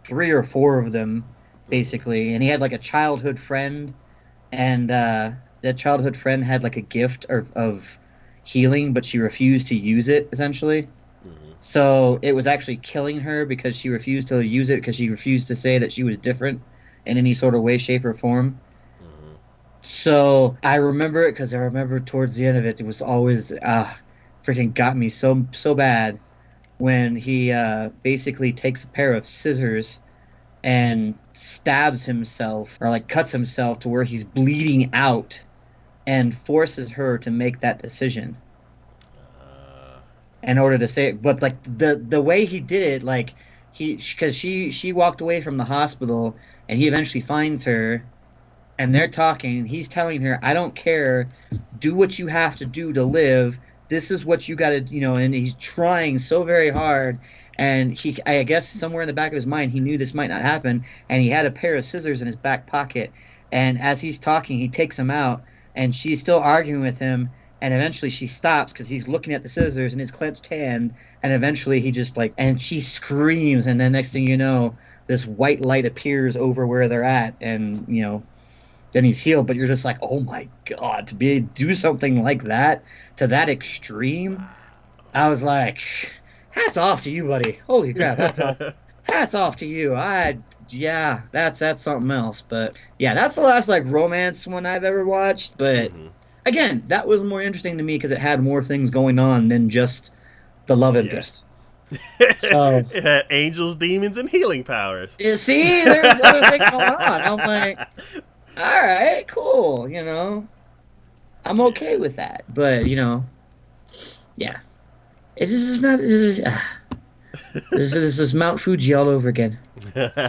3 or 4 of them basically. And he had like a childhood friend, and that childhood friend had like a gift of healing, but she refused to use it essentially. So it was actually killing her because she refused to use it, because she refused to say that she was different in any sort of way, shape, or form. So I remember it because I remember towards the end of it, it was always freaking got me so bad when he basically takes a pair of scissors and stabs himself, or like cuts himself to where he's bleeding out, and forces her to make that decision in order to say it. But like the way he did it, like because she walked away from the hospital, and he eventually finds her, and they're talking, and he's telling her, I don't care, do what you have to do to live, this is what you gotta, and he's trying so very hard. And I guess somewhere in the back of his mind, he knew this might not happen, and he had a pair of scissors in his back pocket. And as he's talking, he takes them out, and she's still arguing with him. And eventually she stops because he's looking at the scissors in his clenched hand. And eventually he just and she screams. And then next thing you know, this white light appears over where they're at. And, then he's healed. But you're just like, oh my God, to do something like that to that extreme. I was like, hats off to you, buddy. Holy crap, hats off to you. That's something else. But yeah, that's the last romance one I've ever watched. But again, that was more interesting to me because it had more things going on than just the love interest. So it had angels, demons, and healing powers. You see, there's other things going on. I'm like, all right, cool. I'm okay with that. But yeah. This is Mount Fuji all over again. That's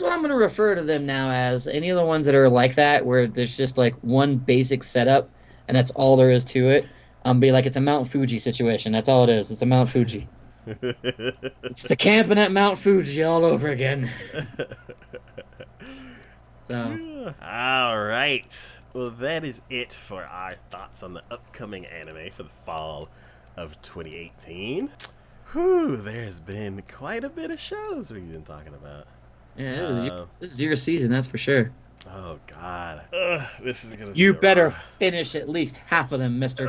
what I'm going to refer to them now as. Any of the ones that are like that, where there's just one basic setup, and that's all there is to it. Be like, it's a Mount Fuji situation. That's all it is. It's a Mount Fuji. It's the camping at Mount Fuji all over again. So. All right. Well, that is it for our thoughts on the upcoming anime for the fall of 2018. Whew, there's been quite a bit of shows we've been talking about. Yeah, this is your season, that's for sure. Oh God, this is gonna. You be better finish at least half of them, Mister.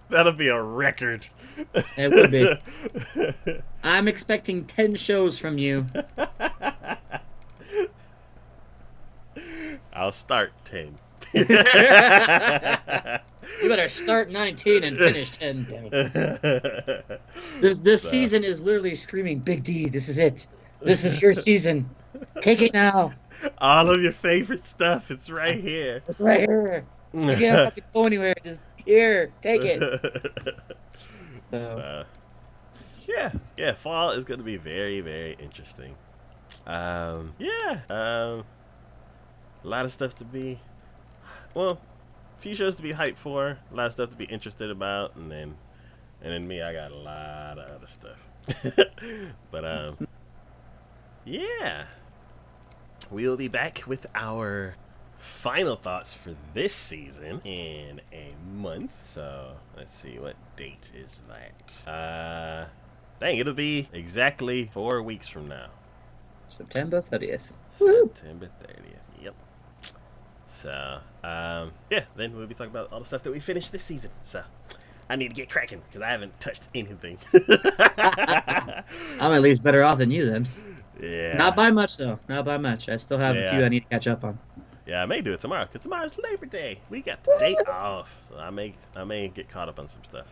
That'll be a record. It would be. I'm expecting 10 shows from you. I'll start 10. You better start 19 and finish 10. Damn it. This season is literally screaming, Big D, this is it. This is your season. Take it now. All of your favorite stuff, it's right here. It's right here. You can't have to go anywhere. Just here, take it. Yeah, fall is going to be very, very interesting. A lot of stuff to be, well, a few shows to be hyped for, a lot of stuff to be interested about, and then me, I got a lot of other stuff. But yeah, we'll be back with our final thoughts for this season in a month. So let's see, what date is that? Dang, it'll be exactly 4 weeks from now. September 30th. September 30th. Yep. So, yeah, then we'll be talking about all the stuff that we finished this season. So, I need to get cracking because I haven't touched anything. I'm at least better off than you then. Yeah. Not by much though. Not by much. I still have a few I need to catch up on. Yeah, I may do it tomorrow because tomorrow's Labor Day. We got the day off, so I may get caught up on some stuff.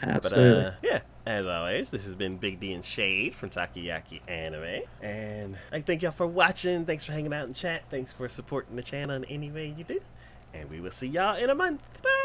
Absolutely. But yeah, as always, this has been Big D and Shade from TacoYaki Anime, and I thank y'all for watching. Thanks for hanging out in chat. Thanks for supporting the channel in any way you do, and we will see y'all in a month. Bye.